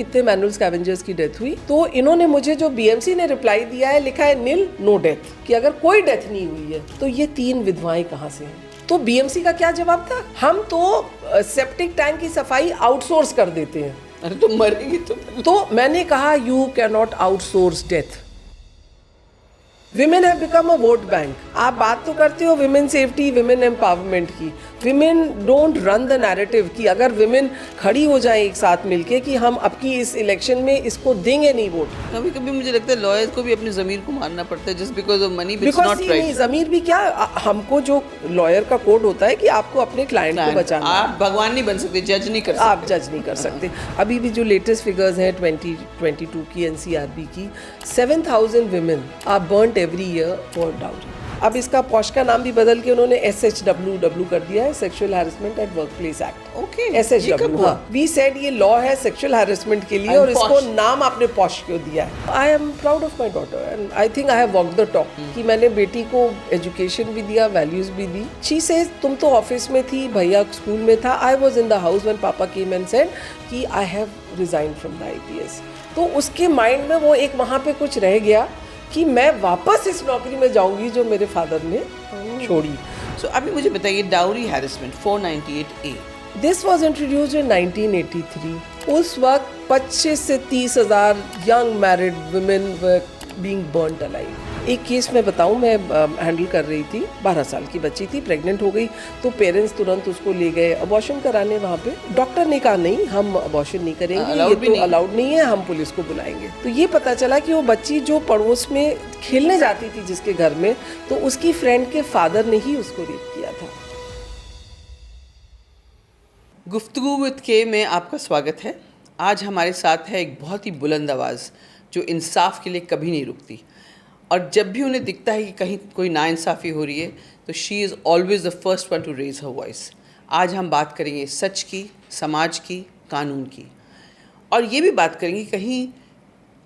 कितने manual scavengers की death हुई, तो इन्होंने मुझे जो बीएमसी ने रिप्लाई दिया है, लिखा है नील नो डेथ, कि अगर कोई डेथ नहीं हुई है तो ये 3 विधवाएं कहाँ से हैं। तो बीएमसी का क्या जवाब था, हम तो सेप्टिक टैंक की सफाई आउटसोर्स कर देते हैं। अरे तो मरेगी तो मैंने कहा you can not outsource death. Women have become a vote bank. आप बात तो करते हो विमेन सेफ्टी, विमेन एम्पावरमेंट की, women don't run the narrative कि अगर विमेन खड़ी हो जाए एक साथ मिलके कि हम अब की इस इलेक्शन में इसको देंगे नहीं वोट। कभी कभी मुझे लगता है लॉयर्स को भी अपनी ज़मीर को मारना पड़ता है just because of money, it's not right. ज़मीर भी क्या, हमको जो लॉयर का कोड होता है कि आपको अपने क्लाइंट को बचाना, आप भगवान नहीं बन सकते, जज नहीं कर सकते, आप जज नहीं कर सकते। अभी भी जो लेटेस्ट फिगर्स हैं 2022 की एनसीआरबी की, 7,000 women are burned every year for dowry. अब इसका पॉश का नाम भी बदल के उन्होंने SHWW कर दिया है, sexual harassment at work place act. Okay, SHW। हाँ, वी सेड ये लॉ है सेक्सुअल हैरेसमेंट के लिए और इसको नाम आपने पॉश क्यों दिया है। I am proud of my daughter and I think I have walk the talk कि मैंने बेटी को एजुकेशन भी दिया, वैल्यूज भी दी। शी सेज तुम तो ऑफिस में थी, भैया स्कूल में था, I was in the house when पापा केम एंड सेड कि I have resign from the IPS। तो उसके माइंड में वो एक वहाँ पे कुछ रह गया कि मैं वापस इस नौकरी में जाऊंगी जो मेरे फादर ने छोड़ी। सो अभी मुझे बताइए dowry harassment 498A, this was introduced in 1983। उस वक्त 25 से 30,000 young married women were being burned alive. एक केस मैं बताऊं, मैं हैंडल कर रही थी, 12 साल की बच्ची थी, प्रेग्नेंट हो गई, तो पेरेंट्स तुरंत उसको ले गए अबॉर्शन कराने। वहाँ पे डॉक्टर ने कहा नहीं, हम अबॉर्शन नहीं करेंगे, ये तो अलाउड नहीं है, हम पुलिस को बुलाएंगे। तो ये पता चला कि वो बच्ची जो पड़ोस में खेलने जाती थी जिसके घर में, तो उसकी फ्रेंड के फादर ने ही उसको रेप किया था। गुफ्तगू विद के में आपका स्वागत है। आज हमारे साथ है एक बहुत ही बुलंद आवाज़ जो इंसाफ के लिए कभी नहीं रुकती, और जब भी उन्हें दिखता है कि कहीं कोई नाइंसाफ़ी हो रही है तो she is always the first one to raise her voice. आज हम बात करेंगे सच की, समाज की, कानून की, और ये भी बात करेंगे कहीं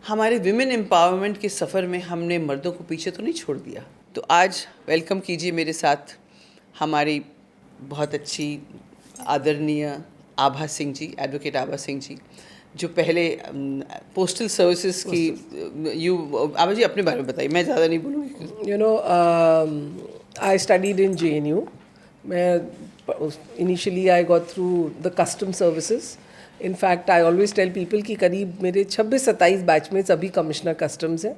हमारे विमेन एम्पावरमेंट के सफ़र में हमने मर्दों को पीछे तो नहीं छोड़ दिया। तो आज वेलकम कीजिए मेरे साथ हमारी बहुत अच्छी आदरणीय आभा सिंह जी, एडवोकेट आभा सिंह जी, जो पहले पोस्टल सर्विसेज की आभा जी अपने बारे में बताइए, मैं ज़्यादा नहीं बोलूँगी। You know I studied in JNU। मैं initially I got through the custom services. In fact I always tell people कि करीब मेरे 26-27 बैच में सभी कमिश्नर कस्टम्स हैं,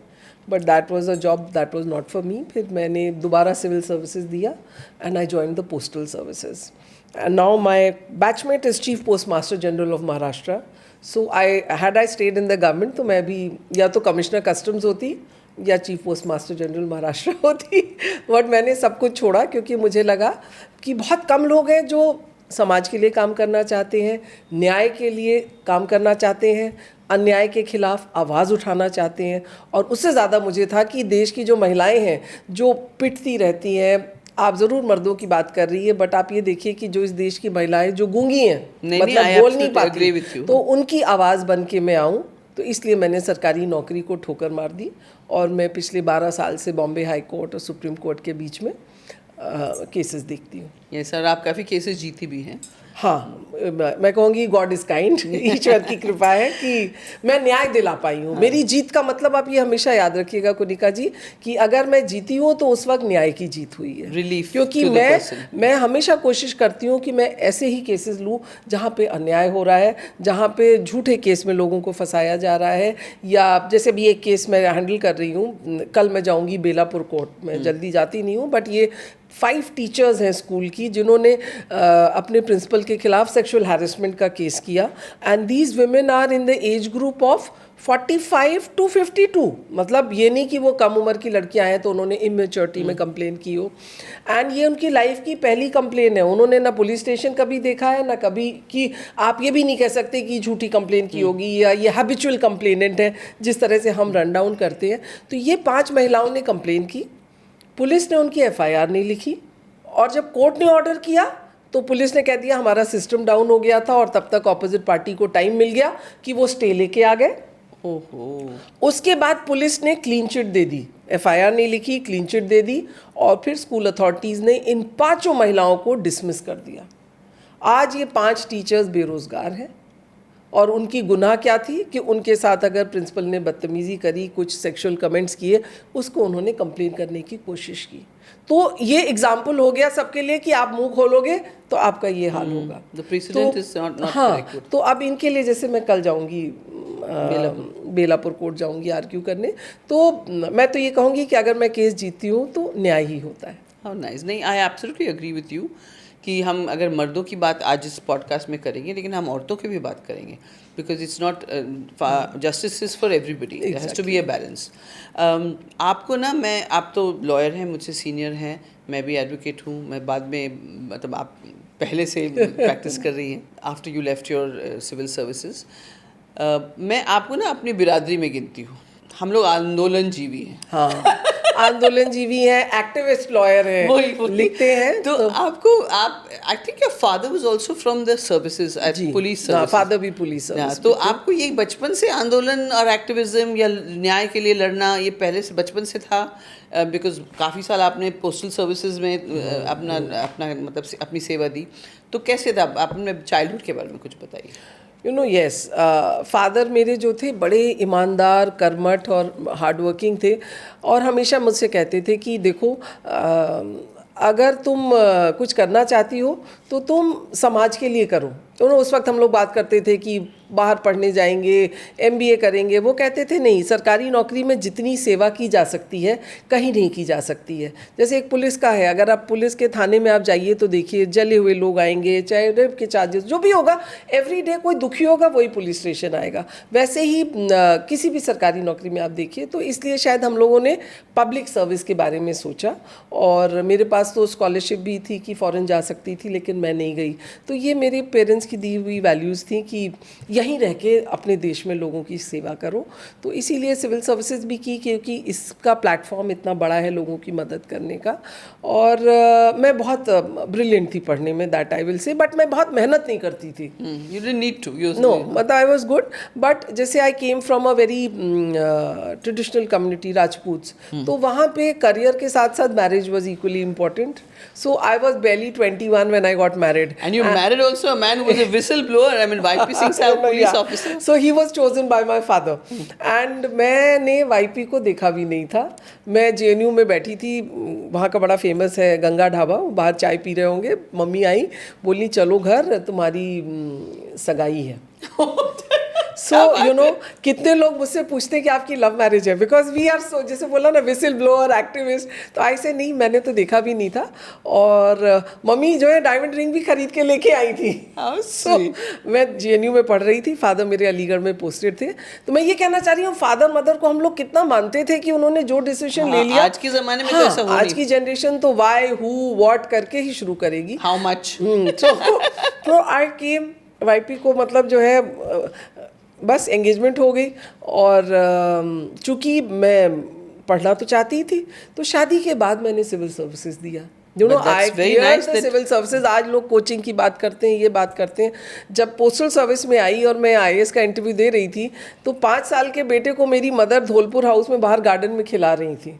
but that was a job that was not for me. फिर मैंने दोबारा सिविल सर्विसेज दिया and I joined the postal services. And now my batchmate is chief post master general of Maharashtra. So I stayed in the government, तो मैं भी या तो commissioner customs होती या chief post master general Maharashtra होती, बट मैंने सब कुछ छोड़ा क्योंकि मुझे लगा कि बहुत कम लोग हैं जो समाज के लिए काम करना चाहते हैं, न्याय के लिए काम करना चाहते हैं, अन्याय के खिलाफ आवाज़ उठाना चाहते हैं। और उससे ज़्यादा मुझे था कि देश की जो महिलाएं हैं जो पिटती रहती हैं, आप ज़रूर मर्दों की बात कर रही है, बट आप ये देखिए कि जो इस देश की महिलाएं जो गूंगी हैं, मतलब बोल नहीं पाती, तो उनकी आवाज़ बन के मैं आऊँ। तो इसलिए मैंने सरकारी नौकरी को ठोकर मार दी और मैं पिछले 12 साल से बॉम्बे हाई कोर्ट और सुप्रीम कोर्ट के बीच में केसेस देखती हूँ। ये सर आप काफ़ी केसेस जीती भी हैं। हाँ, मैं कहूँगी गॉड इज़ काइंड, ईश्वर की कृपा है कि मैं न्याय दिला पाई हूँ। मेरी जीत का मतलब आप ये हमेशा याद रखिएगा कुनिका जी कि अगर मैं जीती हूँ तो उस वक्त न्याय की जीत हुई है, रिलीफ, क्योंकि मैं हमेशा कोशिश करती हूँ कि मैं ऐसे ही केसेस लूँ जहाँ पे अन्याय हो रहा है, जहाँ पे झूठे केस में लोगों को फंसाया जा रहा है। या जैसे भी एक केस मैं हैंडल कर रही हूँ, कल मैं जाऊँगी बेलापुर कोर्ट में, जल्दी जाती नहीं हूँ, बट ये 5 टीचर्स हैं स्कूल की जिन्होंने अपने प्रिंसिपल के खिलाफ सेक्सुअल हैरेसमेंट का केस किया। And these women are in the age group of 45 to 52। मतलब ये नहीं कि वो कम उम्र की लड़कियां हैं तो उन्होंने इमेच्योरिटी में कंप्लेन की हो। एंड ये उनकी लाइफ की पहली कंप्लेन है। उन्होंने ना पुलिस स्टेशन कभी देखा है, ना कभी कि आप ये भी नहीं कह सकते कि झूठी कंप्लेन की होगी या ये हैबिचुअल कंप्लेनेंट है जिस तरह से हम रन डाउन करते हैं। तो ये 5 महिलाओं ने कंप्लेन की, पुलिस ने उनकी FIR नहीं लिखी, और जब कोर्ट ने ऑर्डर किया तो पुलिस ने कह दिया हमारा सिस्टम डाउन हो गया था और तब तक ऑपोजिट पार्टी को टाइम मिल गया कि वो स्टे लेके आ गए। ओहो। उसके उसके बाद पुलिस ने क्लीन चिट दे दी, FIR नहीं लिखी, क्लीन चिट दे दी, और फिर स्कूल अथॉरिटीज़ ने इन 5 महिलाओं को डिसमिस कर दिया। आज ये 5 टीचर्स बेरोज़गार हैं और उनकी गुनाह क्या थी कि उनके साथ अगर प्रिंसिपल ने बदतमीज़ी करी, कुछ सेक्सुअल कमेंट्स किए, उसको उन्होंने कंप्लेन करने की कोशिश की। तो ये एग्जाम्पल हो गया सबके लिए कि आप मुंह खोलोगे तो आपका ये हाल होगा। The precedent is not हाँ, correct. तो अब इनके लिए जैसे मैं कल जाऊंगी बेलापुर कोर्ट जाऊंगी आर्ग्यू करने, तो मैं तो ये कहूँगी कि अगर मैं केस जीतती हूँ तो न्याय ही होता है। How nice. नहीं, I absolutely agree with you कि हम अगर मर्दों की बात आज इस पॉडकास्ट में करेंगे, लेकिन हम औरतों की भी बात करेंगे, because it's not justice is for everybody, there has to be a balance. आपको ना, आप तो लॉयर हैं, मुझसे सीनियर हैं, मैं भी एडवोकेट हूँ, मैं बाद में मतलब आप पहले से प्रैक्टिस कर रही हैं after you left your civil services. मैं आपको ना अपनी बिरादरी में गिनती हूँ। हम लोग आंदोलन जीवी हैं। हाँ, आंदोलन जीवी हैं, एक्टिविस्ट लॉयर हैं, वही लिखते हैं। तो आपको I think your father was also from the services, police service. Father भी पुलिस सर्विस। तो आपको ये बचपन से आंदोलन और एक्टिविज्म या न्याय के लिए लड़ना ये पहले से बचपन से था? बिकॉज काफ़ी साल आपने पोस्टल सर्विसेज में अपना मतलब अपनी सेवा दी, तो कैसे था? आप अपने चाइल्डहुड के बारे में कुछ बताइए। यू नो, यस, फादर मेरे जो थे बड़े ईमानदार, कर्मठ और हार्ड वर्किंग थे, और हमेशा मुझसे कहते थे कि देखो, अगर तुम कुछ करना चाहती हो तो तुम समाज के लिए करो। तो उस वक्त हम लोग बात करते थे कि बाहर पढ़ने जाएंगे, एमबीए करेंगे। वो कहते थे नहीं, सरकारी नौकरी में जितनी सेवा की जा सकती है कहीं नहीं की जा सकती है। जैसे एक पुलिस का है, अगर आप पुलिस के थाने में आप जाइए तो देखिए जले हुए लोग आएंगे, चाहे रेप के चार्जेस जो भी होगा, एवरी डे कोई दुखी होगा वही पुलिस स्टेशन आएगा। वैसे ही किसी भी सरकारी नौकरी में आप देखिए। तो इसलिए शायद हम लोगों ने पब्लिक सर्विस के बारे में सोचा, और मेरे पास तो स्कॉलरशिप भी थी कि फ़ॉरेन जा सकती थी, लेकिन मैं नहीं गई। तो ये मेरे पेरेंट्स की दी हुई वैल्यूज़ थी कि यहीं रह के अपने देश में लोगों की सेवा करो। तो इसीलिए सिविल सर्विसेज भी की, क्योंकि इसका प्लेटफॉर्म इतना बड़ा है लोगों की मदद करने का। और मैं बहुत ब्रिलियंट थी पढ़ने में, that I will say, but मैं बहुत मेहनत नहीं करती थी। You didn't need to, no, मतलब आई वॉज गुड, बट जैसे I came from a very traditional community, Rajputs, तो वहाँ पे करियर के साथ साथ marriage was equally important. So I was barely 21 when I got married. And you married also a man who was a whistleblower. I mean, YP Singh साहब police officer. So he was chosen by my father. And मैंने YP को देखा भी नहीं था। मैं JNU में बैठी थी, वहाँ का बड़ा फेमस है गंगा ढाबा, बाहर चाय पी रहे होंगे, मम्मी आई, बोली चलो घर, तुम्हारी सगाई है। सो यू नो, कितने लोग मुझसे पूछते हैं कि आपकी लव मैरिज है, बिकॉज वी आर सो, जैसे बोला ना, विसिल ब्लोअर, एक्टिविस्ट। तो ऐसे नहीं, मैंने तो देखा भी नहीं था। और मम्मी जो है डायमंड रिंग भी खरीद के लेके आई थी। सो मैं JNU में पढ़ रही थी, फादर मेरे अलीगढ़ में पोस्टेड थे। तो मैं ये कहना चाह रही हूँ, फादर मदर को हम लोग कितना मानते थे कि उन्होंने जो डिसीजन ले लिया। आज के ज़माने में तो ऐसा हो नहीं। आज की जनरेशन तो वाई, हु, व्हाट करके ही शुरू करेगी। How much. तो आई केम, YP को मतलब जो है बस एंगेजमेंट हो गई। और चूँकि मैं पढ़ना तो चाहती थी, तो शादी के बाद मैंने सिविल सर्विसेज दिया। You know, I cleared the civil services. आज लोग कोचिंग की बात करते हैं, ये बात करते हैं। जब पोस्टल सर्विस में आई और मैं IAS का इंटरव्यू दे रही थी, तो 5 साल के बेटे को मेरी मदर धौलपुर हाउस में बाहर गार्डन में खिला रही थी।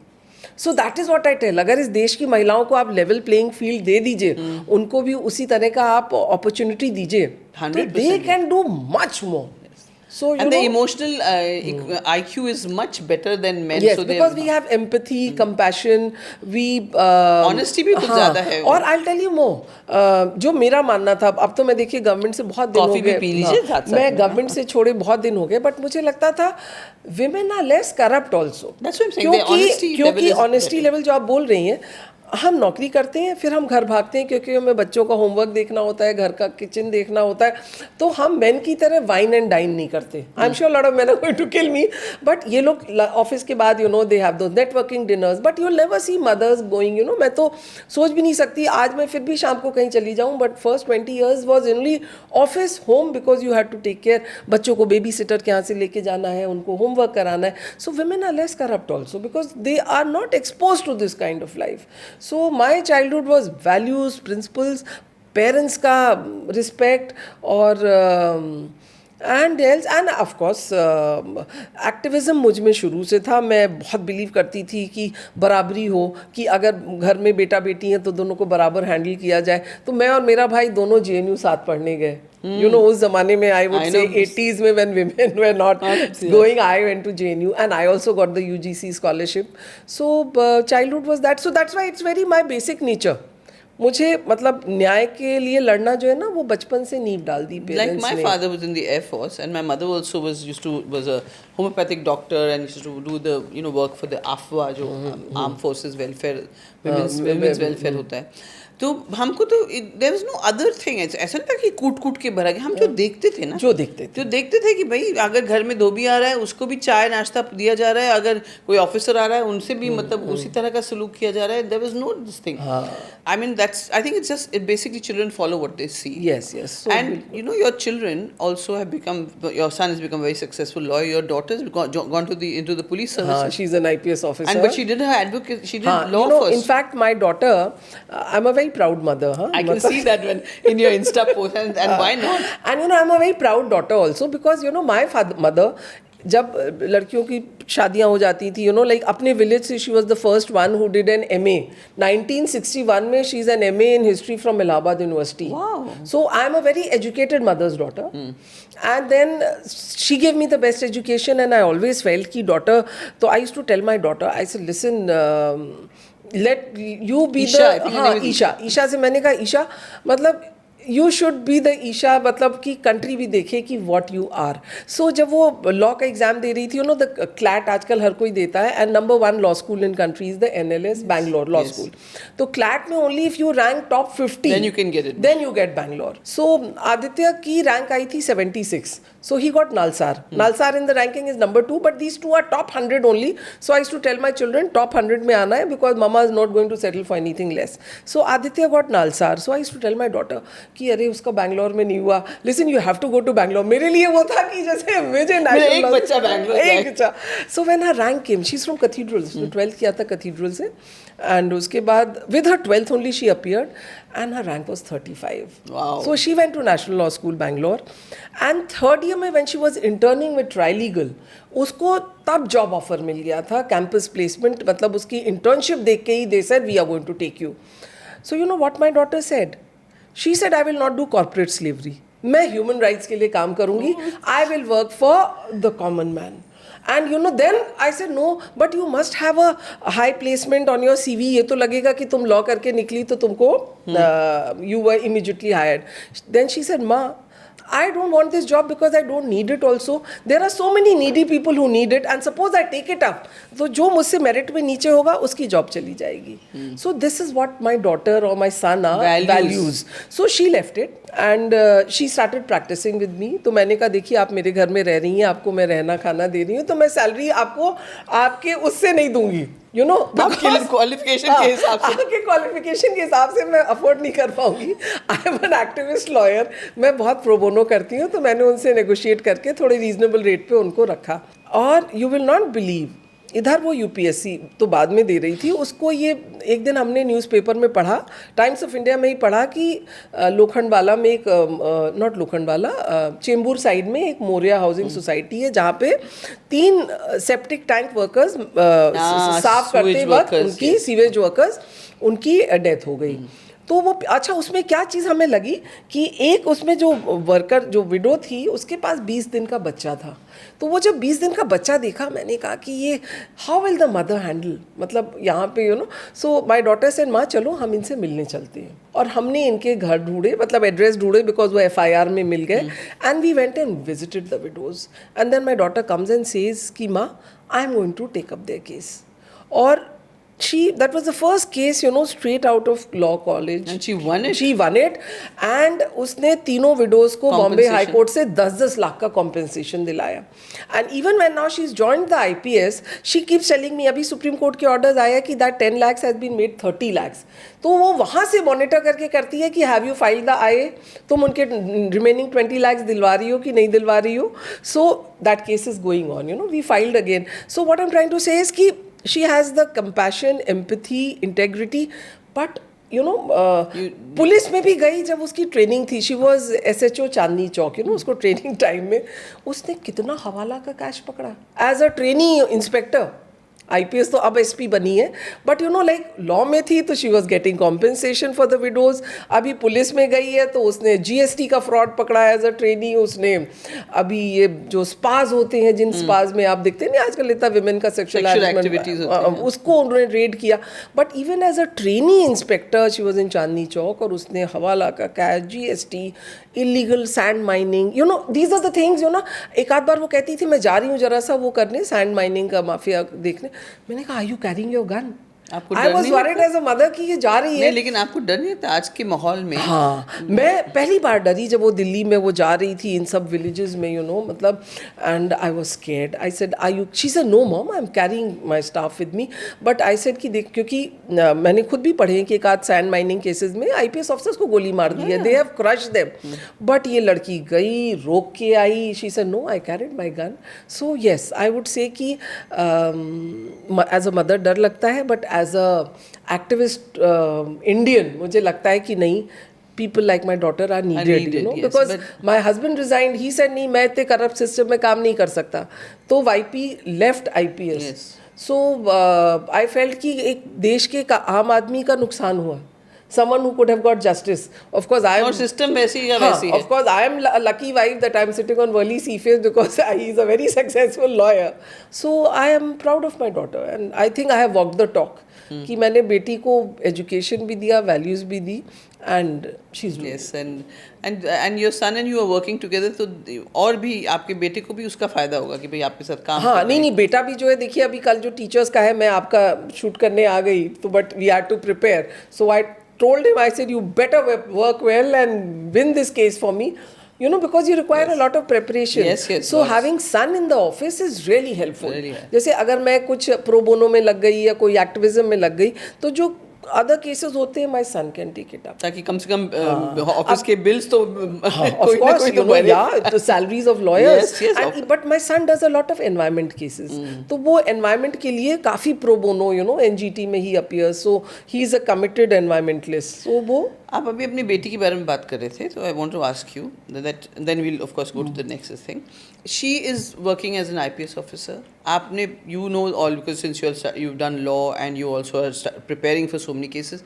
So that is what I tell, अगर इस देश की महिलाओं को आप लेवल प्लेइंग फील्ड दे दीजिए, उनको भी उसी तरह का आप अपॉर्चुनिटी दीजिए, तो they can do much more. So and the emotional IQ is much better than men. Yes, so because we have empathy, compassion, we honesty भी कुछ ज़्यादा है. और I'll tell you more, जो मेरा मानना था, अब तो मैं देखिए गवर्नमेंट से बहुत दिन हो गए, कॉफी भी पी लीजिए, मैं गवर्नमेंट से छोड़े बहुत दिन हो गए, बट मुझे लगता था women are less corrupt also. That's what I'm saying. क्योंकि honesty level जो आप बोल रही हैं, हम नौकरी करते हैं, फिर हम घर भागते हैं, क्योंकि हमें बच्चों का होमवर्क देखना होता है, घर का किचन देखना होता है, तो हम मैन की तरह वाइन एंड डाइन नहीं करते. I am sure lot of men are going to kill me, but ये लोग ऑफिस के बाद you know they have those networking dinners, but you never see mothers going, you know. मैं तो सोच भी नहीं सकती, आज मैं फिर भी शाम को कहीं चली जाऊँ, but first 20 years was only office home, because you have to take care. बच्चों को बेबी सिटर के यहाँ से लेके जाना है, उनको होमवर्क कराना है. सो women are less corrupt also because they are not exposed to this kind of life. So my childhood was values, principles, parents का respect और and else and of course activism मुझ में शुरू से था. मैं बहुत बिलीव करती थी कि बराबरी हो, कि अगर घर में बेटा बेटी हैं तो दोनों को बराबर हैंडल किया जाए. तो मैं और मेरा भाई दोनों JNU साथ पढ़ने गए. You know, उस जमाने में I would I say know. 80s में when women were not Yeah. going, I went to JNU and I also got the UGC scholarship. So childhood was that. So that's why it's very my basic nature. मुझे मतलब न्याय के लिए लड़ना जो है ना वो बचपन से नींव डाल दी Like पेरेंट्स my ने. father was in the Air Force, and my mother also was a homeopathic doctor, and used to do the work for the AFWA, जो Armed Forces Welfare, women's welfare होता है. तो हमको तो there was no other thing. ऐसा नहीं था कि कूट कूट के भरा गया. हम जो देखते थे ना, जो देखते थे. तो देखते थे कि भाई अगर घर में धोबी आ रहा है उसको भी चाय नाश्ता दिया जा रहा है, अगर कोई ऑफिसर आ रहा है उनसे भी मतलब उसी तरह का सलूक किया जा रहा है. There was no this thing. I mean that's I think it's just it basically children follow what they see. Yes, yes. So And your children also have become, your son has become a very successful lawyer, your daughter's gone to into the police service. she's an IPS officer. And but she did her advocate, she did law you know, first. in fact, my daughter, I'm a very proud mother. I can see that when in your Insta post, and why not? And you know, I'm a very proud daughter also because you know my mother. जब लड़कियों की शादियां हो जाती थी, like अपने village से she was the first one who did an MA. 1961 में she is an MA in history from Allahabad University. Wow. So I'm a very educated mother's daughter. And then she gave me the best education, and I always felt कि daughter. So I used to tell my daughter, I said, listen. Let you be Isha, I think her name is Isha से मैंने कहा ईशा मतलब you should be the Isha, मतलब कि country भी देखे कि व्हाट यू आर. सो जब वो लॉ का एग्जाम दे रही थी, द क्लैट आजकल हर कोई देता है, and number 1 law school in country is the NLS Bangalore law school. तो क्लैट में only if you rank top 50 Then you can get it. Then you get Bangalore. So Aditya की rank आई थी 76. So he got Nalsar. Nalsar in the ranking is number 2, but these two are top 100 only. So I used to tell my children top 100 में आना है because mama is not going to settle for anything less. So Aditya got Nalsar. So I used to tell my daughter कि अरे उसका बैंगलोर में नहीं हुआ. Listen, you have to go to Bangalore. मेरे लिए वो था कि जैसे मुझे national एक बच्चा बैंगलोर एक बच्चा. So when her rank came, she's from Cathedral. So 12th किया था Cathedral से. And उसके बाद with her 12th only she appeared and her rank was 35. Wow. So she went to National Law School Bangalore, and third year में when she was interning with Trilegal, उसको तब job offer मिल गया था campus placement. मतलब उसकी internship देख के ही they said we are going to take you. So you know what my daughter said? She said I will not do corporate slavery. मैं human rights के लिए काम करूंगी. I will work for the common man. And you know, then I said no, but you must have a high placement on your CV. ये तो लगेगा कि तुम लॉ करके निकली तो तुमको you were immediately hired. Then she said, Ma, I don't want this job because I don't need it also. There are so many needy people who need it, and suppose I take it up, तो जो मुझसे merit में नीचे होगा उसकी job चली जाएगी. So this is what my daughter or my son are values. So she left it and she started practicing with me. तो मैंने कहा देखिए आप मेरे घर में रह रही हैं, आपको मैं रहना खाना दे रही हूँ, तो मैं सैलरी आपको आपके उससे नहीं दूंगी. You know, आपके क्वालिफिकेशन के हिसाब से, आपके क्वालिफिकेशन के हिसाब से मैं अफोर्ड नहीं कर पाऊंगी. I am an activist lawyer. मैं बहुत प्रो बोनो करती हूँ, तो मैंने उनसे नेगोशिएट करके थोड़े रीजनेबल रेट पे उनको रखा. और यू विल नॉट बिलीव, इधर वो UPSC तो बाद में दे रही थी उसको. ये एक दिन हमने न्यूज़पेपर में पढ़ा, टाइम्स ऑफ इंडिया में ही पढ़ा कि लोखंडवाला में एक नॉट लोखंडवाला चेंबूर साइड में एक मोरिया हाउसिंग सोसाइटी है जहाँ पे 3 सेप्टिक टैंक वर्कर्स साफ करते वक्त उनकी सीवेज वर्कर्स उनकी डेथ हो गई. तो वो अच्छा उसमें क्या चीज़ हमें लगी कि एक उसमें जो वर्कर जो विडो थी उसके पास 20 दिन का बच्चा था. तो वो जब 20 दिन का बच्चा देखा, मैंने कहा कि ये how will the mother handle, मतलब यहाँ पे सो माय डॉटर सेड माँ चलो हम इनसे मिलने चलते हैं. और हमने इनके घर ढूंढे, मतलब एड्रेस ढूंढे बिकॉज वो FIR में मिल गए. And we went and visited the widows. And then my daughter comes and says कि माँ I am going to take up their case. और that was the first case, straight out of law college. And she won it. She won it. And उसने तीनों widows को Bombay High court से 10-10 लाख का compensation दिलाया. And even when now she's joined the IPS, she keeps telling me अभी supreme court के orders आया कि that 10 lakhs has been made 30 lakhs. तो वो वहाँ से monitor करके करती है कि have you filed the IA? तुम उनके remaining 20 lakhs दिलवा रही हो कि नहीं दिलवा रही हो? So that case is going on. We filed again. So what I'm trying to say is कि she has the compassion, empathy, integrity, but police में भी गई जब उसकी ट्रेनिंग थी. She was SHO Chandni Chowk. उसको ट्रेनिंग टाइम में उसने कितना हवाला का कैश पकड़ा as a trainee inspector. IPS तो अब SP बनी है, but you know like law में थी तो she was getting compensation for the widows. अभी पुलिस में गई है तो उसने GST का फ्रॉड पकड़ा एज अ ट्रेनी. उसने अभी ये जो स्पाज होते हैं, जिन स्पाज में आप देखते हैं ना आजकल इतना विमेन का सेक्सुअल activities होती हैं. उसको उन्होंने रेड किया. But even as a trainee inspector she was in Chandni Chowk, और उसने हवाला का cash, GST, illegal sand mining, you know these are the things. You know एक आध बार वो कहती थी मैं जा रही हूँ जरा सा वो करने, सैंड माइनिंग का माफिया देखने. मैंने कहा, are you carrying your gun? आपको I was worried as a mother कि ये जा रही है. नहीं, लेकिन आपको डर नहीं था आज के माहौल में? हाँ, मैं पहली बार डरी जब वो दिल्ली में वो जा रही थी इन सब विलेजेस में, यू नो मतलब, and I was scared. I said, I you, she said no mom, I am carrying my staff with me. But I said कि देख, क्योंकि मैंने खुद भी पढ़े कि एक आध सैंड माइनिंग केसेस में IPS ऑफिसर्स को गोली मार दी है, they have crushed them. But ये लड़की गई, रोक के आई. She said no, I carried my gun. So yes, I would say कि एज अ मदर डर लगता है, but as a activist Indian मुझे लगता है कि नहीं, people like my daughter are needed, you know, yes, because my husband resigned. He said नहीं, मैं इतने करप्ट सिस्टम में काम नहीं कर सकता. तो YP left IPS. Yes. So I felt कि एक देश के आम आदमी का नुकसान हुआ. Someone who could have got justice. Of course, I am. और सिस्टम वैसी या वैसी है. Of course, I am a lucky wife that I am sitting on Worli Seaface because he is a very successful lawyer. So I am proud of my daughter, and I think I have walked the talk. कि मैंने बेटी को education भी दिया, values भी दी, and she is doing. Yes, and your son and you are working together, तो और भी आपके बेटे को भी उसका फायदा होगा कि भाई आपके साथ काम. हाँ, नहीं, बेटा भी जो है, देखिए अभी कल जो टीचर्स का है, मैं आपका शूट करने आ गई तो, but we had to prepare. So I told him, I said, you better work well and win this case for me, you know, because you require a lot of preparation. Yes, So having son in the office is really helpful. Really, yeah. जैसे अगर मैं कुछ pro bono में लग गई या कोई activism में लग गई, तो जो अदर केसेस होते हैं, my son can take it up, ताकि कम से कम ऑफिस के बिल्स तो of course, you know, yeah, the salaries of lawyers. Yes, and but my son does a lot of environment cases. तो वो environment के लिए काफी pro bono, you know, NGT में he appears, so he is a committed environmentalist. So वो आप अभी अपनी बेटी के बारे में बात कर रहे थे, तो I want to ask you that, then we'll of course go to the next thing. She is working as an IPS officer. आपने, you know all, because since you done law and you also are preparing for so many cases.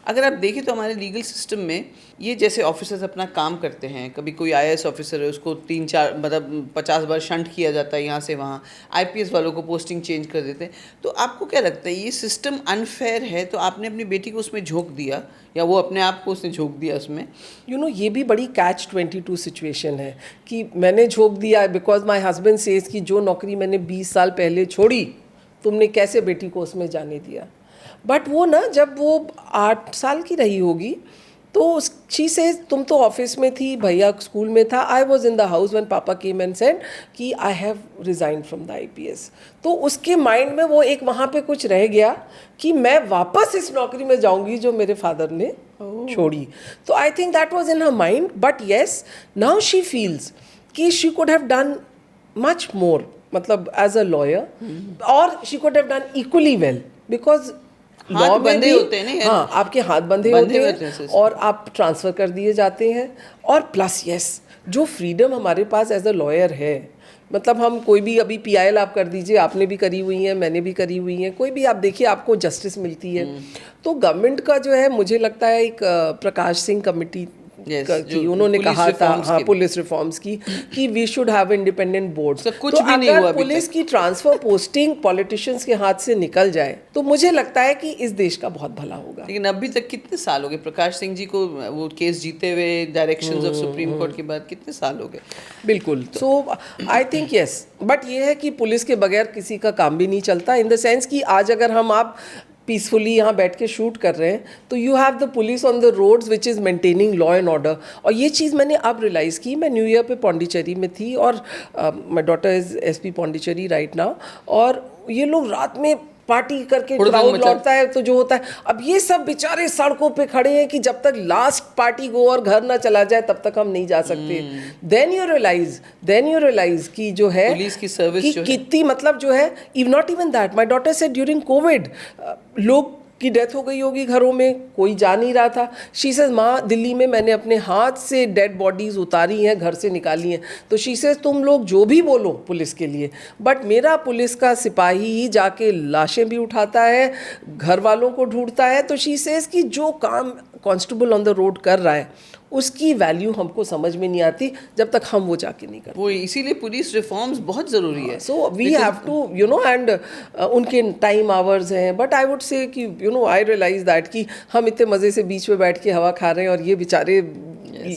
अगर आप देखें तो हमारे legal system में ये जैसे officers अपना काम करते हैं, कभी कोई IAS ऑफिसर है उसको 3-4 मतलब 50 बार शंट किया जाता है यहाँ से वहाँ, IPS वालों को पोस्टिंग चेंज कर देते हैं. तो आपको क्या लगता है ये सिस्टम अनफेयर है? तो आपने अपनी बेटी को उसमें झोंक दिया या वो अपने आप को उसने झोंक दिया उसमें? यू नो ये भी बड़ी catch-22 सिचुएशन है कि मैंने झोंक दिया बिकॉज माई हस्बैंड सेज कि जो नौकरी मैंने 20 साल पहले छोड़ी, तुमने कैसे बेटी को उसमें जाने दिया. बट वो ना, जब वो 8 साल की रही होगी तो शी से, तुम तो ऑफिस में थी, भैया स्कूल में था, I was in the house when पापा केम एंड सेड कि I have resign from the IPS. तो उसके माइंड में वो एक वहाँ पे कुछ रह गया कि मैं वापस इस नौकरी में जाऊँगी जो मेरे फादर ने छोड़ी. तो I think that was in her mind. But yes, now she feels कि she could have done much more, मतलब एज अ लॉयर, और she could have done equally well, because हाथ बंधे होते हैं ना. हाँ, आपके हाथ बंधे होते हैं और आप ट्रांसफ़र कर दिए जाते हैं. और प्लस यस, जो फ्रीडम हमारे पास एज अ लॉयर है, मतलब हम कोई भी, अभी PIL आप कर दीजिए, आपने भी करी हुई है, मैंने भी करी हुई है, कोई भी आप देखिए आपको जस्टिस मिलती है. तो गवर्नमेंट का जो है, मुझे लगता है एक प्रकाश सिंह कमेटी की उन्होंने कहा था, हाँ, पुलिस रिफॉर्म्स की, कि we should have independent boards. कुछ तो भी नहीं हुआ. पुलिस की ट्रांसफर पोस्टिंग पॉलिटिशियंस के हाथ से निकल जाए तो मुझे लगता है कि इस देश का बहुत भला होगा. लेकिन अभी तक कितने साल हो गए प्रकाश सिंह जी को वो केस जीते हुए, डायरेक्शंस ऑफ सुप्रीम कोर्ट के बाद कितने साल हो गए? बिल्कुल. सो आई थिंक यस, बट ये है कि पुलिस के बगैर किसी का काम भी नहीं चलता, इन द सेंस कि आज अगर हम आप पीसफुली यहाँ बैठ के शूट कर रहे हैं तो you have the police on the roads which is maintaining law and order. और ये चीज़ मैंने अब रियलाइज़ की. मैं न्यू ईयर पे पौंडीचेरी में थी और my daughter is SP Pondicherry right now, और ये लोग रात में पार्टी करके क्राउड लौटता है तो जो होता है, अब ये सब बेचारे सड़कों पे खड़े हैं कि जब तक लास्ट पार्टी गो और घर ना चला जाए तब तक हम नहीं जा सकते. देन यू रियलाइज कि जो है पुलिस की सर्विस कि कितनी, मतलब जो है, इव not even that, my daughter said during Covid लोग की डेथ हो गई होगी घरों में, कोई जा नहीं रहा था। शी सेज माँ दिल्ली में मैंने अपने हाथ से डेड बॉडीज़ उतारी हैं, घर से निकाली हैं। तो शी सेज तुम लोग जो भी बोलो पुलिस के लिए, बट मेरा पुलिस का सिपाही ही जाके लाशें भी उठाता है, घर वालों को ढूंढता है। तो शी सेज कि जो काम कांस्टेबल ऑन द रोड कर रहा है उसकी वैल्यू हमको समझ में नहीं आती जब तक हम वो जाके नहीं करते। वो इसीलिए पुलिस रिफॉर्म्स बहुत ज़रूरी है। So we have to you know and उनके टाइम आवर्स हैं, बट आई वुड से कि you know I realise that कि हम इतने मज़े से बीच में बैठ के हवा खा रहे हैं और ये बेचारे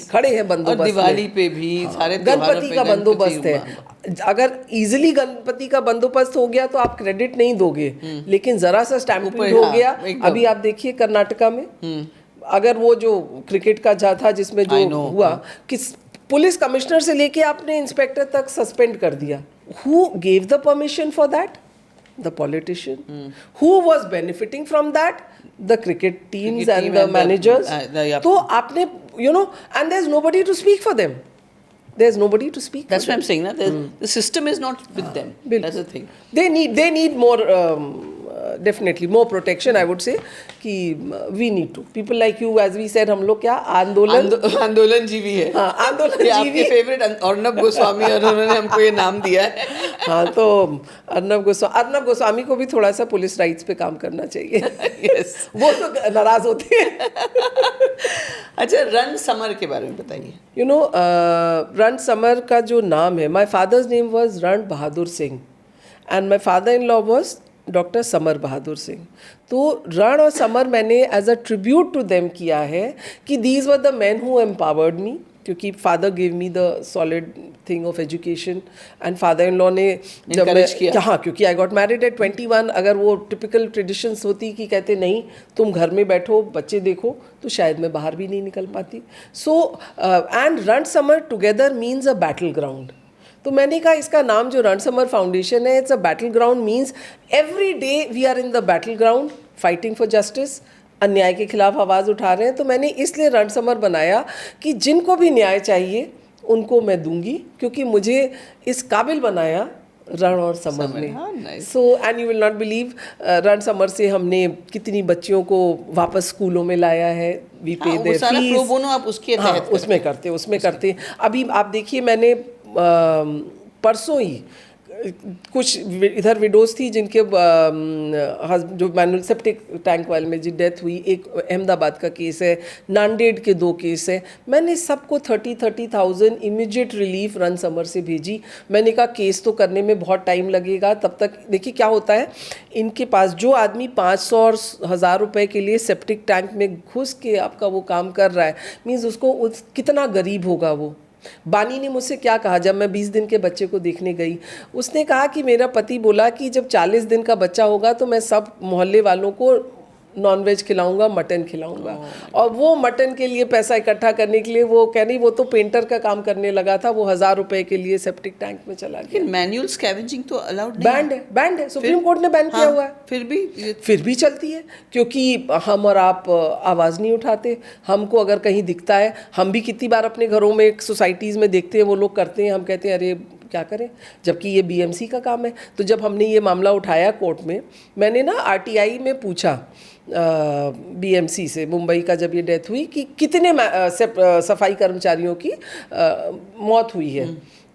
खड़े हैं बंदोबस्त और में। दिवाली पे भी सारे त्योहारों गणपति पे का बंदोबस्त है। अगर इजीली गणपति का बंदोबस्त हो गया तो आप क्रेडिट नहीं दोगे, लेकिन जरा सा स्टैम्पिंग हो हाँ, गया। एकदम। अभी आप देखिए कर्नाटका में, अगर वो जो क्रिकेट का था जिसमें I जो know, हुआ कि पुलिस कमिश्नर से लेके आपने इंस्पेक्टर तक सस्पेंड कर दिया, who gave the permission for that? The politician. Who was benefiting from that? The cricket teams Cricket and team the and managers. the- तो आपने you know and there is nobody to speak for them, there is nobody to speak. That's what I'm saying. Na? The system is not with them. That's the thing. They need more definitely more protection, I would say कि we need to people like you, as we said, हम लोग क्या आंदोलन जीवी है। हाँ, आंदोलन ये आपके जीवी। फेवरेट अर्नब गोस्वामी और उन्होंने हमको ये नाम दिया है। हाँ, तो अर्नब गोस्वामी को भी थोड़ा सा पुलिस राइट्स पे काम करना चाहिए। Yes. वो तो नाराज होते हैं। अच्छा, रन समर के बारे में बताइए। यू नो रण समर का जो नाम है, my father's name was Ran Bahadur Singh and my father in law was doctor Samar Bahadur Singh. तो रण और समर मैंने as a tribute to them किया है कि these were the man who empowered me, क्योंकि father give me the solid thing of education and father in law ने जब Encourage किया। हाँ, क्योंकि आई गॉट मैरिड एट 21। अगर वो टिपिकल ट्रेडिशंस होती कि कहते नहीं तुम घर में बैठो बच्चे देखो, तो शायद मैं बाहर भी नहीं निकल पाती। So and Ran Samar together means a battle ground. तो मैंने कहा इसका नाम जो रण समर फाउंडेशन है, it's a battle ground, means every day we are in the battle ground fighting for justice, अन्याय के खिलाफ आवाज़ उठा रहे हैं। तो मैंने इसलिए रण समर बनाया कि जिनको भी न्याय चाहिए उनको मैं दूंगी, क्योंकि मुझे इस काबिल बनाया रण और समर ने। हाँ, nice. So and you will not believe, Rann summer से हमने कितनी बच्चियों को वापस स्कूलों में लाया है। वी पे वो देयर सारा फीस। प्रो बोनो आप उसके हाँ, तहत उसमें करते। अभी आप देखिए, मैंने परसों ही कुछ इधर विडोज थी जिनके जो मैनुअल सेप्टिक टैंक वाले में जी डेथ हुई। एक अहमदाबाद का केस है, नांदेड़ के 2 केस है। मैंने सबको 30,000 इमीडिएट रिलीफ रण समर से भेजी। मैंने कहा केस तो करने में बहुत टाइम लगेगा, तब तक देखिए क्या होता है। इनके पास जो आदमी 500 और 1000 रुपए के लिए सेप्टिक टैंक में घुस के आपका वो काम कर रहा है, मीन्स उसको कितना गरीब होगा वो। बानी ने मुझसे क्या कहा जब मैं 20 दिन के बच्चे को देखने गई, उसने कहा कि मेरा पति बोला कि जब 40 दिन का बच्चा होगा तो मैं सब मोहल्ले वालों को नॉनवेज खिलाऊंगा, मटन खिलाऊंगा। और वो मटन के लिए पैसा इकट्ठा करने के लिए वो कह रही, वो तो पेंटर का काम करने लगा था, वो 1000 रुपए के लिए सेप्टिक टैंक में चला गया। लेकिन मैनुअल स्कैवेंजिंग तो अलाउड नहीं है। बैंड है, सुप्रीम कोर्ट ने बैन किया हुआ है। फिर भी चलती है, क्योंकि हम और आप आवाज़ नहीं उठाते। हमको अगर कहीं दिखता है, हम भी कितनी बार अपने घरों में सोसाइटीज़ में देखते हैं वो लोग करते हैं, हम कहते हैं अरे क्या करें, जबकि ये बीएमसी का काम है। तो जब हमने ये मामला उठाया कोर्ट में, मैंने ना आरटीआई में पूछा बीएमसी से, मुंबई का जब ये डेथ हुई, कि कितने सफाई कर्मचारियों की मौत हुई है।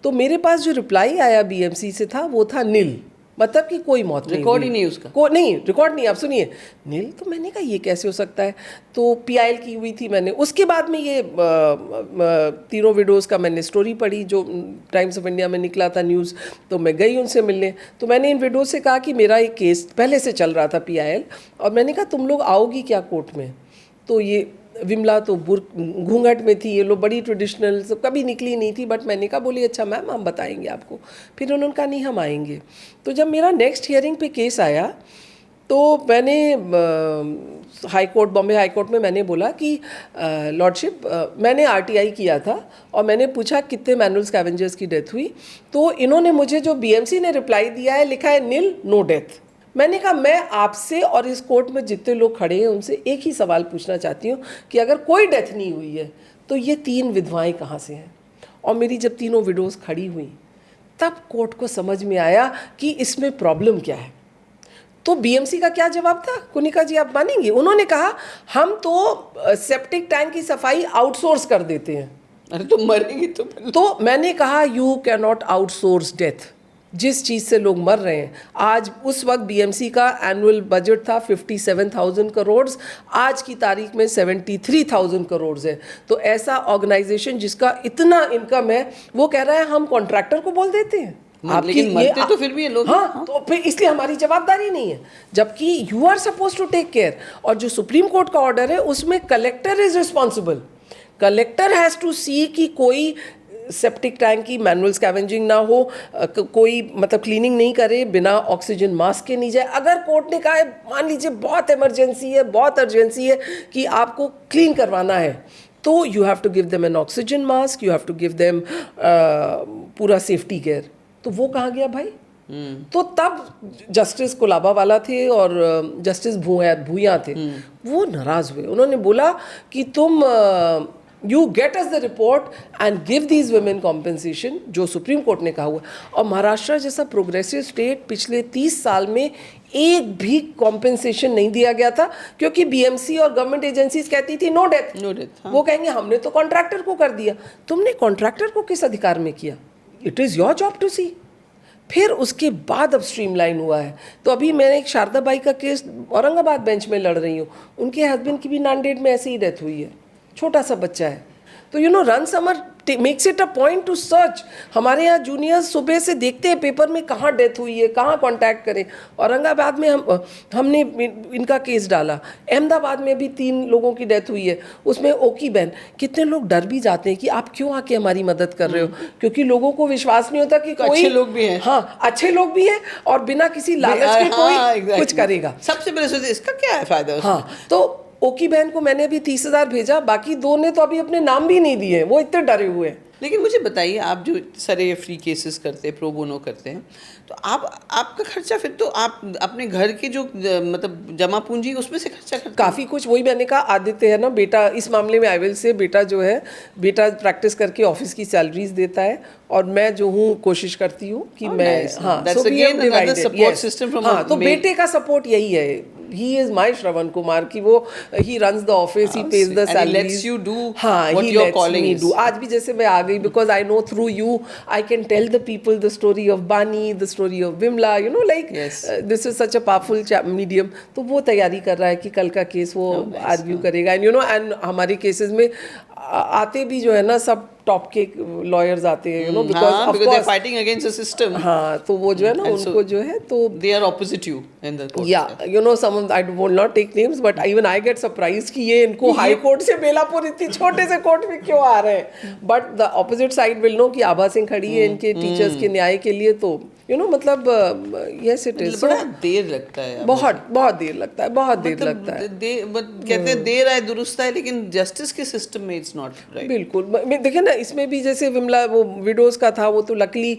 तो मेरे पास जो रिप्लाई आया बीएमसी से था वो था नील, मतलब कि कोई मौत नहीं, रिकॉर्ड ही नहीं उसका, नहीं रिकॉर्ड नहीं। आप सुनिए नील, तो मैंने कहा ये कैसे हो सकता है। तो पीआईएल की हुई थी मैंने, उसके बाद में ये तीनों विडोज का मैंने स्टोरी पढ़ी जो टाइम्स ऑफ इंडिया में निकला था न्यूज़। तो मैं गई उनसे मिलने, तो मैंने इन विडोज से कहा कि मेरा एक केस पहले से चल रहा था पीआईएल, और मैंने कहा तुम लोग आओगी क्या कोर्ट में। तो ये विमला तो घूंघट में थी, ये लोग बड़ी ट्रेडिशनल, तो कभी निकली नहीं थी। बट मैंने कहा बोली अच्छा मैम हम बताएंगे आपको। फिर उन्होंने कहा नहीं हम आएंगे। तो जब मेरा नेक्स्ट हियरिंग पे केस आया तो मैंने high court, Bombay High court में मैंने बोला कि लॉर्डशिप मैंने आरटीआई किया था और मैंने पूछा कितने मैनुअल स्कैवेंजर्स की डेथ हुई। तो इन्होंने मुझे जो बीएमसी ने रिप्लाई दिया है, लिखा है नील नो डेथ। मैंने कहा मैं आपसे और इस कोर्ट में जितने लोग खड़े हैं उनसे एक ही सवाल पूछना चाहती हूँ कि अगर कोई डेथ नहीं हुई है तो ये 3 विधवाएं कहाँ से हैं। और मेरी जब तीनों विडोज़ खड़ी हुई तब कोर्ट को समझ में आया कि इसमें प्रॉब्लम क्या है। तो बीएमसी का क्या जवाब था, कुनिका जी आप मानेंगी, उन्होंने कहा हम तो सेप्टिक टैंक की सफाई आउटसोर्स कर देते हैं। अरे तो मरेंगे तो फिर। तो मैंने कहा you can not outsource death, जिस चीज़ से लोग मर रहे हैं। आज उस वक्त बीएमसी का एनुअल बजट था 57,000 करोड़, आज की तारीख में 73,000 करोड़ है। तो ऐसा ऑर्गेनाइजेशन जिसका इतना इनकम है वो कह रहा है हम कॉन्ट्रैक्टर को बोल देते हैं। लेकिन मरते तो फिर भी ये लोग। हाँ, तो फिर इसलिए हमारी जवाबदारी नहीं है, जबकि you are suppose to take care. और जो सुप्रीम कोर्ट का ऑर्डर है उसमें collector is responsible, collector has to see कि कोई सेप्टिक टैंक की मैनुअल स्कैवेंजिंग ना हो, कोई मतलब क्लीनिंग नहीं करे, बिना ऑक्सीजन मास्क के नहीं जाए। अगर कोर्ट ने कहा है मान लीजिए बहुत इमरजेंसी है, बहुत अर्जेंसी है कि आपको क्लीन करवाना है, तो you have to give them an oxygen mask, you have to give them पूरा सेफ्टी केयर। तो वो कहाँ गया भाई? तो तब जस्टिस कोलाबा वाला थे और जस्टिस भूया थे, वो नाराज हुए। उन्होंने बोला कि तुम you get us the report and give these women compensation, जो सुप्रीम कोर्ट ने कहा हुआ। और महाराष्ट्र जैसा प्रोग्रेसिव स्टेट पिछले 30 साल में एक भी कॉम्पेंसेशन नहीं दिया गया था, क्योंकि बीएमसी और गवर्नमेंट एजेंसीज कहती थी नो डेथ, नो डेथ। वो कहेंगे हमने तो कॉन्ट्रैक्टर को कर दिया। तुमने कॉन्ट्रैक्टर को किस अधिकार में किया? It is your job to see. फिर उसके बाद अब स्ट्रीमलाइन हुआ है। तो अभी मैंने एक शारदा बाई का केस औरंगाबाद बेंच में लड़ रही हूँ, उनके हस्बैंड की भी नांदेड़ में ऐसे ही डेथ हुई है, छोटा सा बच्चा है। तो you know run summer makes it a point two search. हमारे यहाँ जूनियर्स सुबह से देखते हैं पेपर में कहाँ डेथ हुई है, कहाँ कांटेक्ट करें। औरंगाबाद में हमने इनका केस डाला, अहमदाबाद में भी 3 लोगों की डेथ हुई है, उसमें ओकी बहन। कितने लोग डर भी जाते हैं कि आप क्यों आके हमारी मदद कर रहे हो, क्योंकि लोगों को विश्वास नहीं होता कि कोई अच्छे लोग भी हैं। हाँ, अच्छे लोग भी हैं और बिना किसी लालच के कोई कुछ करेगा। सबसे पहले सोचते इसका क्या है फायदा उसमें? हाँ, तो ओकी बहन को मैंने अभी 30,000 भेजा, बाकी 2 ने तो अभी अपने नाम भी नहीं दिए, वो इतने डरे हुए हैं। लेकिन मुझे बताइए, आप जो सारे फ्री केसेस करते हैं, प्रो बोनो करते हैं, तो आपका खर्चा फिर तो आप अपने घर के जो मतलब जमा पूंजी उसमें से खर्चा करते हैं? काफ़ी कुछ, वही मैंने कहा आदित्य है ना बेटा, इस मामले में आई विल से बेटा जो है, बेटा प्रैक्टिस करके ऑफिस की सैलरीज देता है और मैं जो हूँ कोशिश करती हूँ कि मैं nice. हाँ, That's so we again have another divided. support Yes. system from हाँ, a तो maid. बेटे का सपोर्ट यही है, he is my Shravan Kumar की वो he runs the office, he page the And he salaries, lets you do हाँ, what he your lets calling me is. do. आज भी जैसे मैं आ गई, because I know through you I can tell the people the story of Bani, the story of Vimla, you know like Yes. This is such a powerful medium. तो वो तैयारी कर रहा है कि कल का केस वो आर्ग्यू करेगा। एंड यू नो, एंड हमारे केसेस में आते भी जो है ना सब टॉप के लॉयर्स आते हैं, you know, because because they are fighting against the system. हाँ, तो वो जो है ना And so उनको जो है तो they are opposite you in the court. yeah, you know, some I will not take names, but even I get surprised कि ये इनको हाई कोर्ट से बेलापुर इतनी छोटे से कोर्ट में क्यों आ रहे हैं। But the opposite side will know कि आभा सिंह खड़ी है इनके टीचर्स के न्याय के लिए, तो यू नो मतलब यस इट इज। बड़ा देर लगता है, बहुत बहुत देर लगता है, बहुत देर लगता है। कहते हैं देर आए दुरुस्त है, लेकिन जस्टिस के सिस्टम में इट्स नॉट राइट। बिल्कुल, देखिए ना इसमें भी जैसे विमला वो विडोज का था, वो तो luckily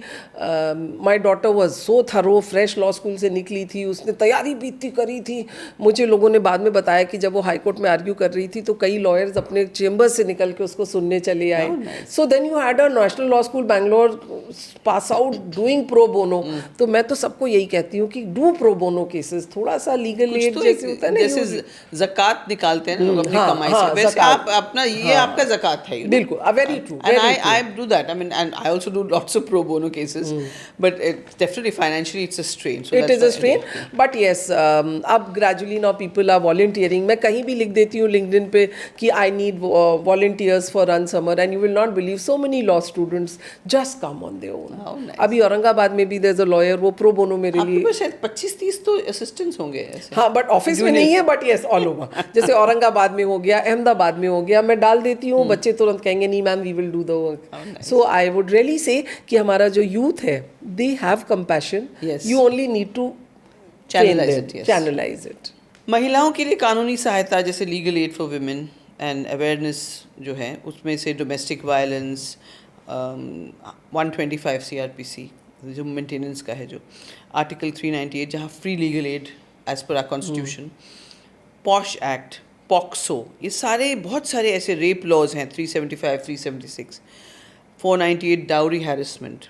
my daughter was so thorough, fresh law school से निकली थी, उसने तैयारी भी इतनी करी थी। मुझे लोगों ने बाद में बताया कि जब वो हाई कोर्ट में आर्ग्यू कर रही थी तो कई लॉयर्स अपने चेम्बर्स से निकल के उसको सुनने चले आए। So then you had a national law school Bangalore pass out doing pro bono. तो मैं तो सबको यही कहती हूँ कि डू प्रो बोनो केसेस, थोड़ा सा लीगल एड तो जैसे होता है ना, जैसे ज़कात निकालते हैं ना लोग अपनी हाँ, कमाई हाँ, से, वैसे ज़कात। आप अपना ये आपका ज़कात है, you know? बिल्कुल, very true, And very true. I do that. I mean, and I also do lots of pro bono cases, but definitely financially it's a strain. So it that's is a why- strain, but yes अब gradually now people are volunteering. मैं कहीं भी लिख देती हूँ LinkedIn पे कि I need volunteers for Ran Samar, and you will not believe so many law students just come on their own. How nice. अभी औरंगाबाद में भी देयर इज अ लॉयर, वो प्रो बोनो मेरे आपके लिए, पास शायद 25-30 तो असिस्टेंट्स होंगे ऐसे। हाँ, बट ऑफिस में नहीं है, बट येस ऑल ओवर। जैसे औरंगाबाद में हो गया, अहमदाबाद में हो गया, मैं डाल देती हूँ, बच्चे तुरंत कहेंगे नहीं ma'am we will do the work. So I would really say कि हमारा जो यूथ है they have compassion, Yes. You only need to Channelize it, yes. Channelize it. महिलाओं के लिए कानूनी सहायता जैसे legal aid for women and awareness जो है, उसमें से डोमेस्टिक वायलेंस 125 CRPC जो मेंटेनेंस का है, जो आर्टिकल 398 जहाँ free legal aid as per our constitution, POSH act, POCSO, ये सारे बहुत सारे ऐसे रेप लॉज हैं, 375, 376, 498 dowry harassment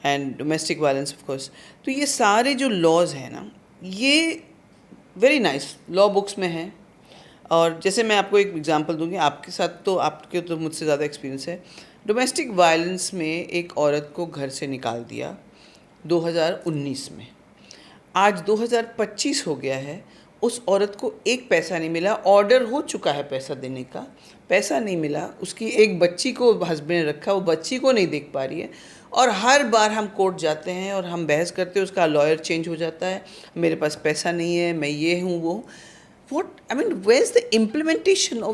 and domestic violence of course. तो ये सारे जो लॉज हैं ना, ये वेरी नाइस, लॉ बुक्स में है। और जैसे मैं आपको एक एग्जांपल दूंगी, आपके साथ तो आपके तो मुझसे ज़्यादा एक्सपीरियंस है। डोमेस्टिक वायलेंस में एक औरत को घर से निकाल दिया 2019 में, आज 2025 हो गया है, उस औरत को एक पैसा नहीं मिला। ऑर्डर हो चुका है पैसा देने का, पैसा नहीं मिला। उसकी एक बच्ची को हस्बैंड ने रखा, वो बच्ची को नहीं देख पा रही है। और हर बार हम कोर्ट जाते हैं और हम बहस करते हैं, उसका लॉयर चेंज हो जाता है, मेरे पास पैसा नहीं है, मैं ये हूँ वो। What I mean, where's the implementation or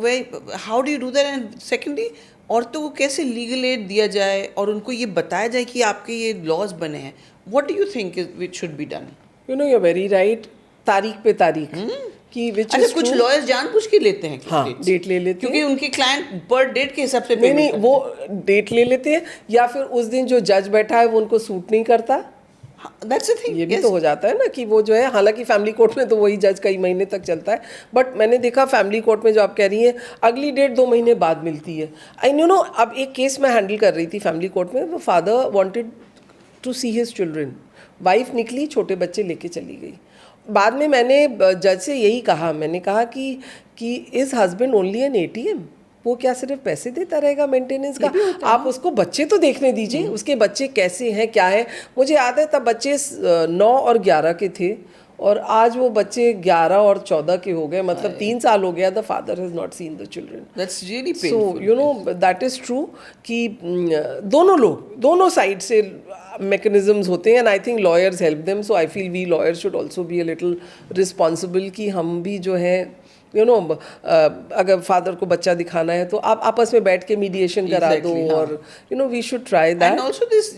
how do you do that? And secondly, औरतों को कैसे लीगल एड दिया जाए और उनको ये बताया जाए कि आपके ये लॉज बने हैं। What do you think it should be done? You know, you're very right. तारीख पे तारीख कि which अच्छा, is कुछ true. लॉयर्स जानबूझ के लेते हैं हाँ, dates? डेट ले लेते क्योंकि हैं। उनके क्लाइंट पर डेट के हिसाब से नहीं पेमेंट नहीं, वो डेट ले लेते हैं, या फिर उस दिन जो जज बैठा है वो उनको सूट नहीं करता। That's the thing. ये भी तो हो जाता है ना कि वो जो है, हालांकि फैमिली कोर्ट में तो वही जज कई महीने तक चलता है, बट मैंने देखा फैमिली कोर्ट में जो आप कह रही हैं अगली डेट 2 महीने बाद मिलती है। आई नो अब एक केस मैं हैंडल कर रही थी फैमिली कोर्ट में, वो father wanted to see his children, wife निकली, छोटे बच्चे लेके चली गई। बाद में मैंने जज से यही कहा, मैंने कहा कि is husband only an ATM? वो क्या सिर्फ पैसे देता रहेगा मेंटेनेंस का? आप उसको बच्चे तो देखने दीजिए, उसके बच्चे कैसे हैं, क्या है। मुझे याद है तब बच्चे 9 और 11 के थे, और आज वो बच्चे 11 और 14 के हो गए, मतलब 3 साल हो गया। The father has not seen the children. That's really so painful. You know that is true कि दोनों लोग, दोनों साइड से mechanisms होते हैं, and I think lawyers help them. So I feel we lawyers should also be a little responsible कि हम भी जो है अगर फादर को बच्चा दिखाना है तो आप आपस में बैठ के मीडिएशन करा दो, और we should try that. And also this,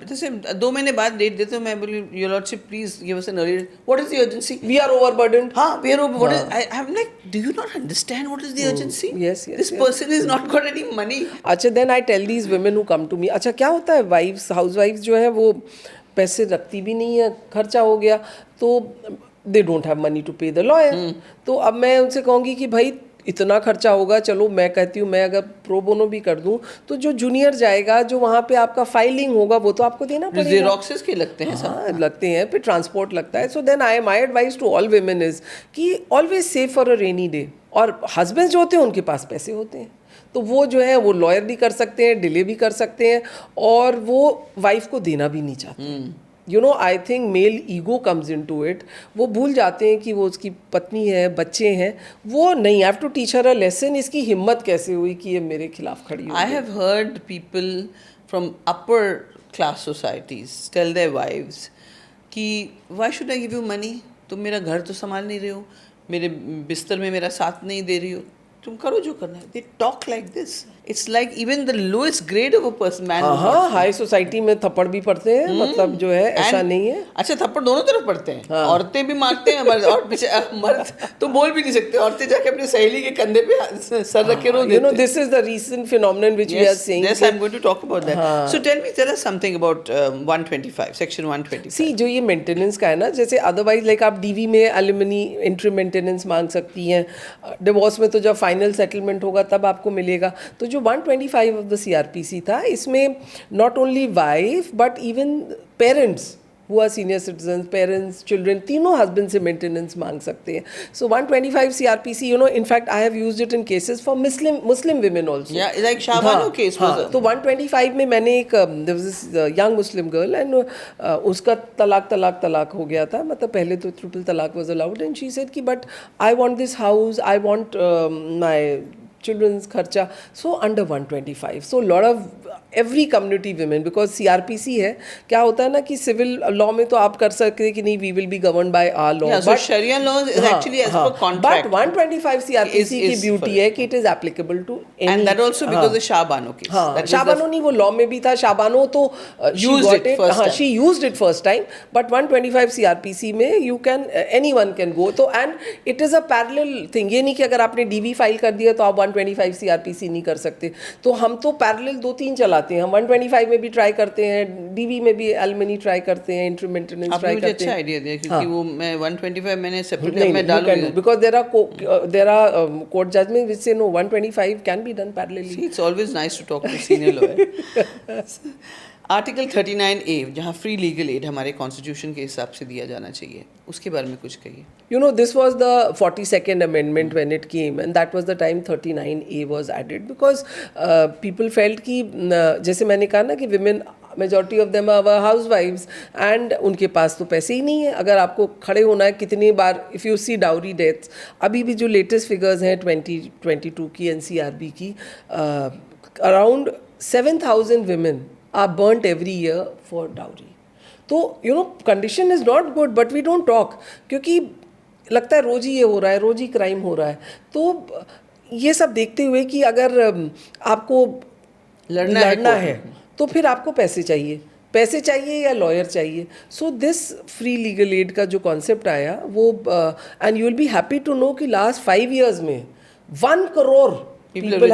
जैसे 2 महीने बाद डेट देते हो, मैं बोली your lordship please give us an earlier, what is the urgency? We are overburdened. हाँ, we are what is, I am like, do you not understand what is the urgency? yes, this person is not got any money. अच्छा, then I tell these women who come to me, अच्छा क्या होता है, wives, house wives जो है वो पैसे रखती भी नहीं है, खर्चा हो गया तो they don't have money to pay the lawyer. तो अब मैं उनसे कहूँगी कि भाई इतना खर्चा होगा, चलो मैं कहती हूँ मैं अगर प्रो बोनो भी कर दूँ तो जो जूनियर जाएगा, जो वहाँ पे आपका फाइलिंग होगा, वो तो आपको देना पड़ेगा। जेरोक्सेस के लगते हैं, हाँ लगते हैं, फिर ट्रांसपोर्ट लगता है। So then my advice to all women is कि always save for a rainy day. और हस्बैंड जो होते हैं उनके पास पैसे होते हैं, तो वो जो है वो लॉयर भी कर सकते हैं, डिले भी कर सकते हैं, और वो वाइफ को देना भी नहीं चाहते। I think male ego comes in to it. वो भूल जाते हैं कि वो उसकी पत्नी है, बच्चे हैं, वो नहीं। Have to teach her a lesson. इसकी हिम्मत कैसे हुई कि ये मेरे खिलाफ खड़ी हो? I have heard people from upper class societies tell their wives कि why should I give you money? तुम मेरा घर तो संभाल नहीं रहे हो, मेरे बिस्तर में मेरा साथ नहीं दे रही हो, तुम करो जो करना है। They talk like this. It's like even the lowest grade of a person, man. हाँ, हाई सोसाइटी में थप्पड़ भी पड़ते हैं, मतलब जो है ऐसा नहीं है। अच्छा, थप्पड़ दोनों तरफ पड़ते हैं। हाँ। औरतें भी मारते हैं, मर्द, और मर्द तो बोल भी नहीं सकते। औरतें जाके अपनी सहेली के कंधे पे सर रख के रो देते हैं। This is the recent phenomenon which we are seeing. Yes, I'm going to talk about that. So tell us something about 125, section 125. सी जो ये मेंटेनेंस का है ना, जैसे अदरवाइज लाइक आप डीवी में एलिमनी इंट्री मेंटेनेंस मांग सकती हैं, डिवोर्स में तो जब फाइनल सेटलमेंट होगा तब आपको मिलेगा। तो जो 125 ऑफ द CRPC था, इसमें not only wife but even parents who are senior citizens, parents, children, तीनों हस्बैंड से मेंटेनेंस मांग सकते हैं। So 125 CRPC, in fact I have used it in cases for Muslim women also. Yeah, like Shabano case was. तो 125 में मैंने एक there was this young Muslim girl and उसका तलाक हो गया था, मतलब पहले तो ट्रिपल तलाक was allowed, and she said कि but I want this house, I want my children's खर्चा, so under 125. So lot of every community women, because CRPC है, क्या होता है ना कि सिविल लॉ में तो आप कर सकते हैं कि नहीं, we will be governed by our law. Yeah, so Sharia law is actually as per contract. But 125 CRPC की ब्यूटी है कि it is applicable to any. And that also because of Shabano case. हाँ, शाबानो नहीं, वो law में भी था। शाबानो तो she used it first time, but 125 CRPC में you can anyone can go. तो and it is a parallel thing. ये नहीं कि अगर आपने DV फाइल कर दिया तो आप 125 CRPC नहीं कर सकते। तो हम तो पैरेलल 2-3 चलाते हैं। हम 125 में भी ट्राई करते हैं, DV में भी एलिमनी ट्राई करते हैं, इंट्री मेंटेनेंस ट्राई करते हैं। अच्छा आइडिया दिया, क्योंकि वो मैं 125 मैंने सेपरेटली मैं डालूंगा, because there are court judgments which say no, 125 can be done parallelly. See, it's always nice to talk to senior lawyer. Article 39A जहाँ फ्री लीगल एड हमारे कॉन्स्टिट्यूशन के हिसाब से दिया जाना चाहिए, उसके बारे में कुछ कहिए. You know, this was the 42nd amendment when it came, and that was the time 39A was added because people felt कि जैसे मैंने कहा ना कि women majority of them are housewives and उनके पास तो पैसे ही नहीं है. अगर आपको खड़े होना है कितनी बार, if you see dowry deaths, अभी भी जो latest figures हैं 2022 की NCRB की, around 7,000 women are burnt every year for dowry. तो you know condition is not good but we don't talk, क्योंकि लगता है रोज़ ही ये हो रहा है, रोज़ ही क्राइम हो रहा है. तो ये सब देखते हुए कि अगर आपको लड़ना है तो फिर आपको पैसे चाहिए या लॉयर चाहिए. So this free legal aid का जो कॉन्सेप्ट आया वो, and you will be happy to know कि लास्ट 5 years में 1 crore people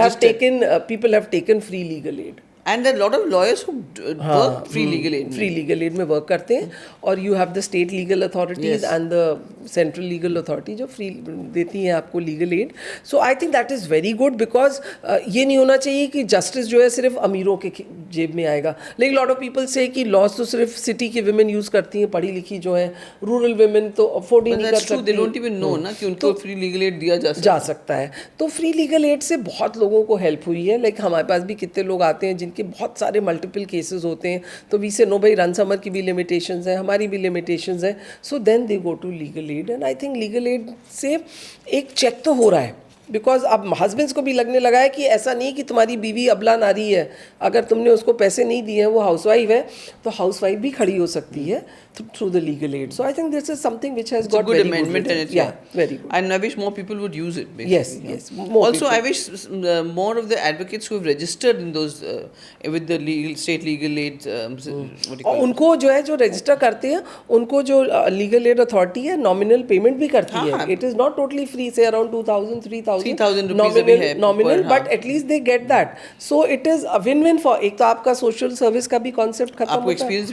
have taken free legal aid. And there are a lot of lawyers who work free legal aid. Free legal add में work करते हैं, और you have the state legal authorities and the central legal authority जो free देती हैं आपको legal aid. So I think that is very good because ये नहीं होना चाहिए कि जस्टिस जो है सिर्फ अमीरों के जेब में आएगा. लेकिन लॉट ऑफ पीपल से कि लॉज तो सिर्फ सिटी की विमेन यूज़ करती हैं, पढ़ी लिखी जो हैं, रूरल विमेन तो अफोर्ड ही नहीं कर सकती. They don't even know ना कि उनको फ्री लीगल एड दिया जा सकता है. तो फ्री लीगल एड से बहुत लोगों को हेल्प हुई है. लाइक हमारे पास भी कितने लोग आते हैं जिनके बहुत सारे मल्टीपल केसेस होते हैं, तो वी से नो भाई रनसमर की भी लिमिटेशंस हैं, हमारी भी लिमिटेशंस हैं. So then they go to legal aid, and I think legal aid से एक चेक तो हो रहा है. बिकॉज अब हस्बैंड्स को भी लगने लगा है कि ऐसा नहीं कि तुम्हारी बीवी अबला नारी है, अगर तुमने उसको पैसे नहीं दिए हैं, वो हाउसवाइफ है, तो हाउसवाइफ भी खड़ी हो सकती है through the legal aid. So I think this is something which has got good very amendment, good and it's, yeah, very good. And I wish more people would use it. Basically. Yes, more also, people. I wish more of the advocates who have registered in those with the state legal aid. What do you call उनको जो है जो register करते हैं, उनको जो legal aid authority है nominal payment भी करती है. It is not totally free, say around 2,000-3,000 nominal, but at least they get that. So it is a win win for, एक तो आपका सोशल सर्विस का भी कॉन्सेप्ट खत्म होता है, एक्सपीरियंस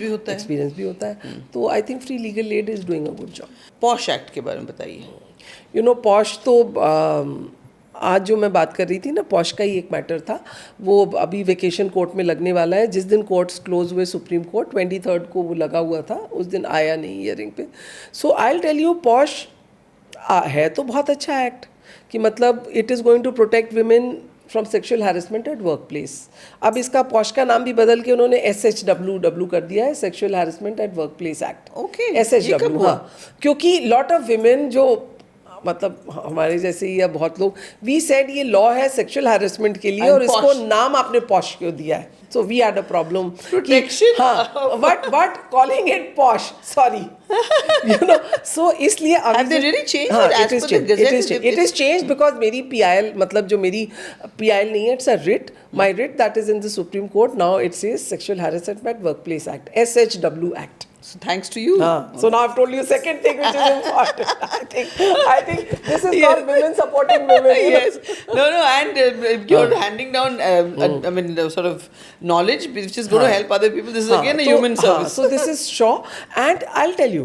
भी होता है. तो I think free legal add is doing a good job. Posh act के बारे में बताइए. यू नो पॉश तो आज जो मैं बात कर रही थी ना, पॉश का ही एक मैटर था. वो अभी वेकेशन कोर्ट में लगने वाला है. जिस दिन कोर्ट्स क्लोज हुए सुप्रीम कोर्ट 23rd को वो लगा हुआ था, उस दिन आया नहीं हियरिंग पे. So I will tell you, POSH है तो बहुत अच्छा एक्ट कि मतलब it is going to protect women from sexual harassment at work place. अब इसका पॉश का नाम भी बदल के उन्होंने SHWW कर दिया है, sexual harassment at work place act. Okay, SHW. हाँ, क्योंकि लॉट ऑफ विमेन जो मतलब हमारे जैसे ही या बहुत लोग, वी सेड ये लॉ है सेक्शुअल हैरेसमेंट के लिए, और इसको नाम आपने पॉश क्यों दिया है. So we had a problem. Protection. हाँ, but calling it POSH, sorry, you know. So इसलिए इट इज चेंज बिकॉज मेरी PIL, मतलब जो मेरी PIL नहीं है, it's a writ, my writ that is in the supreme court now. It says sexual harassment at work place act, SHW act. So thanks to you. So now I've told you second thing which is important. I think this is not women supporting women. Yes. No, and you're handing down, I mean, the sort of knowledge which is going to help other people. This is again a human service. So this is sure. And I'll tell you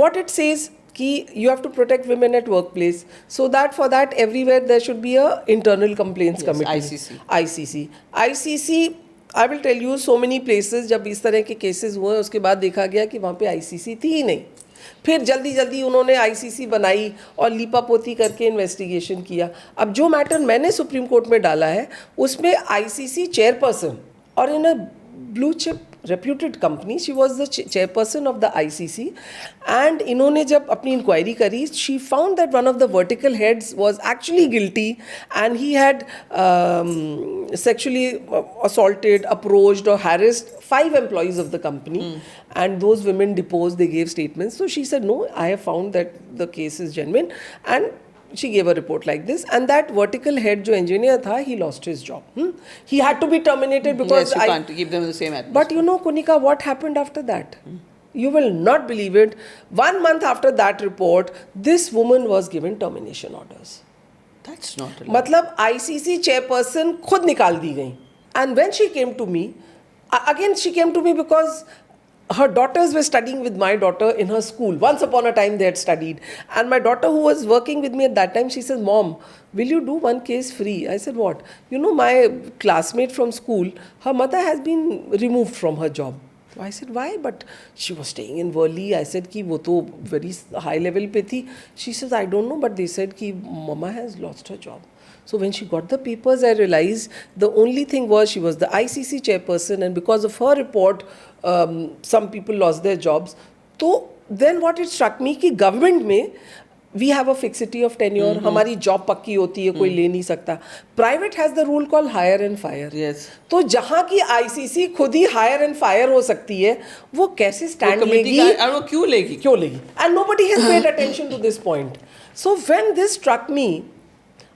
what it says. कि you have to protect women at workplace. So that for that everywhere there should be a internal complaints committee. ICC. I will tell you so many places जब इस तरह के cases हुए, उसके बाद देखा गया कि वहाँ पे ICC थी ही नहीं. फिर जल्दी उन्होंने ICC बनाई और लीपापोती करके इन्वेस्टिगेशन किया. अब जो मैटर मैंने सुप्रीम कोर्ट में डाला है उसमें ICC चेयरपर्सन, और in a blue chip reputed company, she was the chairperson of the ICC, and इन्होंने जब अपनी इंक्वायरी करी, she found that one of the vertical heads was actually guilty and he had sexually assaulted, approached or harassed 5 employees of the company. And those women deposed, they gave statements. So she said, no, I have found that the case is genuine, and she gave a report like this. And that vertical head जो engineer था, he lost his job. He had to be terminated because yes, you can't keep them in the same atmosphere. But you know, Kunika, what happened after that? You will not believe it. 1 month after that report, this woman was given termination orders. That's not allowed. मतलब ICC chairperson खुद निकाल दी गई. And when she came to me, again she came to me because her daughters were studying with my daughter in her school. Once upon a time they had studied. And my daughter, who was working with me at that time, she says, Mom, will you do one case free? I said, what? You know, my classmate from school, her mother has been removed from her job. I said, why? But she was staying in Worli. I said, कि वो तो very high level पे थी. She says, I don't know, but they said कि Mama has lost her job. So when she got the papers, I realized the only thing was she was the ICC chairperson, and because of her report, some people lost their jobs. So then what it struck me कि government में we have a fixity of tenure, हमारी job पक्की होती है, कोई ले नहीं सकता. Private has the rule called hire and fire. Yes. तो जहाँ की ICC खुद ही hire and fire हो सकती है, वो कैसे stand लेगी? और वो क्यों लेगी? क्यों लेगी? And nobody has paid attention to this point. So when this struck me,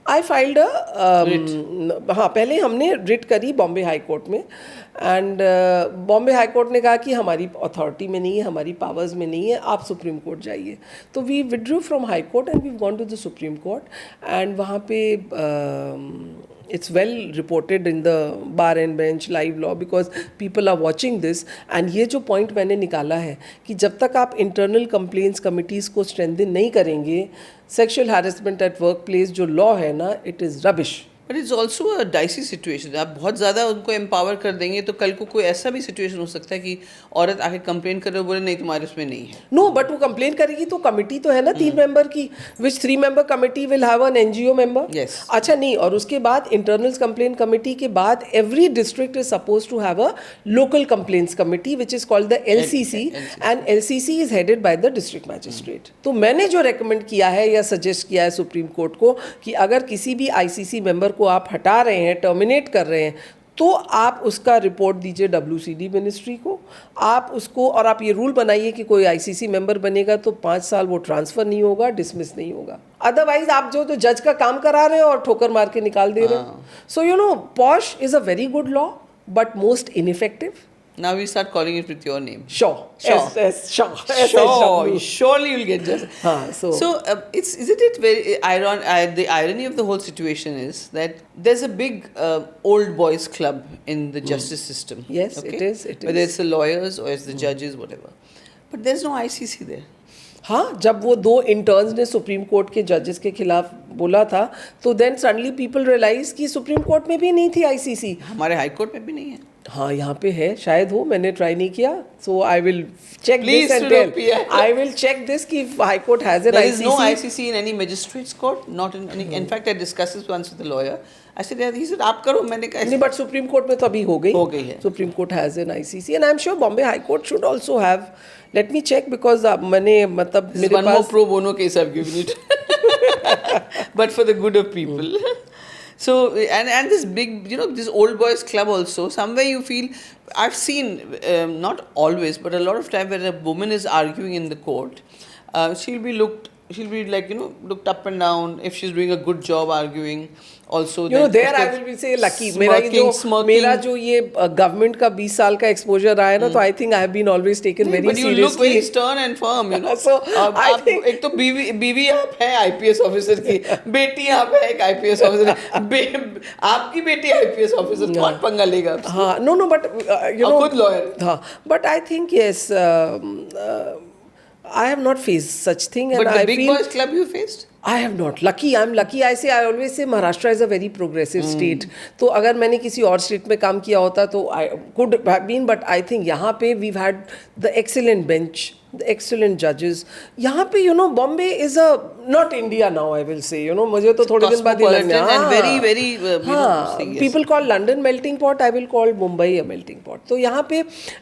I filed a हाँ, पहले हमने रिट करी बॉम्बे हाई कोर्ट में, एंड बॉम्बे हाई कोर्ट ने कहा कि हमारी अथॉरिटी में नहीं है, हमारी पावर्स में नहीं है, आप सुप्रीम कोर्ट जाइए. तो we withdrew from high court and we gone to the supreme Court, and वहाँ पे it's well reported in the bar and bench live law because people are watching this. And ये जो point मैंने निकाला है कि जब तक आप internal complaints committees को strengthen नहीं करेंगे, sexual harassment at workplace जो law है ना, it is rubbish. But it's also a dicey situation. आप बहुत ज़्यादा उनको एम्पावर कर देंगे तो कल को कोई ऐसा भी सिचुएशन हो सकता है कि औरत आके कंप्लेन करे और बोले नहीं तुम्हारे उसमें नहीं है. नो, बट वो कंप्लेन करेगी तो कमिटी तो है ना 3 मेंबर की, विच 3 member committee will have an NGO member. Yes. अच्छा नहीं, और उसके बाद इंटरनल कंप्लेन कमिटी के बाद every district is suppose to have a local complaints committee which is called the LCC, and LCC is headed by the district magistrate. तो मैंने जो रेकमेंड किया है या सजेस्ट किया है सुप्रीम कोर्ट को कि अगर किसी भी ICC मेंबर को आप हटा रहे हैं, टर्मिनेट कर रहे हैं, तो आप उसका रिपोर्ट दीजिए WCD मिनिस्ट्री को. आप उसको, और आप ये रूल बनाइए कि कोई ICC मेंबर बनेगा तो 5 साल वो ट्रांसफ़र नहीं होगा, डिसमिस नहीं होगा. अदरवाइज आप जो तो जज का काम करा रहे हो और ठोकर मार के निकाल दे रहे हो. सो you no, posh is a very good law but most ineffective. Now we start calling it with your name. Sure. Sure. Sure. Sure. Surely you'll get justice. So Isn't it very ironic? The irony of the whole situation is that there's a big old boys club in the justice system. Yes, it is. Whether it's the lawyers or it's the judges, whatever. But there's no ICC there. हाँ, जब वो 2 interns ने supreme court के जजेस के खिलाफ बोला था तो देन सडनली पीपल रियलाइज कि सुप्रीम कोर्ट में भी नहीं थी ICC. हमारे हाई कोर्ट में भी नहीं है. हाँ, यहाँ पे है, शायद हो, मैंने ट्राई नहीं किया. So I will check this and tell. I will check this कि high court has an ICC. There is no ICC in any magistrates court, not in any. In fact, I discussed this once with the lawyer. I said, he said, आप करो. मैंने कहा नहीं, but supreme court में तो अभी हो गई है. Supreme Court has an ICC and I am sure Bombay High Court should also have. Let me check because मैंने मतलब मेरे पास one more pro bono case I've given it, but for the good of people. So and this big, you know, this old boys club also, somewhere you feel, I've seen not always but a lot of time when a woman is arguing in the court, she'll be like, you know, looked up and down if she's doing a good job arguing. Also, you know, there I will be say lucky. मेरा जो ये government का 20 साल का exposure रहा है ना, तो I think I have been always taken very seriously. But you look very stern and firm, you know. So I think एक तो बीवी आप है IPS ऑफिसर की, बेटी आप है एक IPS ऑफिसर, आपकी बेटी IPS ऑफिसर, कौन पंगा लेगा? हाँ, no, but you know, खुद लॉयर. हाँ, but I think yes, I have not faced such thing. But and the I big feel boys club you faced? I have not. Lucky. I'm lucky. I always say Maharashtra is a very progressive state. तो अगर मैंने किसी और state में काम किया होता तो I could have been, but I think यहाँ पे we've had the excellent bench, the excellent judges. यहाँ पे you know Bombay is a not India now, I will say. You know, मुझे तो थोड़े दिन बाद ही लगने. And very हाँ, people call London melting pot, I will call Mumbai a melting pot. तो यहाँ पे,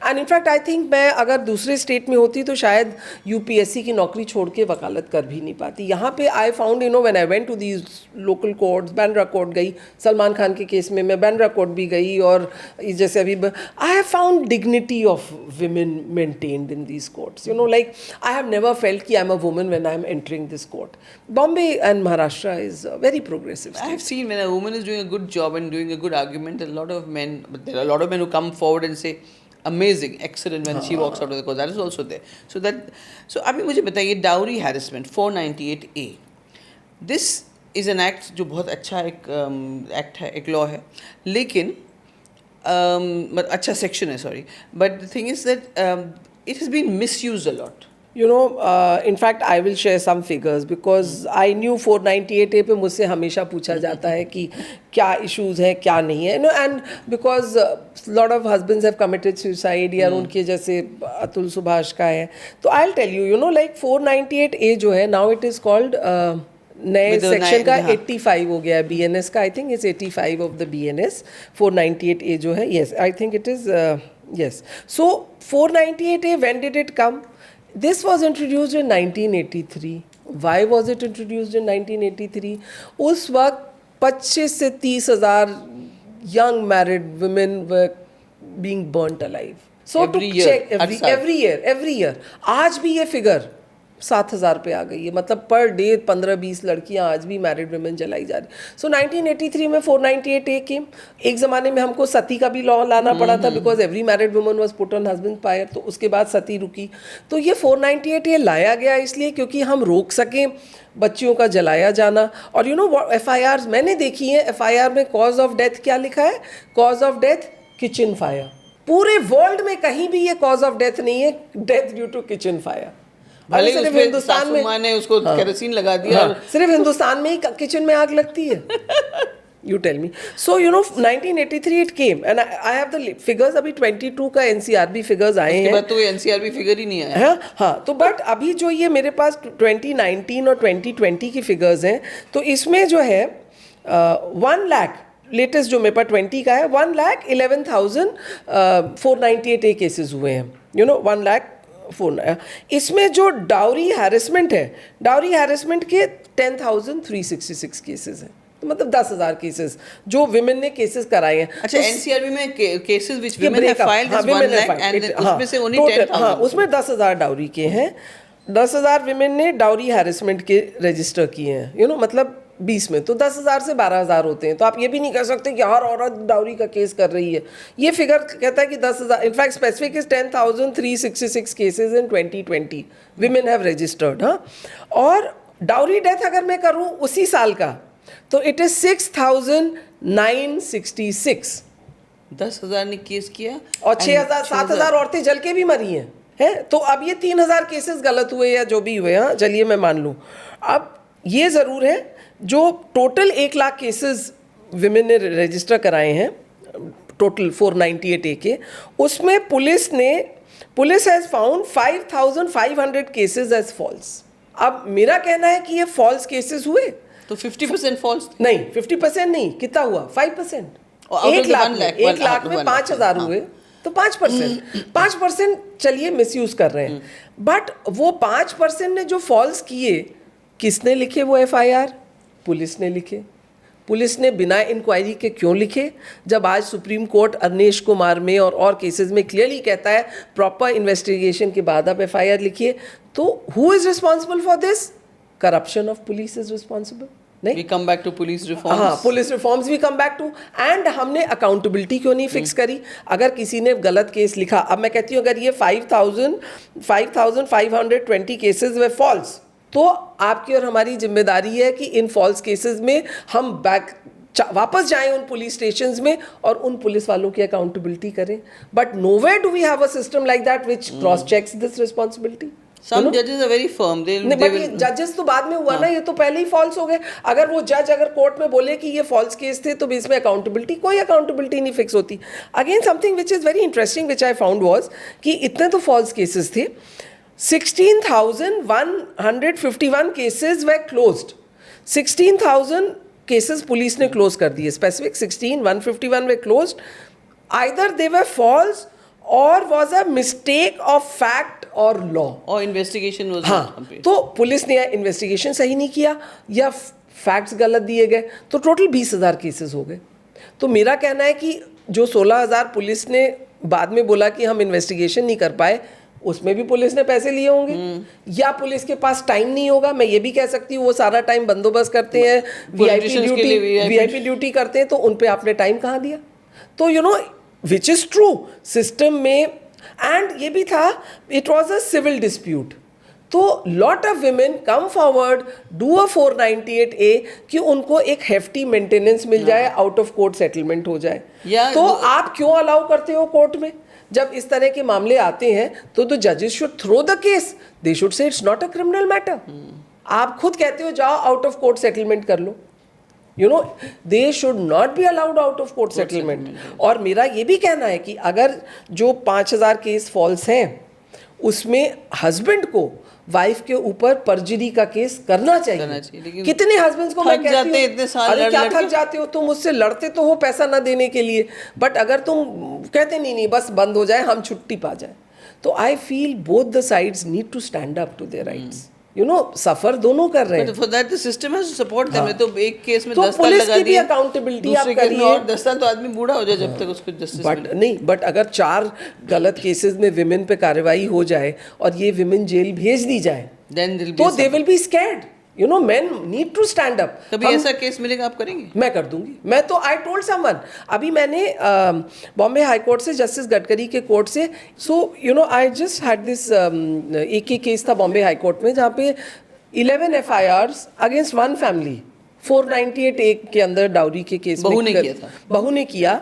and in fact I think मैं अगर दूसरे स्टेट में होती तो शायद UPSC की नौकरी छोड़ के वकालत कर भी नहीं पाती. यहाँ पे I found, you know, when I went to these local courts, Bandra court गई, सलमान खान के केस में मैं Bandra court भी गई, और जैसे अभी I have found dignity of women maintained in these courts. You know, like I have never felt कि I'm a woman when I'm entering this court. Bombay and Maharashtra is a very progressive state. I have seen when a woman is doing a good job and doing a good argument, a lot of men, but there are a lot of men who come forward and say, amazing, excellent, when she walks out of the court. That is also there. So अभी मुझे बताइए, dowry harassment 498A. This is an act जो बहुत अच्छा एक act है, एक law है, लेकिन अच्छा section है, sorry. But the thing is that it has been misused a lot. You know, in fact, I will share some figures because I knew 498A पे मुझसे हमेशा पूछा जाता है कि क्या issues हैं क्या नहीं है, you know, and because lot of husbands have committed suicide या उनके जैसे अतुल सुभाष का है, तो I'll tell you, you know, like 498A जो है now it is called नए With the सेक्शन का हाँ. 85 हो गया है BNS का, I think it's 85 of the BNS. 498A जो है, yes, I think it is, yes. So 498A, when did it come? This was introduced in 1983. Why was it introduced in 1983? उस वक्त 25 से 30 हज़ार young married women were being burnt alive. So Every to year, check हर साल. every year. आज भी ये figure 7,000 पे आ गई है, मतलब पर डे 15-20 लड़कियां आज भी मैरिड वुमेन जलाई जा रही. सो 1983 में 498A केम. एक ज़माने में हमको सती का भी लॉ लाना पड़ा था because every married woman was put on husband fire, तो उसके बाद सती रुकी. तो ये 498A लाया गया इसलिए क्योंकि हम रोक सकें बच्चियों का जलाया जाना. और यू नो FIRs मैंने देखी हैं, FIR में कॉज ऑफ डेथ क्या लिखा है? Cause of death kitchen fire. पूरे वर्ल्ड में कहीं भी ये कॉज ऑफ डेथ नहीं है, death due to kitchen fire. भले सिर्फ उसमें हिंदुस्तान में सासू ने उसको केरोसिन लगा दिया. हाँ, सिर्फ हिंदुस्तान में ही किचन में आग लगती है. You tell me. So you know 1983 it came and I have the figures. अभी 22 का NCRB figures आए हैं. उसके बाद तो NCRB फिगर ही नहीं आया. हाँ, तो बट अभी जो ये मेरे पास 2019 और 2020 की फिगर्स हैं, तो इसमें जो है 1 लाख लेटेस्ट जो मेरे पास 20 का है, 1,11,498 केसेस हुए हैं. You know 1 lakh 4. इसमें जो डाउरी हैरेसमेंट है, डाउरी हैरेसमेंट के 10,366 केसेस हैं. तो मतलब 10,000 केसेस जो विमेन ने केसेस कराए हैं. अच्छा, NCRB में cases which women have filed is 1 lakh and उसमें से only 10,000. हाँ, उसमें 10,000 डाउरी के हैं. 10,000 विमेन ने डाउरी हैरेसमेंट के रजिस्टर किए हैं. यू नो मतलब 20 में तो 10,000 से 12,000 होते हैं. तो आप ये भी नहीं कह सकते कि हर औरत डाउरी का केस कर रही है. ये फिगर कहता है कि 10,000, in fact specific is 10,366 cases in 2020 women have registered. हाँ, और डाउरी डेथ अगर मैं करूँ उसी साल का तो इट इज 6,966. 10,000 ने केस किया और 6,000 7,000 औरतें जल के भी मरी हैं. तो अब ये 3,000 केसेस गलत हुए या जो भी हुए, हाँ चलिए मैं मान लूँ. अब ये ज़रूर है जो टोटल 1 लाख केसेस विमेन ने रजिस्टर कराए हैं टोटल 498A के, उसमें police has found 5,500 cases as false. अब मेरा कहना है कि ये फॉल्स केसेस हुए तो 50% फॉल्स नहीं, 50% नहीं, कितना हुआ? 5%. और out of 1 the लाख 1 में lakh, 1 लाख में 5,000 हुए तो 5%. 5% चलिए मिसयूज कर रहे हैं, बट वो 5% ने जो फॉल्स किए, किसने लिखे वो FIR? पुलिस ने लिखे. पुलिस ने बिना इंक्वायरी के क्यों लिखे? जब आज सुप्रीम कोर्ट अवनीश कुमार में और केसेस में क्लियरली कहता है प्रॉपर इन्वेस्टिगेशन के बाद आप FIR लिखिए. तो who is responsible for this? Corruption of police is responsible. नहीं, we come back to police reforms. हाँ, police reforms we come back to. And हमने अकाउंटेबिलिटी क्यों नहीं फिक्स करी? अगर किसी ने गलत केस लिखा, अब मैं कहती हूँ अगर ये 5,520 केसेस वे फॉल्स, तो आपकी और हमारी जिम्मेदारी है कि इन फॉल्स केसेस में हम वापस जाएं उन पुलिस स्टेशंस में और उन पुलिस वालों की अकाउंटेबिलिटी करें. But nowhere do we have a system like that which cross checks this responsibility. Some judges are very firm. But ये जजेस तो बाद में हुआ ना, ये तो पहले ही फॉल्स हो गए. अगर वो जज अगर कोर्ट में बोले कि ये फॉल्स केस थे तो भी इसमें कोई अकाउंटेबिलिटी नहीं फिक्स होती. Again something which is very interesting which I found was कि इतने तो फॉल्स केसेस थे. 16,151 cases were closed. 16,000 cases police ने क्लोज कर दिए. Specific 16,151 were closed. Either they were false और was a mistake of fact और लॉ. और इन्वेस्टिगेशन वाज हाँ, तो पुलिस ने इन्वेस्टिगेशन सही नहीं किया या फैक्ट्स गलत दिए गए, तो टोटल 20,000 केसेस हो गए. तो मेरा कहना है कि जो 16,000 पुलिस ने बाद में बोला कि हम इन्वेस्टिगेशन नहीं कर पाए, उसमें भी पुलिस ने पैसे लिए होंगे या पुलिस के पास टाइम नहीं होगा. मैं ये भी कह सकती हूँ वो सारा टाइम बंदोबस्त करते हैं, वीआईपी ड्यूटी करते हैं, तो उन पे आपने टाइम कहाँ दिया? तो you know which is true system में. एंड ये भी था, it was a civil dispute. तो lot of women come forward, do a 498A कि उनको एक हेफ्टी मेंटेनेंस मिल जाए, आउट ऑफ कोर्ट सेटलमेंट हो जाए. तो आप क्यों अलाउ करते हो कोर्ट में? जब इस तरह के मामले आते हैं तो जजेस should throw the case, they should say it's not a criminal matter. आप खुद कहते हो जाओ आउट ऑफ कोर्ट सेटलमेंट कर लो, you know, they should not be allowed out of court settlement. और मेरा ये भी कहना है कि अगर जो 5,000 केस फॉल्स हैं उसमें हस्बैंड को वाइफ के ऊपर परजरी का केस करना चाहिए। लेकिन कितने हस्बैंड्स को मैं थक कहती जाते हूँ, इतने साल अरे लड़ क्या लड़ थक के। जाते हो तुम, मुझसे लड़ते तो हो पैसा ना देने के लिए, बट अगर तुम कहते नहीं बस बंद हो जाए हम छुट्टी पा जाए, तो I feel both the sides need to stand up to their rights. You know, suffer दोनों कर रहे हैं। For that the system has to support them. तो एक केस में तो 10 साल पुलिस लगा की भी दिए, accountability आप दूसरे केस में करिए। और 10 साल, तो आदमी बूढ़ा हो जाए जब तक उसको जस्टिस बट मिले। नहीं, बट अगर 4 गलत केसेस में विमेन पे कार्रवाई हो जाए और ये विमेन जेल भेज दी जाए Then there'll be तो some- they will be scared. You know, men need to stand up. कभी ऐसा केस मिलेगा आप करेंगे? मैं कर दूंगी। मैं तो आई टोल्ड समवन, अभी मैंने बॉम्बे हाई कोर्ट से, जस्टिस गडकरी के कोर्ट से, सो you know I just had this एक ही केस था बॉम्बे हाई कोर्ट में जहाँ पे 11 FIRs अगेंस्ट वन फैमिली, 498 एक के अंदर डाउरी के केस बहू में ने किया था। बहू ने किया,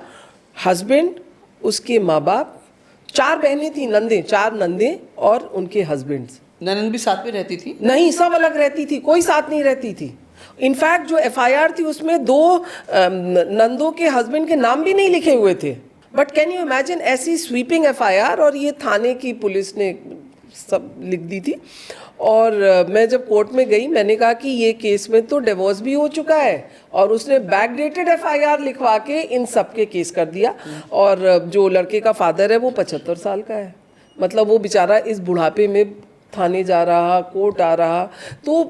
हस्बैंड, उसके माँ बाप, 4 बहनें थी, नंदे, 4 नंदे और उनके हस्बैंड्स। ननन भी साथ में रहती थी? नहीं, सब अलग रहती थी, कोई साथ नहीं रहती थी। इनफैक्ट जो FIR थी उसमें 2 नंदों के हस्बैंड के नाम भी नहीं लिखे हुए थे। बट कैन यू इमेजिन ऐसी स्वीपिंग FIR, और ये थाने की पुलिस ने सब लिख दी थी। और मैं जब कोर्ट में गई मैंने कहा कि ये केस में तो डिवोर्स भी हो चुका है, और उसने बैकडेटेड FIR लिखवा के इन सब के केस कर दिया। और जो लड़के का फादर है वो 75 साल का है, मतलब वो बेचारा इस बुढ़ापे में थाने जा रहा, कोर्ट आ रहा, तो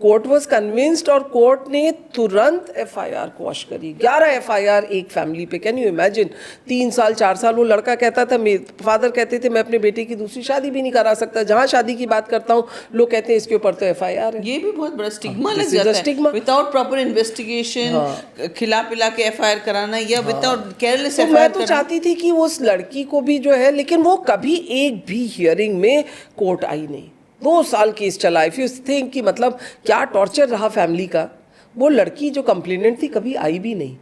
कोर्ट वॉज कन्विंस्ड और कोर्ट ने तुरंत FIR क्वॉश करी। 11 FIR एक फैमिली पे। कैन यू इमेजिन, 3 साल 4 साल वो लड़का कहता था, मेरे फादर कहते थे मैं अपने बेटे की दूसरी शादी भी नहीं करा सकता। जहाँ शादी की बात करता हूँ लोग कहते हैं इसके ऊपर तो FIR है। ये भी बहुत बड़ा स्टिग्मा लग This is a जाता है। stigma. विदाउट प्रॉपर इन्वेस्टिगेशन, खिला पिला के FIR कराना, या विदाउट केयरलेस तो FIR मैं तो कराना। चाहती थी कि उस लड़की को भी जो है, लेकिन वो कभी एक भी हियरिंग में कोर्ट आई नहीं। 2 साल केस चला। इफ यू थिंक कि मतलब क्या टॉर्चर रहा फैमिली का, वो लड़की जो कंप्लेनेंट थी कभी आई भी नहीं।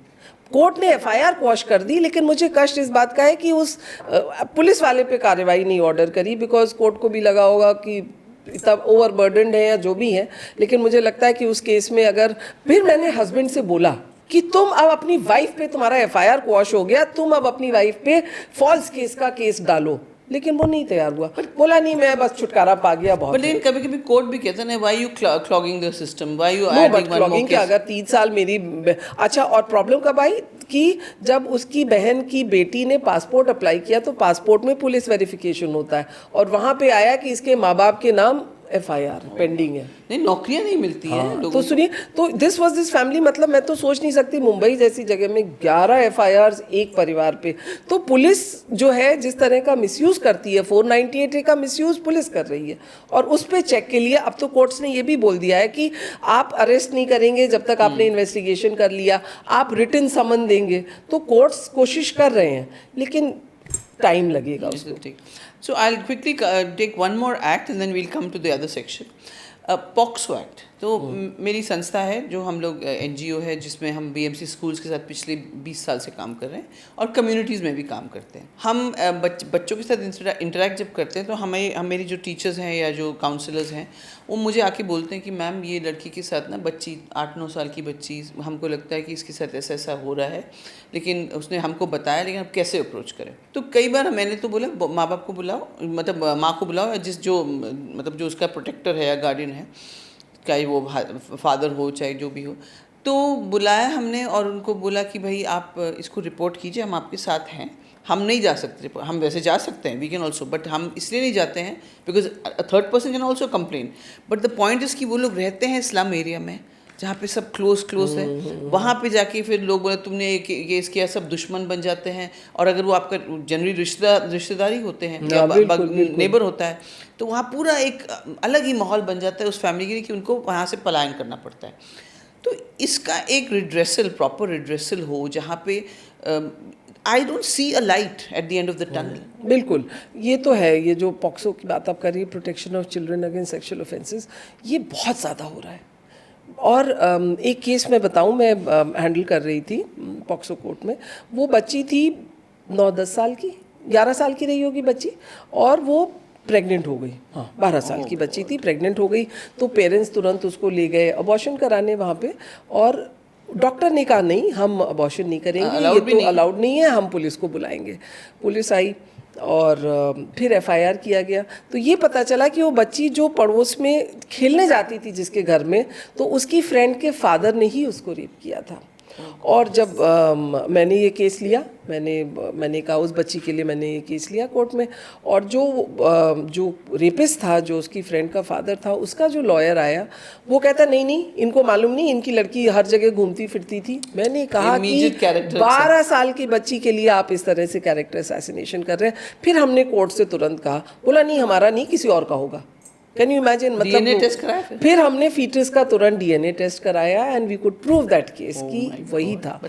कोर्ट ने FIR क्वॉश कर दी, लेकिन मुझे कष्ट इस बात का है कि उस पुलिस वाले पे कार्रवाई नहीं ऑर्डर करी, बिकॉज कोर्ट को भी लगा होगा कि इतना ओवरबर्डनड है या जो भी है। लेकिन मुझे लगता है कि उस केस में अगर, फिर मैंने हस्बैंड से बोला कि तुम अब अपनी वाइफ पे, तुम्हारा FIR क्वॉश हो गया, तुम अब अपनी वाइफ पे फॉल्स केस का केस डालो, लेकिन वो नहीं तैयार हुआ। बोला नहीं, मैं बस छुटकारा पा गया, बहुत बट लेकिन कभी कभी कोर्ट भी कहते हैं why you clogging the system, why you know, adding but one more clogging क्या, केस। अगर 3 साल मेरी अच्छा, और प्रॉब्लम कब आई कि जब उसकी बहन की बेटी ने पासपोर्ट अप्लाई किया तो पासपोर्ट में पुलिस वेरिफिकेशन होता है, और वहाँ पे आया कि इसके माँ बाप के नाम FIR पेंडिंग है। नहीं, नौकरियां नहीं मिलती हैं लोगों तो को। सुनिए, तो दिस वाज दिस फैमिली, मतलब मैं तो सोच नहीं सकती मुंबई जैसी जगह में 11 FIRs एक परिवार पे। तो पुलिस जो है जिस तरह का मिसयूज करती है, 498A का मिसयूज पुलिस कर रही है, और उस पे चेक के लिए अब तो कोर्ट्स ने ये भी बोल दिया है कि आप अरेस्ट नहीं करेंगे जब तक आपने इन्वेस्टिगेशन कर लिया, आप रिटन समन देंगे। तो कोर्ट्स कोशिश कर रहे हैं, लेकिन टाइम लगेगा उसको। ठीक। So I'll quickly take one more act and then we'll come to the other section. POCSO act, तो मेरी संस्था है जो हम लोग NGO है जिसमें हम BMC स्कूल्स के साथ पिछले 20 साल से काम कर रहे हैं और कम्युनिटीज़ में भी काम करते हैं। हम बच्चों के साथ इंटरेक्ट जब करते हैं तो हम मेरी जो टीचर्स हैं या जो काउंसलर्स हैं वो मुझे आके बोलते हैं कि मैम ये लड़की के साथ ना बच्ची 8-9 साल की बच्ची, हमको लगता है कि इसके साथ ऐसा ऐसा हो रहा है, लेकिन उसने हमको बताया, लेकिन अब कैसे अप्रोच करें। तो कई बार मैंने तो बोला माँ बाप को बुलाओ, मतलब माँ को बुलाओ, या जो उसका प्रोटेक्टर है या गार्डियन है, चाहे वो फादर हो चाहे जो भी हो, तो बुलाया हमने और उनको बोला कि भाई आप इसको रिपोर्ट कीजिए, हम आपके साथ हैं। हम नहीं जा सकते, हम वैसे जा सकते हैं, वी कैन ऑल्सो, बट हम इसलिए नहीं जाते हैं because a third person can also complain. But the point is कि वो लोग रहते हैं स्लम एरिया में जहाँ पे सब क्लोज है, वहाँ पे जाके फिर लोग बोले तुमने ये केस किया, सब दुश्मन बन जाते हैं। और अगर वो आपका जनरली रिश्तेदारी होते हैं या नेबर होता है तो वहाँ पूरा एक अलग ही माहौल बन जाता है उस फैमिली के लिए कि उनको वहाँ से पलायन करना पड़ता है। तो इसका एक रिड्रेसल, प्रॉपर रिड्रेसल हो जहाँ पे I don't see a light at the end of the tunnel. बिल्कुल, ये तो है। ये जो पॉक्सो की बात आप कर रही है, protection of children against sexual offences, ये बहुत ज़्यादा हो रहा है। और एक केस मैं बताऊं, मैं हैंडल कर रही थी पॉक्सो कोर्ट में। वो बच्ची थी 9-10 साल की, 11 साल की रही होगी बच्ची, और वो प्रेग्नेंट हो गई। हाँ, 12 साल की बच्ची थी, प्रेग्नेंट हो गई। तो पेरेंट्स तुरंत उसको ले गए अबॉर्शन कराने वहाँ पे, और डॉक्टर ने कहा नहीं, हम अबॉर्शन नहीं करेंगे, ये तो अलाउड नहीं है, हम पुलिस को बुलाएंगे। पुलिस आई और फिर एफआईआर किया गया। तो ये पता चला कि वो बच्ची जो पड़ोस में खेलने जाती थी जिसके घर में, तो उसकी फ्रेंड के फादर ने ही उसको रेप किया था। और जब मैंने ये केस लिया, मैंने कहा उस बच्ची के लिए मैंने ये केस लिया कोर्ट में, और जो रेपिस्ट था, जो उसकी फ्रेंड का फादर था, उसका जो लॉयर आया वो कहता नहीं नहीं, इनको मालूम नहीं, इनकी लड़की हर जगह घूमती फिरती थी। मैंने कहा कि 12 साल की बच्ची के लिए आप इस तरह से कैरेक्टर असैसिनेशन कर रहे हैं। फिर हमने कोर्ट से तुरंत कहा, बोला नहीं हमारा नहीं, किसी और का होगा। कैन यू इमेजिन, मतलब डीएनए टेस्ट कराया फिर हमने फीटस का तुरंत डीएनए टेस्ट कराया, and we could prove that case कि वही था।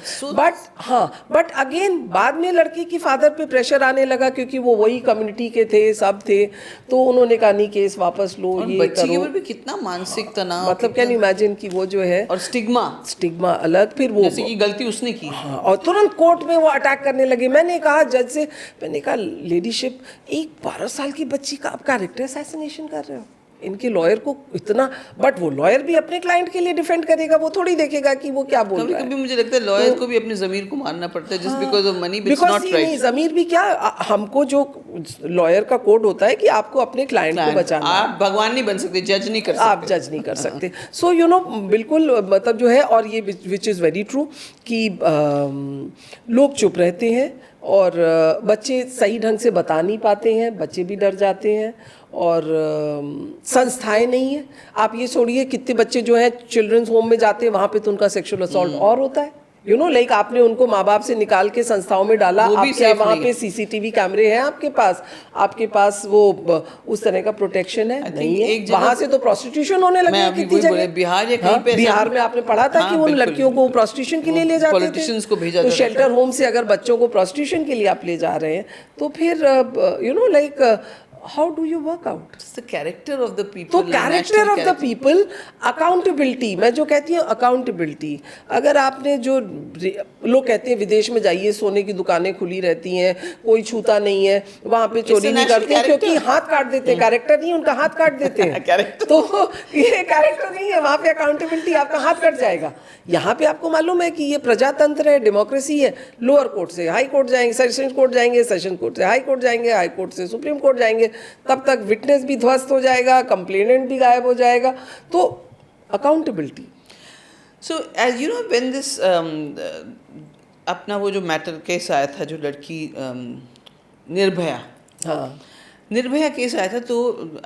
बट अगेन बाद में लड़की की फादर पे प्रेशर आने लगा, क्योंकि वो वही कम्युनिटी के थे, सब थे, तो उन्होंने कहा नहीं केस वापस लो, ये बच्ची करो। के ऊपर भी कितना मानसिक तनाव, मतलब कैन यू इमेजिन कि वो जो है, और स्टिग्मा अलग, फिर वो जैसे कि गलती उसने की। हाँ, और तुरंत कोर्ट में वो अटैक करने लगे। मैंने कहा जज से, मैंने कहा लेडीशिप, एक 12 साल की बच्ची का आप कैरेक्टर असैसिनेशन कर रहे हो। इनके लॉयर को इतना, बट वो लॉयर भी अपने क्लाइंट के लिए डिफेंड करेगा, वो थोड़ी देखेगा कि वो क्या बोल रहा है। कभी मुझे लगता है लॉयर को भी अपने ज़मीर को मानना पड़ता है, just because of money, it's not right. नहीं, ज़मीर भी क्या, हमको जो लॉयर का कोड होता है कि आपको अपने क्लाइंट को बचाना। आप भगवान नहीं बन सकते, जज नहीं कर सकते, आप जज नहीं कर सकते। सो यू नो, बिल्कुल, मतलब जो है, और ये विच इज़ वेरी ट्रू कि लोग चुप रहते हैं, और बच्चे सही ढंग से बता नहीं पाते हैं, बच्चे भी डर जाते हैं, और संस्थाएं नहीं है। आप ये छोड़िए, कितने बच्चे जो हैं चिल्ड्रंस होम में जाते हैं, वहाँ पे तो उनका सेक्सुअल असॉल्ट और होता है। यू नो, लाइक आपने उनको माँ बाप से निकाल के संस्थाओं में डाला, आपके वहाँ पे सीसीटीवी कैमरे हैं, आपके पास वो उस तरह का प्रोटेक्शन है नहीं है। वहाँ से तो प्रोस्टिट्यूशन होने लगे हैं कितनी जगह। बिहार या कहीं पे, बिहार में आपने पढ़ा था कि उन लड़कियों को प्रोस्टिट्यूशन के लिए ले जाते थे, पॉलिटिशियंस को भेजा तो शेल्टर होम से अगर बच्चों को प्रोस्टिट्यूशन के लिए आप ले जा रहे हैं, तो फिर you know, like how do you work out? The character of the people. तो character of the people, accountability, मैं जो कहती हूँ अकाउंटेबिलिटी। अगर आपने जो लोग कहते हैं विदेश में जाइए, सोने की दुकानें खुली रहती हैं, कोई छूता नहीं है, वहाँ पे चोरी नहीं करते क्योंकि हाथ काट देते हैं। कैरेक्टर नहीं, उनका हाथ काट देते हैं। तो ये कैरेक्टर नहीं है, वहाँ पे अकाउंटेबिलिटी, आपका हाथ कट जाएगा। यहाँ पे आपको मालूम है कि ये प्रजातंत्र है, डेमोक्रेसी है। लोअर कोर्ट से हाई कोर्ट जाएंगे, सेशन कोर्ट जाएंगे, सेशन कोर्ट से हाई कोर्ट जाएंगे, हाई कोर्ट से सुप्रीम कोर्ट जाएंगे, तब तक विटनेस भी ध्वस्त हो जाएगा, कंप्लेनेंट भी गायब हो जाएगा। तो accountability. So as you know, when this अपना वो जो मैटर केस आया था, जो लड़की निर्भया, हाँ, निर्भया केस आया था, तो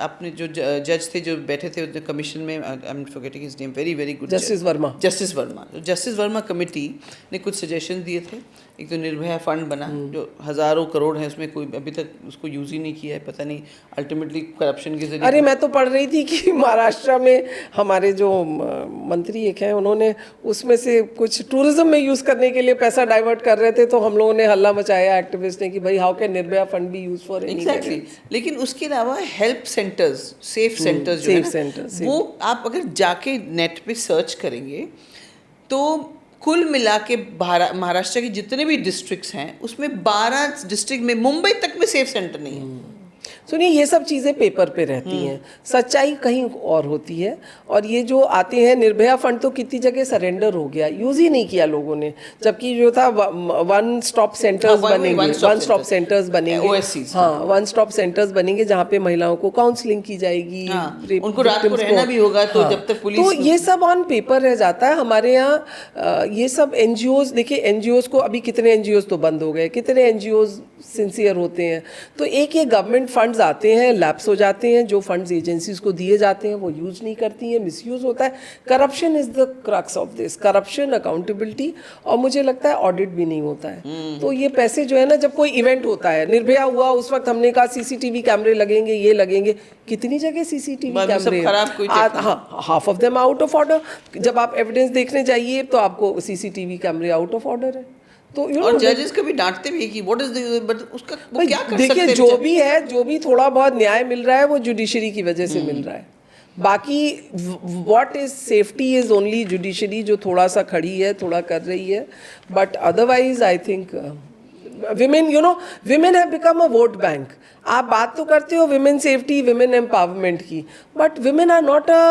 अपने जो जज थे जो बैठे थे कमीशन में, I am forgetting his name, very very good, justice Verma. Justice Verma committee ने कुछ सजेशन दिए थे। एक तो निर्भया फंड बना, जो हज़ारों करोड़ है, उसमें कोई अभी तक उसको यूज़ ही नहीं किया है, पता नहीं अल्टीमेटली करप्शन के जरिए। अरे मैं तो पढ़ रही थी कि महाराष्ट्र में हमारे जो मंत्री एक हैं, उन्होंने उसमें से कुछ टूरिज्म में यूज़ करने के लिए पैसा डाइवर्ट कर रहे थे, तो हम लोगों ने हल्ला मचाया, एक्टिविस्ट ने, कि भाई how can Nirbhaya fund B use for any. Exactly. लेकिन उसके अलावा हेल्प सेंटर्स, सेफ सेंटर्स जो है, वो आप अगर जाके नेट पे सर्च करेंगे तो कुल मिला के महाराष्ट्र के जितने भी डिस्ट्रिक्ट्स हैं, उसमें 12 डिस्ट्रिक्ट में, मुंबई तक में सेफ सेंटर नहीं है। सुनिए, ये सब चीज़ें पेपर पे रहती हैं, सच्चाई कहीं और होती है। और ये जो आते हैं, निर्भया फंड तो कितनी जगह सरेंडर हो गया, यूज़ ही नहीं किया लोगों ने, जबकि जो था वन स्टॉप सेंटर्स बनेंगे, वन स्टॉप सेंटर्स बनेंगे, हाँ, वन स्टॉप सेंटर्स बनेंगे जहाँ पे महिलाओं को काउंसलिंग की जाएगी, उनको रात को रहना भी होगा, तो जब तक पुलिस, तो ये सब ऑन पेपर रह जाता है। हमारे यहाँ ये सब एनजीओज, देखिए एनजीओज को अभी कितने एनजीओज तो बंद हो गए, कितने एनजीओज सिंसियर होते हैं। तो एक ये गवर्नमेंट फंड्स आते हैं, लैप्स हो जाते हैं, जो फंड्स एजेंसीज को दिए जाते हैं वो यूज़ नहीं करती हैं, मिसयूज़ होता है। Corruption is the crux of this, corruption, accountability, और मुझे लगता है ऑडिट भी नहीं होता है। तो ये पैसे जो है ना, जब कोई इवेंट होता है, निर्भया हुआ, उस वक्त हमने कहा सीसीटीवी कैमरे लगेंगे, ये लगेंगे, कितनी जगह सीसीटीवी कैमरे, हाँ, half of them out of order. जब आप एविडेंस देखने जाइए तो आपको सीसीटीवी कैमरे आउट ऑफ ऑर्डर है। तो और जजेस कभी डांटते भी कि व्हाट इज द, बट उसका वो क्या कर सकते हैं? देखिए, जो भी है, जो भी थोड़ा बहुत न्याय मिल रहा है वो जुडिशरी की वजह से मिल रहा है। बाकी what is safety is only judiciary, जो थोड़ा सा खड़ी है, थोड़ा कर रही है, but otherwise I think women, you know, women have become a vote bank. आप बात तो करते हो women safety, women empowerment की, but women are not a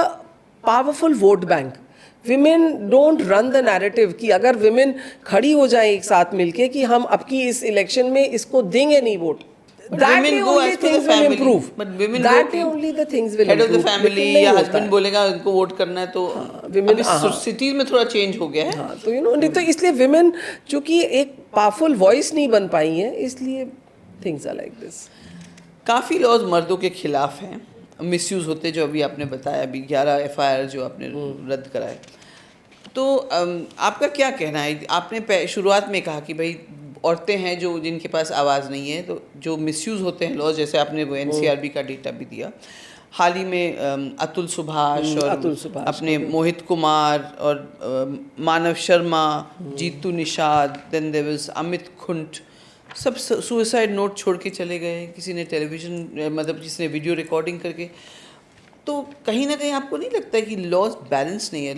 powerful vote bank. Women don't run the narrative कि अगर women खड़ी हो जाएं एक साथ मिलके कि हम अब की इस election में इसको देंगे नहीं vote. That women day go only as per the things will family. improve. But women That go day to only the things will head of the improve. family लेकिन नहीं या होता हस्बैंड है. बोलेगा उनको वोट करना है तो women, अभी सिटीज में थोड़ा चेंज हो गया है. हाँ, तो नहीं तो इसलिए विमेन चूंकि एक पावरफुल वॉइस नहीं बन पाई हैं, इसलिए थिंग्स आर लाइक दिस. काफ़ी लॉज मर्दों के खिलाफ हैं, मिसयूज़ होते, जो अभी आपने बताया, अभी 11 FIR जो आपने रद्द कराए. तो आपका क्या कहना है? आपने शुरुआत में कहा कि भाई औरतें हैं जो जिनके पास आवाज़ नहीं है, तो जो मिसयूज़ होते हैं लॉज, जैसे आपने वो NCRB का डेटा भी दिया. हाल ही में अतुल सुभाष और अपने मोहित कुमार और Manav Sharma, Jitu Nishad, then there was Amit Khunt, सब सुसाइड नोट छोड़ के चले गए. किसी ने टेलीविज़न मतलब जिसने वीडियो रिकॉर्डिंग करके. तो कहीं ना कहीं आपको नहीं लगता है कि लॉज बैलेंस नहीं है?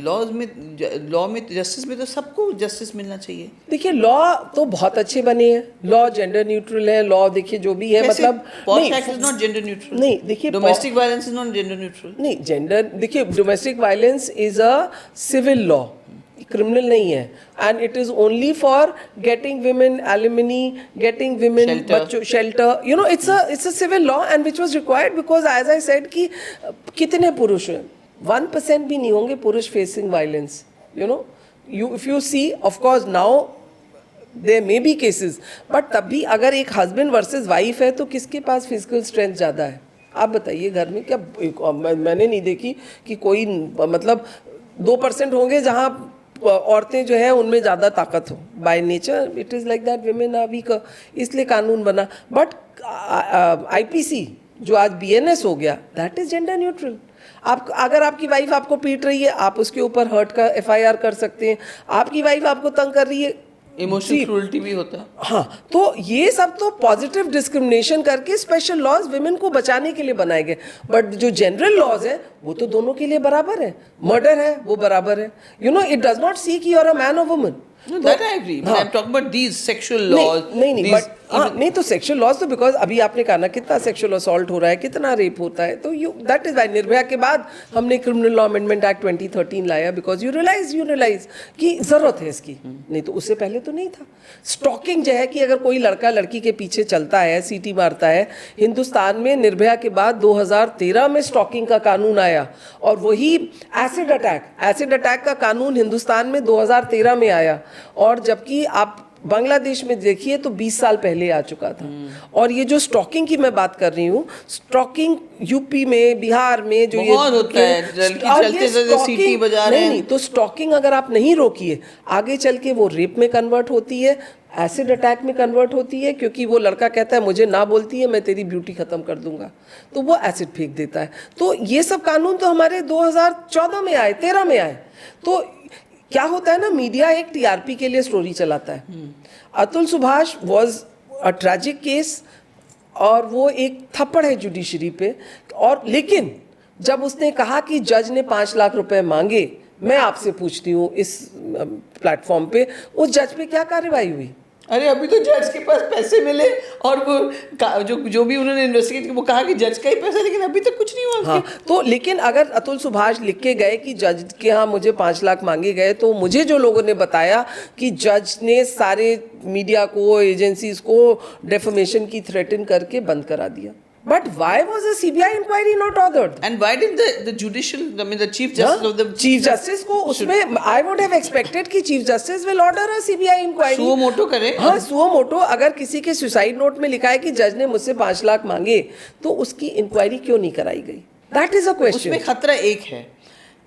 लॉ में जस्टिस में तो सबको जस्टिस मिलना चाहिए. देखिए लॉ तो बहुत अच्छे बने हैं, लॉ जेंडर न्यूट्रल है, लॉ देखिए जो भी है, मतलब POSH act is not gender neutral. नहीं, देखिए domestic violence is not gender neutral. नहीं, जेंडर देखिए domestic violence is a civil law, criminal नहीं है, and it is only for getting women alimony, getting women बच्चों shelter, you know, it's a civil law and which was required because as I said कि कितने पुरुष हैं, 1% भी नहीं होंगे पुरुष facing violence, you know. You if you see, of course now there may be cases, but तब भी अगर एक हस्बैंड वर्सेस वाइफ है तो किसके पास फिजिकल स्ट्रेंथ ज़्यादा है? आप बताइए घर में क्या मैंने नहीं देखी कि कोई मतलब 2% होंगे जहाँ औरतें जो है उनमें ज़्यादा ताकत हो. By nature it is like that, women are weak, इसलिए कानून बना. बट IPC जो आज BNS हो गया, दैट इज़ जेंडर न्यूट्रल. आप अगर आपकी वाइफ आपको पीट रही है, आप उसके ऊपर हर्ट का FIR कर सकते हैं. आपकी वाइफ आपको तंग कर रही है, इमोशनल क्रूरटी भी होता है. हाँ, तो ये सब तो पॉजिटिव डिस्क्रिमिनेशन करके स्पेशल लॉज विमेन को बचाने के लिए बनाए गए. बट जो जनरल लॉज है वो तो दोनों के लिए बराबर है. मर्डर है वो बराबर है, you know, it does not see कि यू आर अ मैन और woman. No, that I agree. But I'm talking about these sexual laws. नहीं, बट नहीं तो सेक्सुअल लॉज तो बिकॉज अभी आपने कहा ना कितना सेक्सुअल असॉल्ट हो रहा है, कितना रेप होता है, तो you that is why Nirbhaya के बाद हमने क्रिमिनल लॉ अमेंडमेंट एक्ट 2013 लाया, बिकॉज यू रियलाइज कि ज़रूरत है इसकी. नहीं तो उससे पहले तो नहीं था. स्टॉकिंग जो है कि अगर कोई लड़का लड़की के पीछे चलता है, सीटी मारता है, हिंदुस्तान में निर्भया के बाद 2013 में स्टॉकिंग का कानून आया, और वही एसिड अटैक का कानून हिंदुस्तान में 2013 में आया. और जबकि आप बांग्लादेश में देखिए तो 20 साल पहले आ चुका था. और ये जो स्टॉकिंग की मैं बात कर रही हूँ, स्टॉकिंग यूपी में, बिहार में जो बहुत होता है, चलते सीटी बजा रहे हैं. नहीं तो स्टॉकिंग अगर आप नहीं रोकिए, आगे चल के वो रेप में कन्वर्ट होती है, एसिड अटैक में कन्वर्ट होती है, क्योंकि वो लड़का कहता है मुझे ना बोलती है मैं तेरी ब्यूटी ख़त्म कर दूंगा, तो वो एसिड फेंक देता है. तो ये सब कानून तो हमारे 2014 में आए, 13 में आए. तो क्या होता है ना, मीडिया एक TRP के लिए स्टोरी चलाता है. Atul Subhash was a tragic case, और वो एक थप्पड़ है जुडिशरी पे. और लेकिन जब उसने कहा कि जज ने 5 लाख रुपए मांगे, मैं आपसे पूछती हूँ इस प्लेटफॉर्म पे, उस जज पे क्या कार्रवाई हुई? अरे अभी तो जज के पास पैसे मिले, और वो जो भी उन्होंने इन्वेस्टिगेट किया वो कहा कि जज का ही पैसा, लेकिन अभी तक कुछ नहीं हुआ. हाँ, तो लेकिन अगर अतुल सुभाष लिख के गए कि जज के यहाँ मुझे 5 लाख मांगे गए, तो मुझे जो लोगों ने बताया कि जज ने सारे मीडिया को, एजेंसीज को डेफमेशन की थ्रेटन करके बंद करा दिया. But why was a CBI inquiry not ordered? And why did the judicial, I mean the chief justice of the chief justice को उसमें I would have expected कि chief justice will order a CBI inquiry. Suo motu करे. हाँ, suo motu. अगर किसी के suicide note में लिखा है कि जज ने मुझसे 5 लाख मांगे, तो उसकी इंक्वायरी क्यों नहीं कराई गई? That is a question. उसमें खतरा एक है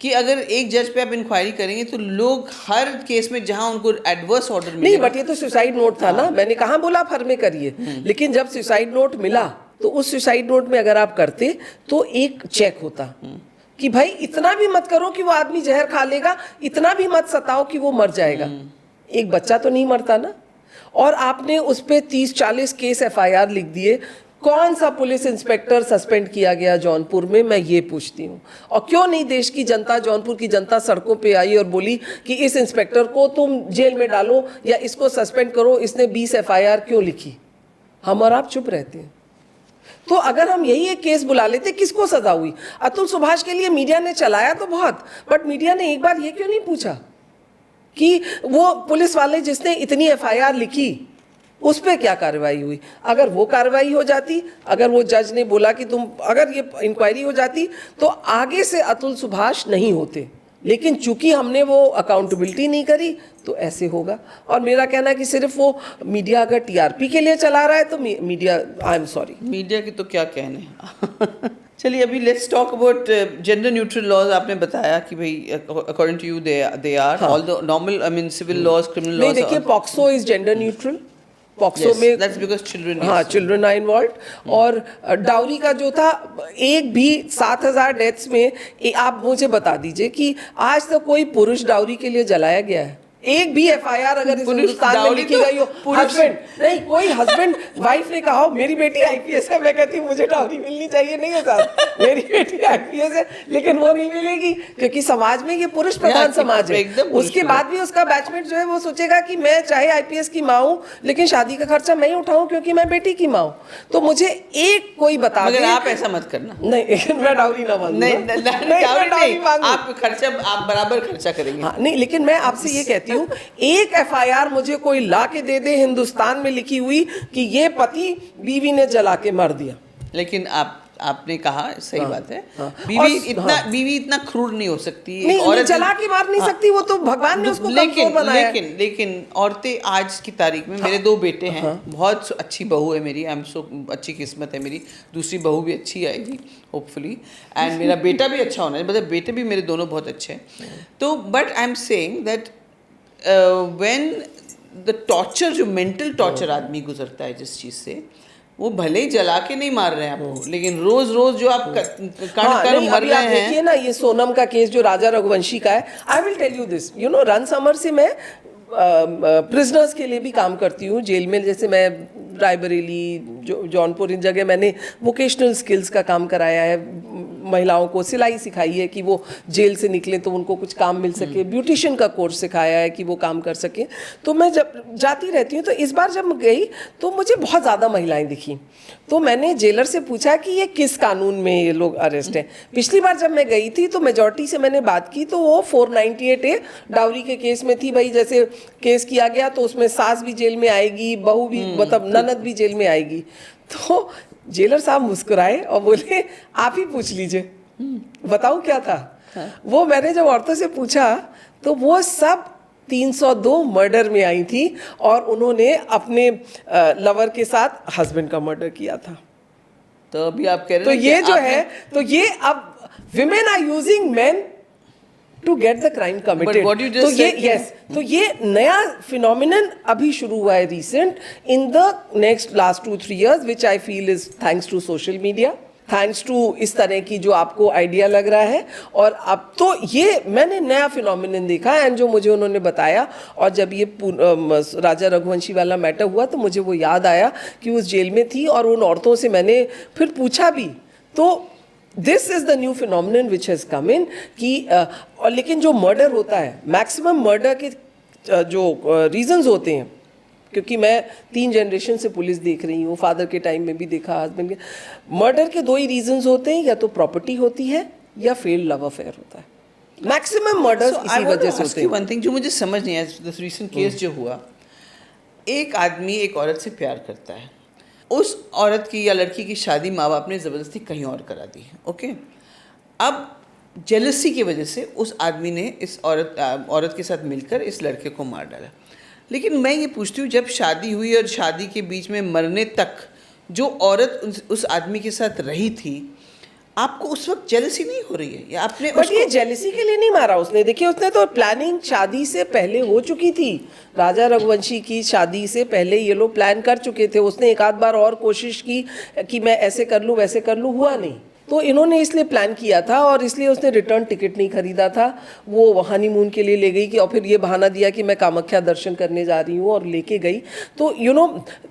कि अगर एक जज पे आप इंक्वायरी करेंगे तो लोग हर केस में जहां उनको एडवर्स ऑर्डर मिले. नहीं, बट ये तो सुसाइड नोट था ना, मैंने कहाँ बोला फर में करिए. लेकिन जब सुसाइड नोट मिला तो उस सुसाइड नोट में अगर आप करते तो एक चेक होता कि भाई इतना भी मत करो कि वो आदमी जहर खा लेगा, इतना भी मत सताओ कि वो मर जाएगा. एक बच्चा तो नहीं मरता ना. और आपने उस पर 30-40 केस FIR लिख दिए. कौन सा पुलिस इंस्पेक्टर सस्पेंड किया गया जौनपुर में, मैं ये पूछती हूँ। और क्यों नहीं देश की जनता, जौनपुर की जनता सड़कों पे आई और बोली कि इस इंस्पेक्टर को तुम जेल में डालो या इसको सस्पेंड करो, इसने 20 FIR क्यों लिखी? हम और आप चुप रहते हैं। तो अगर हम यही एक केस बुला लेते, किसको सजा हुई? अतुल सुभाष के लिए मीडिया ने चलाया तो बहुत, बट मीडिया ने एक बार ये क्यों नहीं पूछा कि वो पुलिस वाले जिसने इतनी FIR लिखी उस पर क्या कार्रवाई हुई? अगर वो कार्रवाई हो जाती, अगर वो जज ने बोला कि तुम, अगर ये इंक्वायरी हो जाती, तो आगे से अतुल सुभाष नहीं होते। लेकिन चूंकि हमने वो अकाउंटेबिलिटी नहीं करी तो ऐसे होगा। और मेरा कहना है कि सिर्फ वो मीडिया अगर TRP के लिए चला रहा है तो media, I am sorry, media की तो क्या कहने। चलिए अभी let's talk about gender neutral laws. आपने बताया कि भाई according to you they are all the normal, I mean civil laws, criminal नहीं लॉज। देखिए, POCSO is gender neutral. POCSO में that's because children, हाँ, चिल्ड्रन आर इन्वॉल्व। और dowry का जो था, एक भी 7,000 डेथ्स में आप मुझे बता दीजिए कि आज तक कोई पुरुष डाउरी के लिए जलाया गया है? एक भी FIR अगर इस हिंदुस्तान में लिखी गई हो, हस्बैंड नहीं, कोई हस्बैंड वाइफ ने कहा हो मेरी बेटी IPS है, मैं कहती हूँ मुझे डाउरी मिलनी चाहिए, नहीं है साहब मेरी बेटी IPS है, लेकिन वो नहीं मिलेगी क्योंकि समाज में ये पुरुष प्रधान समाज है। उसके बाद भी उसका बैचमेट जो है वो सोचेगा कि मैं चाहे IPS की माँ हूँ लेकिन शादी का खर्चा मैं ही उठाऊं क्योंकि मैं बेटी की माँ हूँ। तो मुझे एक कोई बता, मगर आप ऐसा मत करना। नहीं, मैं डाउरी ना मांगूंगा। नहीं, आप खर्चा, आप बराबर खर्चा करेंगे। हाँ, नहीं, लेकिन मैं आपसे ये कहती हूँ एक FIR मुझे कोई ला के दे दे हिंदुस्तान में लिखी हुई कि ये पति बीवी ने जला के मार दिया। लेकिन आपने कहा सही बात है। हाँ, बीवी इतना क्रूर नहीं हो सकती। नहीं, औरत जला के मार नहीं सकती, वो तो भगवान ने उसको कमजोर बनाया। लेकिन औरतें आज की तारीख में, मेरे 2 बेटे हैं, बहुत अच्छी बहू है मेरी, आई एम सो, अच्छी किस्मत है मेरी, दूसरी बहू भी अच्छी आएगी होपफुली, एंड मेरा बेटा भी अच्छा होना है, मतलब बेटे भी मेरे दोनों बहुत अच्छे हैं। तो but I am saying that when the torture, जो मेंटल टॉर्चर आदमी गुजरता है जिस चीज़ से, वो भले ही जला के नहीं मार रहे हैं आपको, लेकिन रोज रोज जो आप कर मर रहे हैं। देखिए ना, ये सोनम का केस जो राजा रघुवंशी का है, I will tell you this, you know, run summer से मैं प्रिजनर्स के लिए भी काम करती हूँ जेल में। जैसे मैं रायबरेली, जौनपुर, इन जगह मैंने वोकेशनल स्किल्स का काम कराया है, महिलाओं को सिलाई सिखाई है कि वो जेल से निकलें तो उनको कुछ काम मिल सके, ब्यूटिशियन का कोर्स सिखाया है कि वो काम कर सकें। तो मैं जब जाती रहती हूँ, तो इस बार जब मैं गई तो मुझे बहुत ज़्यादा महिलाएं दिखी। तो मैंने जेलर से पूछा कि ये किस कानून में ये लोग अरेस्ट हैं। पिछली बार जब मैं गई थी तो मेजॉरिटी से मैंने बात की तो वो 498A डाउरी के केस में थी। भाई जैसे केस किया गया तो उसमें सास भी जेल में आएगी, बहू भी, मतलब ननद भी जेल में आएगी। तो जेलर साहब मुस्कुराए और बोले आप ही पूछ लीजिए, बताऊं क्या था। वो मैंने जब औरतों से पूछा तो वो सब 302 मर्डर में आई थी और उन्होंने अपने लवर के साथ हस्बैंड का मर्डर किया था। तो अभी आप कह रहे तो ये जो है, तो ये अब women are using men to get the crime committed. तो ये तो ये नया फिनोमिनन अभी शुरू हुआ है recent in the next last 2-3 years, which I feel is thanks to social media, thanks to इस तरह की जो आपको आइडिया लग रहा है। और अब तो ये मैंने नया फिनोमिनन देखा एंड जो मुझे उन्होंने बताया, और जब ये राजा रघुवंशी वाला मैटर हुआ तो मुझे वो याद आया कि उस जेल में थी और उन औरतों से मैंने फिर पूछा भी। तो this is the new phenomenon which has come in कि और लेकिन जो मर्डर होता है, मैक्सिमम मर्डर के जो रीजंस होते हैं, क्योंकि मैं 3 जनरेशन से पुलिस देख रही हूँ, फादर के टाइम में भी देखा, हस्बैंड के, मर्डर के 2 ही रीजंस होते हैं, या तो प्रॉपर्टी होती है या फेल्ड लव अफेयर होता है। मैक्सिमम मर्डर्स इसी वजह से होते हैं। वन थिंग जो मुझे समझ नहीं आया, दिस रीसेंट केस जो हुआ, एक आदमी एक औरत से प्यार करता है, उस औरत की या लड़की की शादी माँ बाप ने ज़बरदस्ती कहीं और करा दी, ओके। अब जेलसी की वजह से उस आदमी ने इस औरत के साथ मिलकर इस लड़के को मार डाला। लेकिन मैं ये पूछती हूँ, जब शादी हुई और शादी के बीच में मरने तक जो औरत उस आदमी के साथ रही थी, आपको उस वक्त जेलसी नहीं हो रही है या आपने? बट ये जेलसी के लिए नहीं मारा उसने। देखिए उसने तो प्लानिंग शादी से पहले हो चुकी थी, राजा रघुवंशी की शादी से पहले ये लोग प्लान कर चुके थे। उसने एक आध बार और कोशिश की कि मैं ऐसे कर लूँ वैसे कर लूँ, हुआ नहीं। तो इन्होंने इसलिए प्लान किया था और इसलिए उसने रिटर्न टिकट नहीं खरीदा था, वो हनीमून के लिए ले गई कि, और फिर ये बहाना दिया कि मैं कामाख्या दर्शन करने जा रही हूँ और लेके गई। तो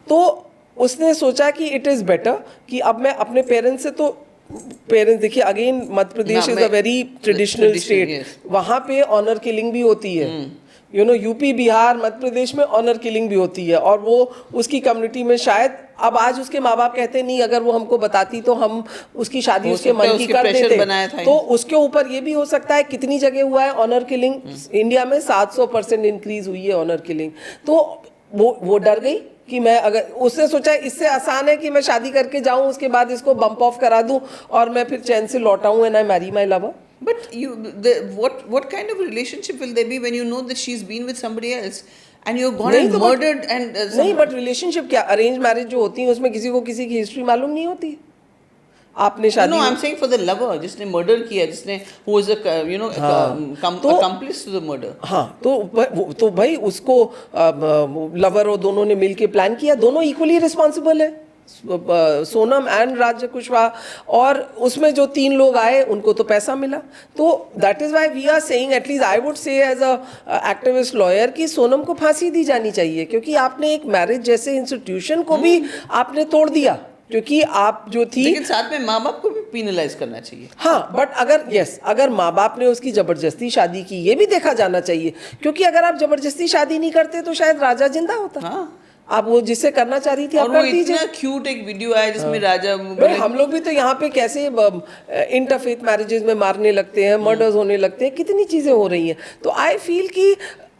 तो उसने सोचा कि इट इज़ बेटर कि अब मैं अपने पेरेंट्स से तो पेरेंट्स देखिए again Madhya Pradesh is a very traditional state, वहाँ पे ऑनर किलिंग भी होती है, you know UP Bihar Madhya Pradesh में ऑनर किलिंग भी होती है, और वो उसकी कम्युनिटी में शायद अब आज उसके माँ बाप कहते नहीं अगर वो हमको बताती तो हम उसकी शादी उसके मन की कर देते, तो उसके ऊपर ये भी हो सकता है कितनी जगह हुआ है ऑनर किलिंग, इंडिया में 700% इंक्रीज हुई है ऑनर किलिंग, तो वो डर गई कि मैं अगर उसने सोचा इससे आसान है कि मैं शादी करके जाऊं उसके बाद इसको बम्प ऑफ करा दूं और मैं फिर चैन से लौट आऊं and I marry my lover. But what kind of relationship will there be when you know that she's been with somebody else and you've gone and murdered and नहीं, बट रिलेशनशिप क्या, अरेंज मैरिज जो होती है उसमें किसी को किसी की हिस्ट्री मालूम नहीं होती. आपने शादी No, I'm saying for the lover जिसने मर्डर किया, जिसने who was a you know accomplice to the murder. हाँ, तो भाई उसको लवर और दोनों ने मिलके प्लान किया, दोनों इक्वली रिस्पॉन्सिबल है, सोनम एंड राज कुशवाहा, और उसमें जो 3 लोग आए उनको तो पैसा मिला. तो that is why we are saying, at least I would say as a activist lawyer, कि सोनम को फांसी दी जानी चाहिए, क्योंकि आपने एक मैरिज जैसे इंस्टीट्यूशन को भी आपने तोड़ दिया, क्योंकि आप जो थी, लेकिन साथ में माँ बाप को भी पीनलाइज करना चाहिए. हाँ, बट अगर माँ बाप ने उसकी जबरदस्ती शादी की, ये भी देखा जाना चाहिए, क्योंकि अगर आप जबरदस्ती शादी नहीं करते तो शायद राजा जिंदा होता. हाँ, आप वो जिससे करना चाह रही थी आप कर दीजिए. इतना क्यूट एक वीडियो आया जिसमें राजा, हम लोग भी तो यहाँ पे कैसे इंटरफेथ मैरिजेस में मारने लगते हैं, मर्डर्स होने लगते हैं, कितनी चीजें हो रही हैं. तो आई फील कि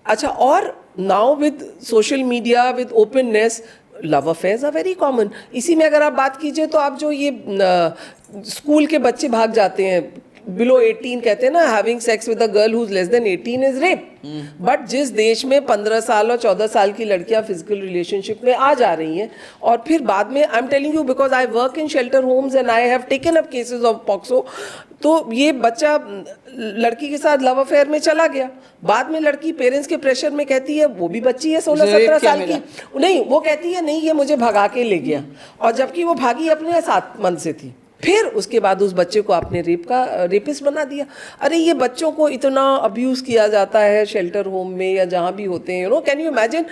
अच्छा, और now with social media with openness love affairs are very common. इसी में अगर आप बात कीजिए तो आप जो ये स्कूल के बच्चे भाग जाते हैं बिलो 18, कहते हैं ना, having sex with a girl who is less than 18 is rape. But जिस देश में 15 साल और 14 साल की लड़कियां फिजिकल रिलेशनशिप में आ जा रही हैं, और फिर बाद में, I am telling you because I work in shelter homes and I have taken up cases of POCSO, तो ये बच्चा लड़की के साथ लव अफेयर में चला गया, बाद में लड़की पेरेंट्स के प्रेशर में कहती है, वो भी बच्ची है 16-17 साल की, नहीं, वो कहती है नहीं ये मुझे भगा के ले गया, और जबकि वो भागी अपने 7 मंथ से थी. फिर उसके बाद उस बच्चे को आपने रेपिस्ट बना दिया. अरे ये बच्चों को इतना अब्यूज किया जाता है शेल्टर होम में या जहाँ भी होते हैं, you know, can you imagine.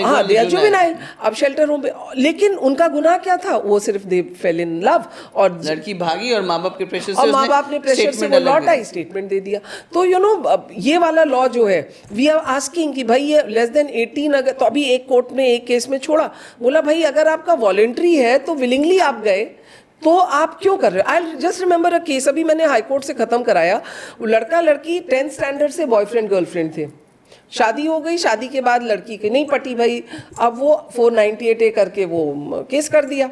हाँ, दे आर जुवेनाइल अब शेल्टर होम पे, लेकिन उनका गुनाह क्या था, वो सिर्फ दे फेल इन लव, और लड़की भागी और माँ बाप के प्रेशर से, और माँ बाप ने प्रेशर से वो लौट आई, स्टेटमेंट दे दिया. तो यू नो ये वाला लॉ जो है, वी आर आस्किंग कि भाई ये लेस देन 18 अगर, तो अभी एक कोर्ट ने एक केस में छोड़ा, बोला भाई अगर आपका वॉलेंट्री है तो विलिंगली आप गए, तो आप क्यों कर रहे हो. I just remember a case, अभी मैंने हाई कोर्ट से खत्म कराया, लड़का लड़की 10th स्टैंडर्ड से बॉयफ्रेंड गर्लफ्रेंड थे, शादी हो गई, शादी के बाद लड़की की नहीं पटी भाई, अब वो 498A करके वो केस कर दिया.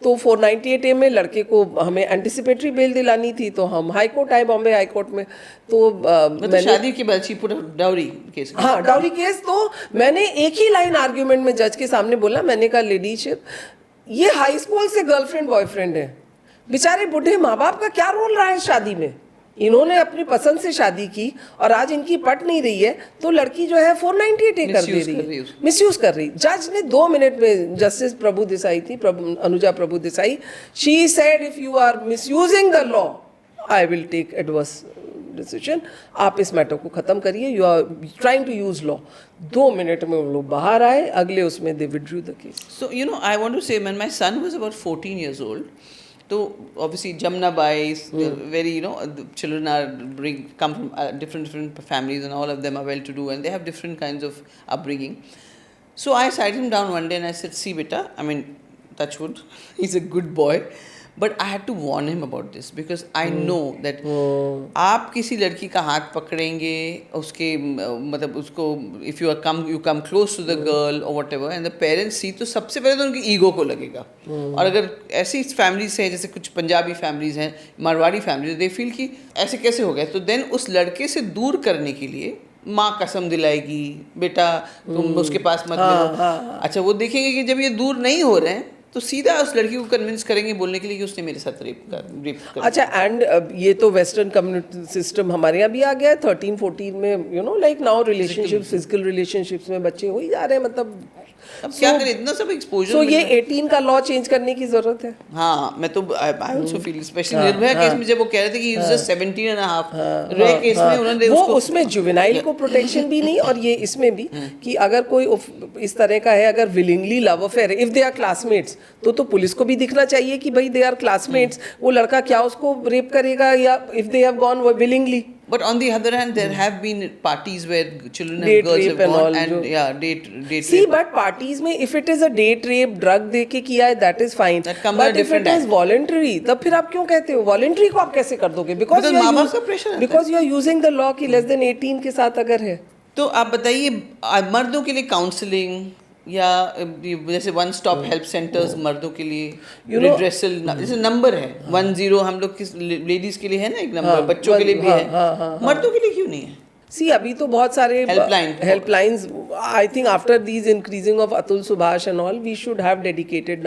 तो 498A में लड़के को हमें एंटिसिपेटरी बेल दिलानी थी, तो हम हाई कोर्ट आए, बॉम्बे हाई कोर्ट में. तो मैंने शादी के बाद पूरा डाउरी केस, हाँ डाउरी केस, तो मैंने एक ही लाइन आर्ग्यूमेंट में जज के सामने बोला, मैंने कहा लेडीशिप, ये हाई स्कूल से गर्लफ्रेंड बॉयफ्रेंड है, बेचारे बूढ़े माँ बाप का क्या रोल रहा है शादी में. इन्होंने अपनी पसंद से शादी की और आज इनकी पट नहीं रही है, तो लड़की जो है 498A कर दे रही है, मिसयूज कर रही. जज ने 2 मिनट में, जस्टिस प्रभु देसाई थी, Anuja Prabhu Desai, she said if you are misusing the law I will take adverse decision, आप इस मैटर को खत्म करिए, you are trying to use law. 2 minute में वो लोग बाहर आए, अगले उसमें they withdrew the case. So you know I want to say when my son was about 14 years old, तो obviously Jamna Bai, very, you know, the children are come from different families, and all of them are well to do and they have different kinds of upbringing. So I sat him down one day and I said, see beta, I mean, touch wood, he's a good boy, but I had to warn him about this because I know that आप किसी लड़की का हाथ पकड़ेंगे, उसके मतलब उसको if you come close to the girl or whatever and the parents see, तो सबसे पहले तो उनकी ईगो को लगेगा. और अगर ऐसी फैमिलीज हैं, जैसे कुछ पंजाबी फैमिलीज हैं, मारवाड़ी फैमिलीज, दे फील कि ऐसे कैसे हो गया, तो देन उस लड़के से दूर करने के लिए माँ कसम दिलाएगी, बेटा तुम उसके पास मत मिलो. अच्छा, वो देखेंगे कि जब ये दूर नहीं हो रहे हैं तो सीधा उस लड़की को कन्विंस करेंगे बोलने के लिए कि उसने मेरे साथ रेप कर. अच्छा, एंड ये तो वेस्टर्न कम्युनिटी सिस्टम हमारे यहाँ भी आ गया है 13-14 में, you know, like now relationships, physical relationships में बच्चे हो ही जा रहे हैं, मतलब अब क्या करें, इतना सब एक्सपोजर। सो ये 18 का लॉ चेंज करने की जरूरत है। हाँ, मैं तो I also feel, specially Nirbhaya case में जब वो कह रहे थे कि ही जस्ट 17 एंड हाफ, रे केस में उन्होंने वो उसको उसमें जुवेनाइल को प्रोटेक्शन भी नहीं, और ये इसमें भी कि अगर कोई इस तरह का है, अगर willingly love affair, if they are classmates, तो पुलिस को भी दिखना चाहिए कि भाई दे आर क्लासमेट्स, वो लड़का क्या उसको रेप करेगा, या if they have gone willingly. But on the other hand, there have been parties where children and Date girls rape have and gone all, and जो- yeah, date See, rape. but parties में if it is a date rape, drug दे के किया है, that is fine. That comes But under if it different is act. voluntary, तब फिर आप क्यों कहते हो? voluntary को आप कैसे कर दोगे? Because you are माँ-बाप का pressure आता है। because you are using the law कि less than 18 के साथ अगर है। तो आप बताइए, मर्दों के लिए काउंसलिंग या जैसे वन स्टॉप हेल्प सेंटर्स मर्दों के लिए, You know- रिड्रेसल, जैसे नंबर है 10, हम लोग किस लेडीज के लिए है ना एक नंबर, बच्चों के लिए भी है, मर्दों के लिए क्यों नहीं है? सी अभी तो बहुत सारे helplines, I think after these increasing of Atul Subhash and all, we should have dedicated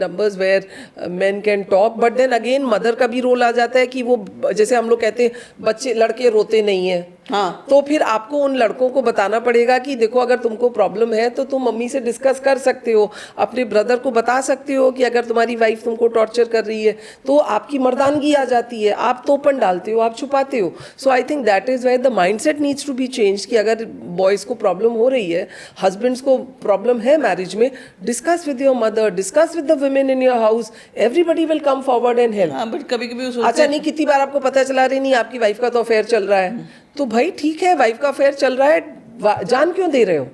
numbers where men can talk, but then again mother का भी रोल आ जाता है कि वो, जैसे हम लोग कहते हैं बच्चे लड़के रोते नहीं हैं, हाँ, तो फिर आपको उन लड़कों को बताना पड़ेगा कि देखो अगर तुमको प्रॉब्लम है तो तुम मम्मी से डिस्कस कर सकते हो, अपने ब्रदर को बता सकते हो कि अगर तुम्हारी वाइफ तुमको टॉर्चर कर रही है, तो आपकी मर्दानगी आ जाती है, आप तो ओपन डालते हो, आप छुपाते हो। So I think that is where the mindset needs to be change कि अगर बॉयज़ को प्रॉब्लम हो रही है, हस्बैंड्स को प्रॉब्लम है मैरिज में, discuss with your mother, discuss with the women in your house, everybody will come forward and help. हाँ, बट कभी कभी अच्छा नहीं, कितनी बार आपको पता चला रही नहीं आपकी वाइफ का तो अफेयर चल रहा है, तो भाई ठीक है, वाइफ का अफेयर चल रहा है, जान क्यों दे रहे हो,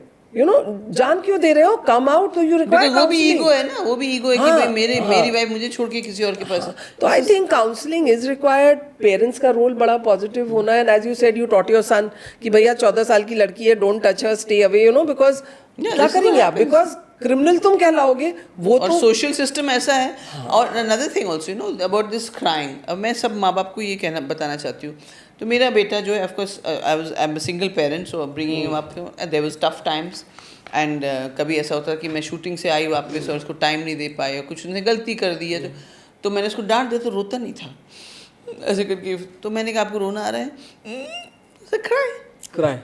जान क्यों दे रहे हो, कम आउट, तो यू रिक्वायर वो भी ईगो है ना, वो भी ईगो है कि भाई मेरी वाइफ मुझे छोड़ के किसी और के पास है। तो I think counselling is required, parents का रोल बड़ा पॉजिटिव होना है, and as you said, you taught your son कि भैया 14 साल की लड़की है, don't touch her, stay away, because क्या करेंगे आप, बिकॉज क्रिमिनल तुम कहलाओगे वो, और तो सोशल सिस्टम ऐसा है। और another thing also about this crime, अब मैं सब माँ बाप को ये बताना चाहती हूँ। तो मेरा बेटा जो है, of course I am a single parent, so bringing him up, there was tough times, and कभी ऐसा होता है कि मैं शूटिंग से आई वापस और उसको टाइम नहीं दे पाई, और कुछ उसने गलती कर दी है, तो मैंने उसको डांट दिया, तो रोता नहीं था ऐसे करके। तो मैंने कहा आपको रोना आ रहा है, cry,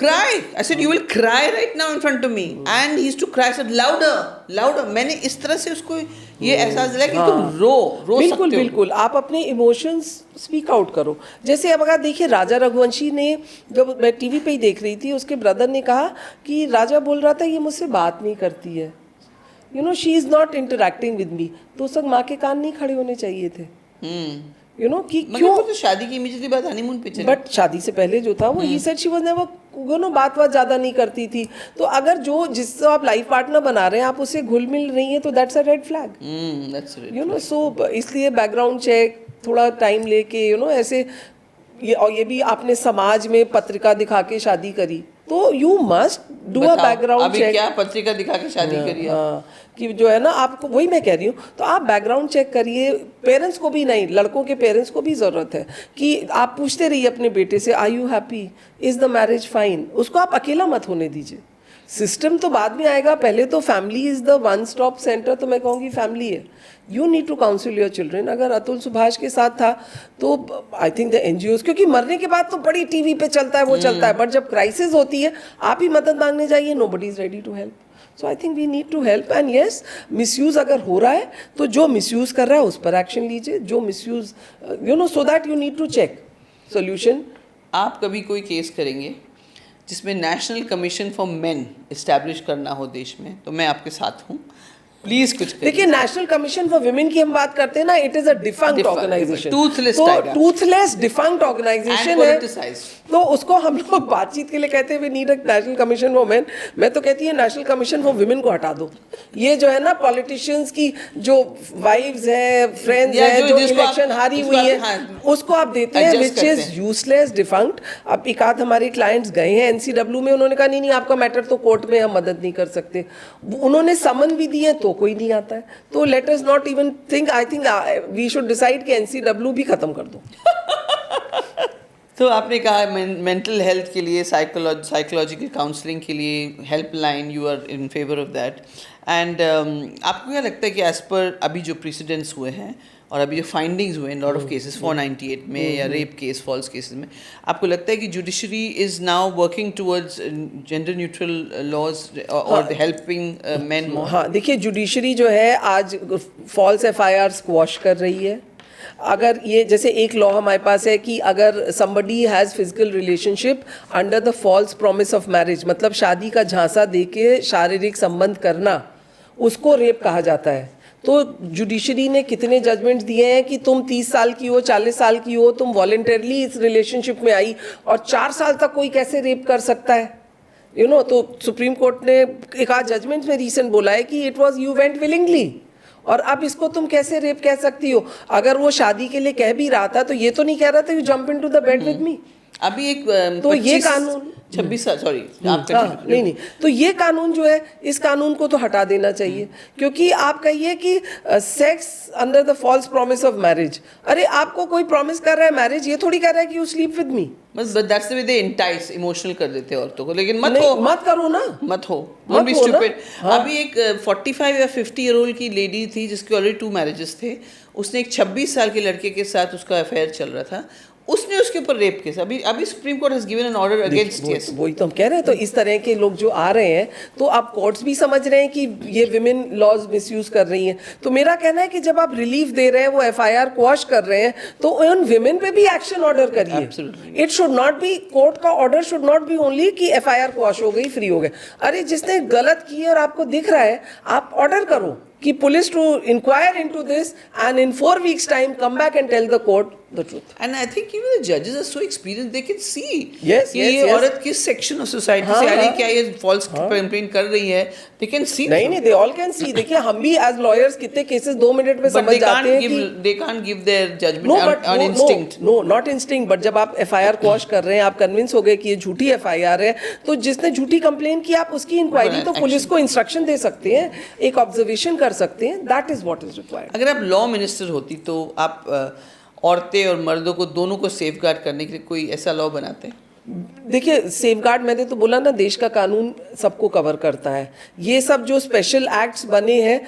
cry. I said you will cry right now in front of me, and he used to cry. I said louder. मैंने इस तरह से उसको ये एहसास दिलाया कि तुम रो बिल्कुल सकते हो। बिल्कुल, आप अपने इमोशंस स्पीक आउट करो। जैसे अब अगर देखिए, राजा रघुवंशी ने, जब मैं टीवी पे ही देख रही थी, उसके ब्रदर ने कहा कि राजा बोल रहा था ये मुझसे बात नहीं करती है, she is not interacting with me, तो उस वक्त माँ के कान नहीं खड़े होने चाहिए थे, कि क्यों। तो शादी की इमीडिएटली बाद हनीमून पे चले, बट शादी से पहले जो था वो, he said she was never, बात ज़्यादा नहीं करती थी। तो अगर जिससे आप लाइफ पार्टनर बना रहे हैं, आप उससे घुल मिल रही हैं, तो दैट्स अ रेड फ्लैग, सो इसलिए बैकग्राउंड चेक थोड़ा टाइम लेके, ऐसे ये भी आपने समाज में पत्रिका दिखा के शादी करी, तो you must do a background check. क्या पत्रिका दिखा के शादी करी है? कि जो है ना, आपको वही मैं कह रही हूँ, तो आप बैकग्राउंड चेक करिए। पेरेंट्स को भी नहीं, लड़कों के पेरेंट्स को भी ज़रूरत है कि आप पूछते रहिए अपने बेटे से, are you happy, is the marriage fine. उसको आप अकेला मत होने दीजिए। सिस्टम तो बाद में आएगा, पहले तो family is the one stop centre, तो मैं कहूँगी फैमिली है। You need to counsel your children. अगर अतुल सुभाष के साथ था तो आई थिंक द NGOs, क्योंकि मरने के बाद तो बड़ी टीवी पे चलता है, वो चलता है, बट जब क्राइसिस होती है आप ही मदद मांगने जाइए, nobody is ready to help. So I think we need to help, and yes, misuse अगर हो रहा है तो जो मिसयूज़ कर रहा है उस पर एक्शन लीजिए, जो misuse so that you need to check solution. आप कभी कोई केस करेंगे जिसमें national commission for men establish करना हो देश में, तो मैं आपके साथ हूँ, प्लीज कुछ देखिए, नेशनल कमीशन फॉर विमेन की हम बात करते हैं ना, it is a defunct organisation, toothless defunct organisation है, तो उसको हम लोग बातचीत के लिए कहते हैं we need a national commission for men. मैं तो कहती है नेशनल कमीशन फॉर विमेन को हटा दो। ये जो है ना, पॉलिटिशियंस की जो वाइफ्स है, फ्रेंड्स है, जो इलेक्शन हारी हुई है, उसको आप देते हैं, विच इज यूजलेस, डिफंक्ट। अब एक आध हमारे क्लाइंट्स गए हैं NCW में, उन्होंने कहा नहीं आपका मैटर तो कोर्ट में, हम मदद नहीं कर सकते। उन्होंने समन भी दिए तो कोई नहीं आता है। तो let us not even think, I think we should decide कि NCW भी खत्म कर दो। तो आपने कहा मेंटल हेल्थ के लिए, साइकोलॉजिकल काउंसलिंग के लिए helpline, you are in favour of that, and आपको क्या लगता है कि एज पर अभी जो प्रेसिडेंट्स हुए हैं और अभी जो फाइंडिंग्स हुए इन लॉट ऑफ केसेस 498 में या रेप केस फॉल्स केसेस में, आपको लगता है कि judiciary is now working towards gender neutral laws और हेल्पिंग मेन मोर? हाँ, देखिए जुडिशरी जो है आज फॉल्स एफआईआर स्क्वॉश कर रही है। अगर ये जैसे एक लॉ हमारे पास है कि अगर somebody has physical relationship under the false promise of marriage, मतलब शादी का झांसा देके शारीरिक संबंध करना, उसको रेप कहा जाता है। तो जुडिशरी ने कितने जजमेंट्स दिए हैं कि तुम 30 साल की हो, 40 साल की हो, तुम वॉलेंटरली इस रिलेशनशिप में आई और 4 साल तक कोई कैसे रेप कर सकता है, तो सुप्रीम कोर्ट ने एक आध जजमेंट में रीसेंट बोला है कि it was you went willingly, और अब इसको तुम कैसे रेप कह सकती हो? अगर वो शादी के लिए कह भी रहा था तो ये तो नहीं कह रहा था you jump into the bed with me. अभी एक तो ये कानून 26 साल, सॉरी नहीं, तो ये कानून जो है, इस कानून को तो हटा देना चाहिए, क्योंकि आप कहिए कि sex under the false promise of marriage, अरे आपको कोई प्रॉमिस कर रहा है मैरिज, ये थोड़ी कह रहा है कि यू स्लीप विद मी। बस that's the way they entice, emotional कर देते हैं औरतों को, लेकिन मत नहीं, हो, मत करो ना, मत हो, मत डोंट बी हो ना। स्टूपिड। हाँ। अभी एक 45 या 50 ईयर ओल्ड की लेडी थी जिसके ऑलरेडी 2 मैरिजेस थे, उसने एक 26 साल के लड़के के साथ उसका अफेयर चल रहा था, उसने उसके ऊपर रेप केस, अभी supreme Court has given an order against, yes वही तो हम कह रहे हैं। तो इस तरह के लोग जो आ रहे हैं, तो आप कोर्ट्स भी समझ रहे हैं कि ये विमेन लॉज मिसयूज कर रही हैं। तो मेरा कहना है कि जब आप रिलीफ दे रहे हैं, वो एफआईआर क्वॉश कर रहे हैं, तो उन विमेन पे भी एक्शन ऑर्डर करिए। Absolutely. It should not be, court का order should not be only कि एफआईआर क्वॉश हो गई, फ्री हो गए। अरे जिसने गलत की और आपको दिख रहा है, आप ऑर्डर करो कि police to inquire into this and in 4 weeks time come back and tell the court the truth. And I think even the judges are so experienced, they can see Yes, कि yes, ये yes. औरत किस section of society से आ रही है, क्या ये false complaint कर रही है, they can see. नहीं, they all can see. देखिए हम भी एज लॉयर्स कितने केसेस 2 मिनट में समझ जाते हैं कि they can't give their judgment on instinct. No not instinct, but जब आप एफआईआर क्वॉश कर रहे हैं, आप कन्विंस हो गए कि ये झूठी एफआईआर है, तो जिसने झूठी कंप्लेन की आप उसकी इंक्वायरी तो पुलिस को इंस्ट्रक्शन दे सकते हैं, एक ऑब्जर्वेशन कर सकते हैं, that is what is required. अगर आप लॉ मिनिस्टर होती तो आप औरतें और मर्दों को दोनों को सेफगार्ड करने के लिए कोई ऐसा लॉ बनाते हैं? देखिए सेफगार्ड, मैंने तो बोला ना, देश का कानून सबको कवर करता है। ये सब जो स्पेशल एक्ट्स बने हैं,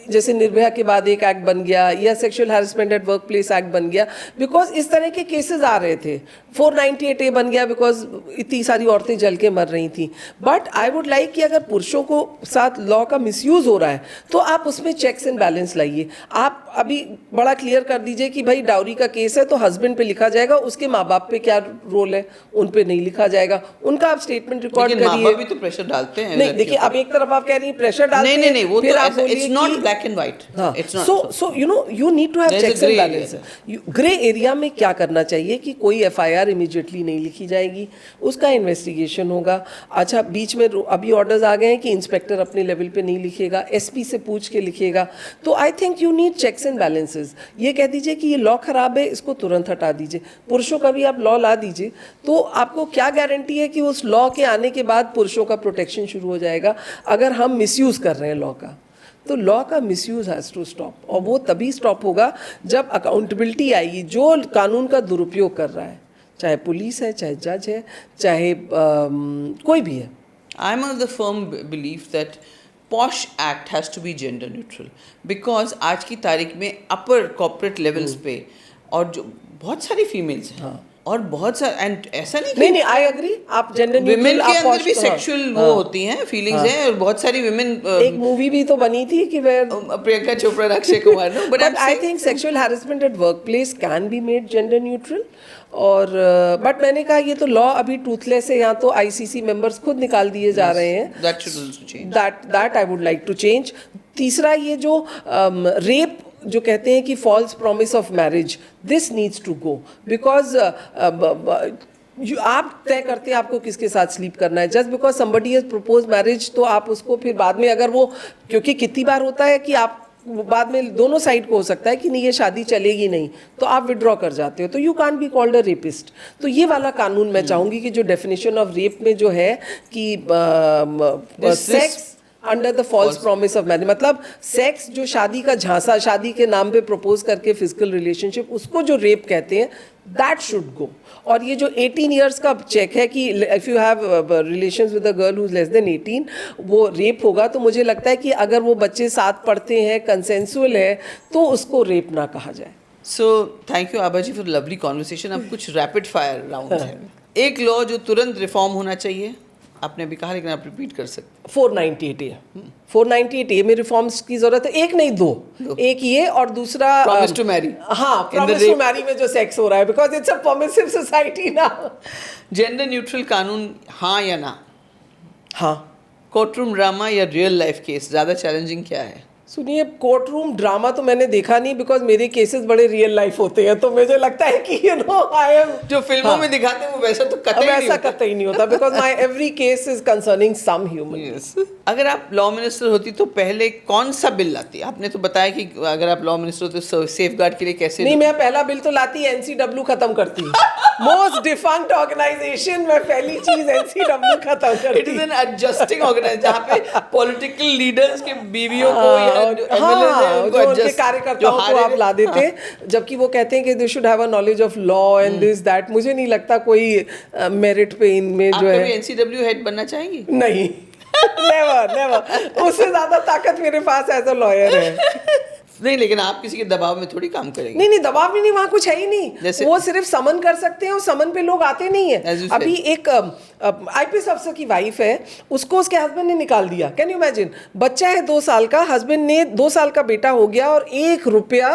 जैसे निर्भया के बाद एक एक्ट बन गया, या sexual harassment at work place act बन गया, बिकॉज इस तरह के केसेस आ रहे थे। 498A बन गया बिकॉज इतनी सारी औरतें जल के मर रही थी। बट आई वुड लाइक कि अगर पुरुषों को साथ लॉ का मिसयूज हो रहा है, तो आप उसमें चेक्स एंड बैलेंस लाइए। आप अभी बड़ा क्लियर कर दीजिए कि भाई डाउरी का केस है तो हस्बैंड पे लिखा जाएगा, उसके माँ बाप पे क्या रोल है उन पे नहीं लिखा जाएगा, उनका आप स्टेटमेंट रिकॉर्ड करिए। माँ बाप भी तो प्रेशर डालते हैं। नहीं, देखिए अब एक तरफ आप कह रही हैं प्रेशर डालते हैं, नहीं, वो फिर तो आप बोलिए it's not कि black and white. हाँ, It's not. so you need to have There is a checks and grey balances. Grey area में क्या करना चाहिए कि कोई एफआईआर इमीडिएटली नहीं लिखी जाएगी, उसका इन्वेस्टिगेशन होगा। अच्छा, बीच में अभी ऑर्डर्स आ गए हैं कि इंस्पेक्टर अपने लेवल पे नहीं लिखेगा, एसपी से पूछ के लिखेगा। तो I think you need checks and balances. ये कह दीजिए कि ये लॉ खराब है, इसको तुरंत हटा दीजिए। पुरुषों का भी आप लॉ ला दीजिए, तो आपको क्या गारंटी है कि उस लॉ के आने के बाद पुरुषों का प्रोटेक्शन शुरू हो जाएगा? अगर हम मिसयूज कर रहे हैं लॉ का, तो लॉ का मिसयूज हैज़ टू स्टॉप, और वो तभी स्टॉप होगा जब अकाउंटेबिलिटी आएगी। जो कानून का दुरुपयोग कर रहा है, चाहे पुलिस है, चाहे जज है, चाहे कोई भी है। I am of the firm belief that POSH Act has to be gender neutral because आज की तारीख में अपर कॉर्पोरेट लेवल्स पे और जो बहुत सारी फीमेल्स हैं, हाँ, और बहुत सारे, एंड ऐसा नहीं, आई एग्री, आप जेंडर विमेन के अंदर भी सेक्सुअल वो होती हैं, फीलिंग्स हैं, और बहुत सारी विमेन, एक मूवी भी तो बनी थी कि Priyanka Chopra, Akshay Kumar, no, but I think sexual harassment at work place can be made gender neutral. और बट मैंने कहा ये तो लॉ अभी टूथलेस है, यहाँ तो आईसीसी मेंबर्स खुद निकाल दिए जा रहे हैं। That should also change, that I would like to change. तीसरा, ये जो रेप जो कहते हैं कि false promise of marriage, this needs to go, because आप तय करते हैं आपको किसके साथ स्लीप करना है। Just because somebody has propose marriage, तो आप उसको फिर बाद में, अगर वो, क्योंकि कितनी बार होता है कि आप बाद में दोनों साइड को हो सकता है कि नहीं ये शादी चलेगी नहीं, तो आप विड्रॉ कर जाते हो, तो you can't be called a rapist. तो ये वाला कानून मैं चाहूँगी कि जो डेफिनेशन ऑफ रेप में जो है कि sex under the false promise of marriage, मतलब सेक्स जो शादी का झांसा, शादी के नाम पे प्रपोज करके फिजिकल रिलेशनशिप, उसको जो रेप कहते हैं, दैट शुड गो। और ये जो 18 ईयर्स का चेक है कि if you have relations with a girl who is less than 18 वो रेप होगा, तो मुझे लगता है कि अगर वो बच्चे साथ पढ़ते हैं, कंसेंसुअल है, तो उसको रेप ना कहा जाए। So thank you Abha ji for lovely conversation. अब कुछ रैपिड फायर राउंड है। एक लॉ जो तुरंत रिफॉर्म होना चाहिए, आपने अभी कहा लेकिन आप रिपीट कर सकते 498A 498A में रिफॉर्म्स की जरूरत है, एक नहीं दो। एक ये और दूसरा Promise to marry. हाँ, In the promise to rape. Marry में जो सेक्स हो रहा है, because it's a permissive society ना। जेंडर न्यूट्रल कानून, हाँ या ना? हाँ। कोर्ट रूम ड्रामा या रियल लाइफ केस, ज़्यादा चैलेंजिंग क्या है? सुनिए, कोर्ट रूम ड्रामा तो मैंने देखा नहीं, बिकॉज मेरे केसेस बड़े रियल लाइफ होते हैं, तो मुझे लगता है कि यू नो आई एम जो फिल्मों में दिखाते हैं वो वैसा तो कतई नहीं वैसा होता। कतई नहीं होता, because my every case is concerning some human. Yes. अगर आप लॉ मिनिस्टर होती तो पहले कौन सा बिल लाती? आपने तो बताया कि अगर आप लॉ मिनिस्टर होते तो सेफ गार्ड के लिए कैसे नहीं, मैं पहला बिल तो लाती NCW खत्म करती। मोस्ट डिफंक्ट ऑर्गेनाइजेशन में पहली चीज NCW खत्म इट इज करती। एन एडजस्टिंग ऑर्गेनाइजेशन जहाँ पे पॉलिटिकल लीडर्स के बीवियों को या MLAs हैं, उनको जो उनके adjust- कार्यकर्ताओं जो को हारे आप हुए- ला देते, जबकि वो कहते हैं कि they should have a knowledge of law and this that. मुझे नहीं लगता कोई मेरिट पे इनमें आप जो कभी है। NCW हेड बनना चाहेंगी? नहीं, नेवर नेवर, उससे ज्यादा ताकत मेरे पास एज अ लॉयर है। नहीं, लेकिन आप किसी के दबाव में थोड़ी काम करेंगे। नहीं नहीं, दबाव भी नहीं, वहाँ कुछ है ही नहीं। जैसे- वो सिर्फ समन कर सकते हैं और समन पे लोग आते नहीं As है। you said. अभी एक IPS अफसर की वाइफ है, उसको उसके हस्बैंड ने निकाल दिया। Can you imagine? बच्चा है 2 साल का, हस्बैंड ने 2 साल का बेटा हो गया और 1 रुपया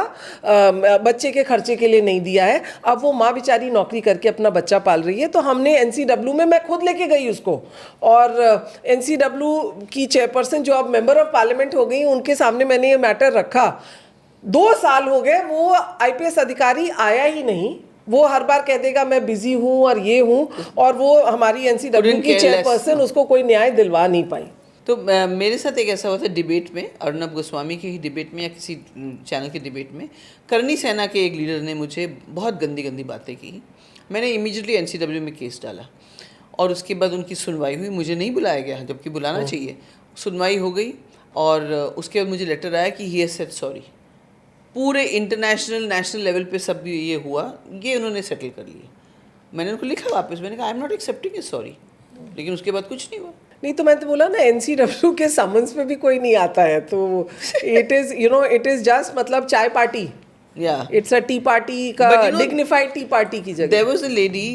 बच्चे के खर्चे के लिए नहीं दिया है। अब वो माँ बेचारी नौकरी करके अपना बच्चा पाल रही है। तो हमने NCW में, मैं खुद लेके गई उसको, और NCW की चेयरपर्सन जो अब मेंबर ऑफ पार्लियामेंट हो गई, उनके सामने मैंने ये मैटर रखा। 2 साल हो गए, वो IPS अधिकारी आया ही नहीं। वो हर बार कह देगा मैं बिजी हूँ और ये हूँ, और वो हमारी NCW Couldn't की care less. चेयरपर्सन उसको कोई न्याय दिलवा नहीं पाई। तो मेरे साथ एक ऐसा हुआ था डिबेट में, अर्नब गोस्वामी की ही डिबेट में या किसी चैनल की डिबेट में, करनी सेना के एक लीडर ने मुझे बहुत गंदी गंदी बातें की। मैंने इमीडिएटली NCW में केस डाला और उसके बाद उनकी सुनवाई हुई। मुझे नहीं बुलाया गया, जबकि बुलाना चाहिए। सुनवाई हो गई और उसके बाद मुझे लेटर आया कि ही हैज सेड सॉरी। पूरे इंटरनेशनल नेशनल लेवल पे सब ये हुआ, ये उन्होंने सेटल कर लिया। मैंने उनको लिखा वापस, मैंने कहा I am not accepting A sorry, लेकिन उसके बाद कुछ नहीं हुआ। नहीं तो मैं तो बोला ना, NCW के समन्स पे भी कोई नहीं आता है, तो it is you know it is just मतलब चाय पार्टी, या इट्स अ टी पार्टी का, But you know, dignified T party की जगह। there was a lady,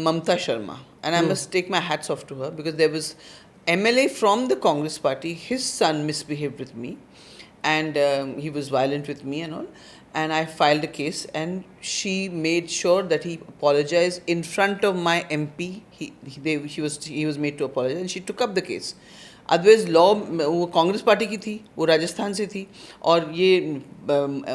Mamta Sharma, and I must take my hats off to her because there was MLA from the Congress party. His son misbehaved with me, and he was violent with me and all. And I filed a case, and she made sure that he apologized in front of my MP. He was made to apologize, and she took up the case. Otherwise law वो Congress party की थी, वो राजस्थान से थी, और ये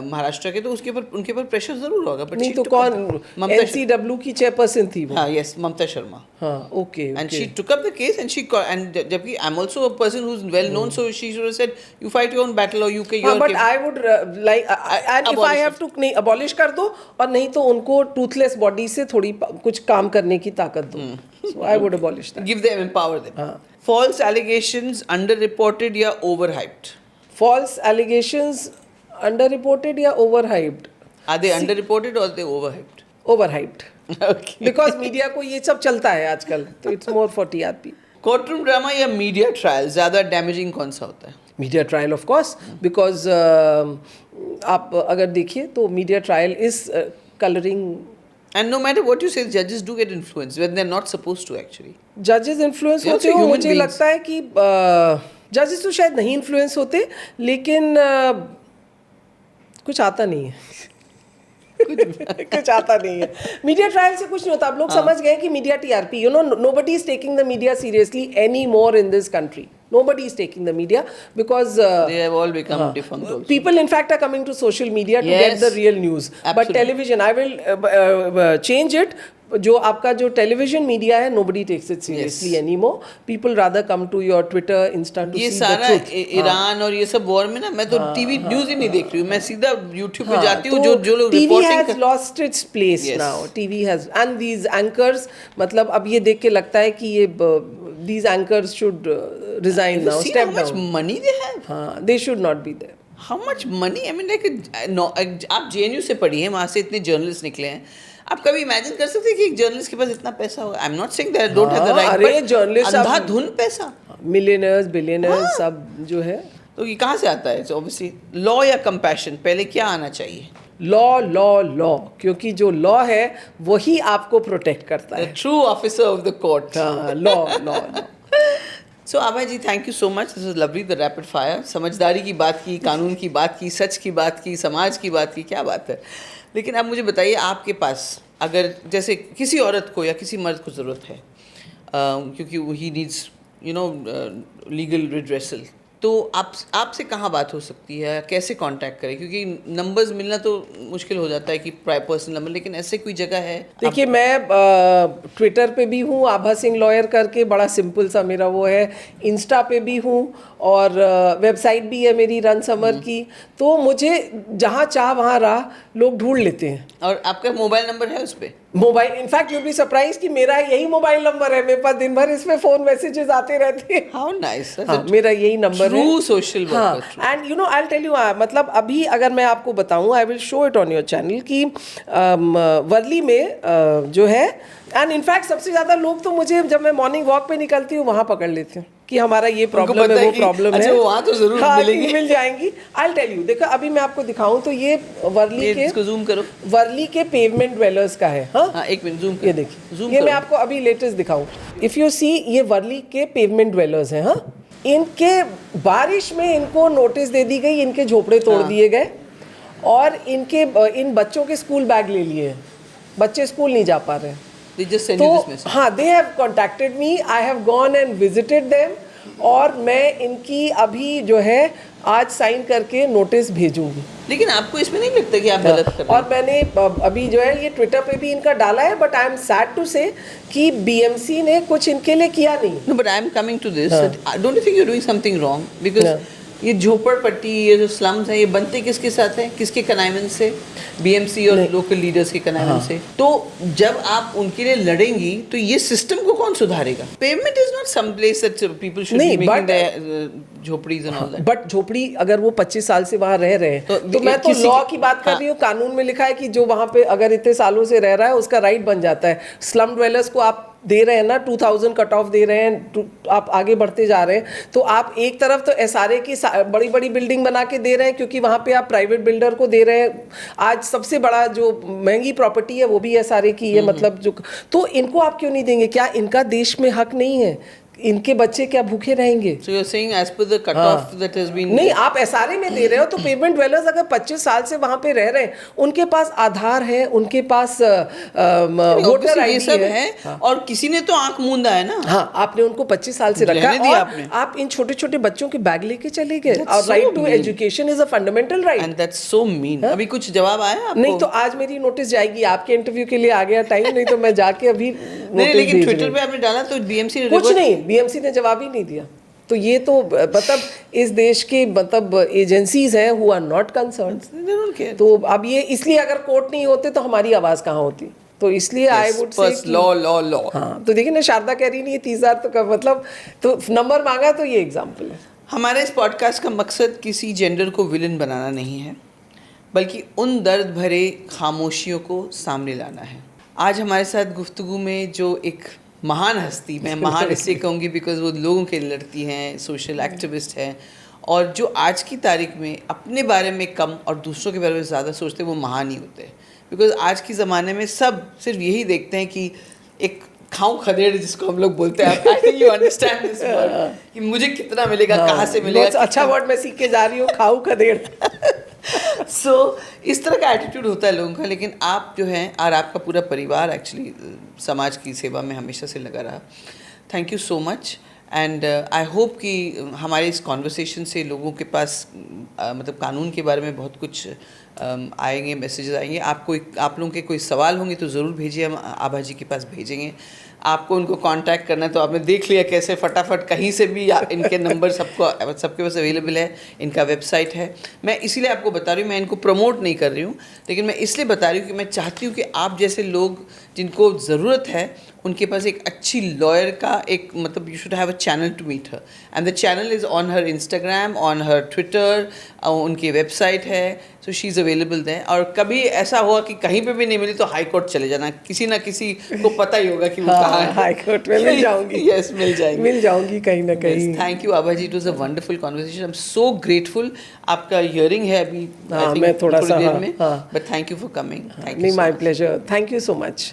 महाराष्ट्र के, तो उसके ऊपर उनके ऊपर प्रेशर जरूर होगा। बट नहीं तो कौन NCW की चेयरपर्सन थी वो? हाँ, यस, ममता शर्मा। हाँ, okay. And she took up the case, and and जबकि I'm also a person who's well known, so she should have said, you fight your own battle, or you can. हाँ, but I would like and if I have to नहीं abolish कर दो, और नहीं तो उनको toothless body से थोड़ी कुछ काम करने की ताकत दो। So I would abolish that. Give them, empower them. False allegations, underreported या overhyped? False allegations underreported या overhyped? Are they underreported or are they overhyped? Overhyped. Okay. Because media को ये सब चलता है आजकल, तो it's more for TRP. Courtroom drama या मीडिया ट्रायल, ज़्यादा डैमेजिंग कौन सा होता है? Media trial of course, because आप अगर देखिए तो media trial is colouring. And no matter what you say, judges do get influenced when they're not supposed to actually. जजेस इन्फ्लुएंस They होते also हो, human मुझे beings. लगता है कि जजेस तो शायद नहीं इन्फ्लुएंस होते, लेकिन कुछ आता नहीं है। कुछ आता नहीं है। मीडिया ट्रायल से कुछ नहीं होता। अब लोग समझ गए कि media TRP, you know, nobody is taking the media seriously anymore in this country. Nobody is taking the media because They have all become defunct also. people in fact are coming to social media to Yes. get the real news. But Absolutely. television, I will change it. जो आपका जो television media है, nobody takes it seriously anymore. People rather come to your Twitter, Insta to ये see the सारा truth. Iran और ये सब war में ना, मैं तो टीवी न्यूज़ ही नहीं देख रही हूँ, मैं सीधा यूट्यूब पे हाँ, जाती हूँ। तो जो लोग TV reporting has lost its place Yes. now. TV has, and these anchors, मतलब अब ये देख के लगता है कि ये these anchors should resign now, see step how much down. money they have. हाँ, they should not be there. How much money? I mean, like, आप JNU से पढ़ी हैं, वहाँ से इतने जर्नलिस्ट निकले हैं। आप कभी इमेजिन कर सकते हैं कि एक जर्नलिस्ट के पास इतना पैसा होगा? I am not saying that don't have the right, अरे journalists अब- अंधाधुन पैसा मिलियनर्स बिलियनर्स सब जो है तो ये कहाँ से आता है? ऑब्वियसली लॉ या कंपैशन, पहले क्या आना चाहिए? लॉ लॉ लॉ, क्योंकि जो लॉ है वही आपको प्रोटेक्ट करता है। True officer of the court. हाँ, law law law. So Abha ji, thank you so much, this is lovely, the rapid fire. समझदारी की बात की, कानून की बात की, सच की बात की, समाज की बात की, क्या बात है। लेकिन अब मुझे बताइए, आपके पास अगर जैसे किसी औरत को या किसी मर्द को ज़रूरत है, क्योंकि ही नीड्स लीगल रिड्रेसल, तो आपसे कहाँ बात हो सकती है, कैसे कांटेक्ट करें? क्योंकि नंबर्स मिलना तो मुश्किल हो जाता है कि पर्सनल नंबर, लेकिन ऐसे कोई जगह है? देखिए, मैं ट्विटर पे भी हूँ, आभा सिंह लॉयर करके, बड़ा सिंपल सा मेरा वो है। इंस्टा पे भी हूँ और वेबसाइट भी है मेरी रन समर की। तो मुझे जहाँ चाह वहाँ राह लोग ढूंढ लेते हैं। और आपका मोबाइल नंबर है उस पर? Mobile, in fact you be surprise कि मेरा यही मोबाइल नंबर है, मेरे पास दिन भर इस पे फोन मैसेजेस आते रहते हैं। How nice. हाँ, मेरा यही नंबर है। True social worker. हाँ, and you know I will tell you, मतलब अभी अगर मैं आपको बताऊं, I will show it on your channel कि वर्ली में जो है, एंड इनफैक्ट सबसे ज़्यादा लोग तो मुझे जब मैं मॉर्निंग वॉक पे निकलती हूँ वहाँ पकड़ लेते हैं कि हमारा ये प्रॉब्लम है, वो प्रॉब्लम है। अच्छा, वहाँ तो जरूर मिलेंगी। मिल जाएंगी। आई विल टेल यू, देखो अभी मैं आपको दिखाऊं तो ये वर्ली के, इसको जूम करो, वर्ली के पेवमेंट ड्वेलर्स का है। हाँ, एक मिनट जूम ये देखिए, ये मैं आपको अभी लेटेस्ट दिखाऊं। इफ यू सी, ये वर्ली के पेवमेंट ड्वेलर्स हैं। हाँ, इनके बारिश में इनको नोटिस दे दी गई, इनके झोपड़े तोड़ दिए गए और इन बच्चों के स्कूल बैग ले लिए। बच्चे स्कूल नहीं जा पा रहे हैं। तो हाँ, they have contacted me, I have gone and visited them, और मैं इनकी अभी जो है आज साइन करके नोटिस भेजूंगी। लेकिन आपको इसमें नहीं लगता कि आप गलत कर रहे हैं? और मैंने अभी जो है ये ट्विटर पे भी इनका डाला है, but I am sad to say कि बीएमसी ने कुछ इनके लिए किया नहीं। No, but I am coming to this, don't you think you are doing something wrong? Because ये झोपड़पट्टी, ये जो स्लम्स हैं, ये बनते किसके साथ हैं, किसके कनाइमेंस से? बीएमसी और लोकल लीडर्स के कनाइमेंस से। तो जब आप उनके लिए लड़ेंगी तो ये सिस्टम को कौन सुधारेगा? Payment is not some place that people should be making the झोपड़ीज एंड ऑल दैट। बट झोपड़ी अगर वो 25 साल से वहाँ रह रहे हैं तो मैं तो लॉ की बात कर रही हूँ। कानून में लिखा है कि जो वहाँ पे अगर इतने सालों से रह रहा है उसका राइट बन जाता है। स्लम ड्वेलर्स को आप दे रहे हैं ना 2000 कट ऑफ दे रहे हैं, आप आगे बढ़ते जा रहे हैं, तो आप एक तरफ तो एसआरए की बड़ी बड़ी बिल्डिंग बना के दे रहे हैं क्योंकि वहाँ पे आप प्राइवेट बिल्डर को दे रहे हैं। आज सबसे बड़ा जो महंगी प्रॉपर्टी है वो भी एसआरए की है, मतलब जो, तो इनको आप क्यों नहीं देंगे? क्या इनका देश में हक नहीं है? इनके बच्चे क्या भूखे रहेंगे? So you're saying as per the cut off that has been नहीं, आप एसआरए में दे रहे हो तो पेमेंट ड्वेलर्स अगर 25 साल से वहां पे रह रहे हैं, उनके पास आधार है, उनके पास वोटर आईडी सब है। है और किसी ने तो आंख मूंदा है ना। हाँ, आपने उनको 25 साल से रखा है दिया और आपने। आप इन छोटे छोटे बच्चों के बैग लेके चले गए। और so right to mean. Education is a fundamental right. And that's so mean. अभी कुछ जवाब आया आपको? नहीं, तो आज मेरी नोटिस जाएगी। आपके इंटरव्यू के लिए आ गया टाइम, नहीं तो मैं जाके अभी नहीं, लेकिन ट्विटर पे आपने डाला तो बीएमसी ने कुछ नहीं, बीएमसी ने जवाब ही नहीं दिया। तो ये तो मतलब इस देश के मतलब एजेंसीज हैं हु आर नॉट कंसर्न्ड। तो अब ये इसलिए अगर कोर्ट नहीं होते तो हमारी आवाज कहाँ होती? तो इसलिए आई वुड से लॉ लॉ लॉ। हाँ, तो देखिए ना, शारदा कह रही नहीं है 30,000 तो मतलब तो नंबर मांगा, तो ये एग्जाम्पल है। हमारे इस पॉडकास्ट का मकसद किसी जेंडर को विलन बनाना नहीं है, बल्कि उन दर्द भरे खामोशियों को सामने लाना है। आज हमारे साथ गुफ्तगू में जो एक महान हस्ती, मैं महान इसलिए कहूँगी बिकॉज वो लोगों के लिए लड़ती हैं, सोशल एक्टिविस्ट हैं, और जो आज की तारीख में अपने बारे में कम और दूसरों के बारे में ज़्यादा सोचते हैं, वो महान ही होते हैं। बिकॉज आज के ज़माने में सब सिर्फ यही देखते हैं कि एक खाऊं खदेड़ जिसको हम लोग बोलते हैं, आई think you understand this word, कि मुझे कितना मिलेगा, कहाँ से मिलेगा। बहुत अच्छा वर्ड मैं सीख के जा रही हूँ, खाऊं खदेड़। सो इस तरह का एटीट्यूड होता है लोगों का। लेकिन आप जो हैं, और आपका पूरा परिवार एक्चुअली समाज की सेवा में हमेशा से लगा रहा। Thank you so much, and I hope कि हमारे इस कॉन्वर्सेशन से लोगों के पास मतलब कानून के बारे में बहुत कुछ आएंगे, मैसेजेस आएंगे। आप लोगों के कोई सवाल होंगे तो ज़रूर भेजिए, हम आभा जी के पास भेजेंगे। आपको उनको कांटेक्ट करना है तो आपने देख लिया कैसे फटाफट कहीं से भी इनके नंबर सबके पास अवेलेबल है, इनका वेबसाइट है। मैं इसीलिए आपको बता रही हूँ, मैं इनको प्रमोट नहीं कर रही हूँ, लेकिन मैं इसलिए बता रही हूँ कि मैं चाहती हूँ कि आप जैसे लोग जिनको ज़रूरत है उनके पास एक अच्छी लॉयर का एक मतलब you should have a channel to meet her, and the channel is on her Instagram, on her Twitter, उनकी वेबसाइट है। So she is a available there, और कभी ऐसा हुआ कि कहीं पे भी नहीं मिली तो हाई कोर्ट चले जाना, किसी ना किसी को पता ही होगा कि वो कहाँ है। हाई कोर्ट में मिल जाऊंगी। यस, मिल जाएगी। मिल जाऊंगी कहीं ना कहीं। Thank you Abha ji, it was a wonderful conversation, I am so grateful. आपका हियरिंग है अभी, हाँ, मैं थोड़ी देर में, but thank you for coming. Thank नहीं, you. My pleasure, thank you so much.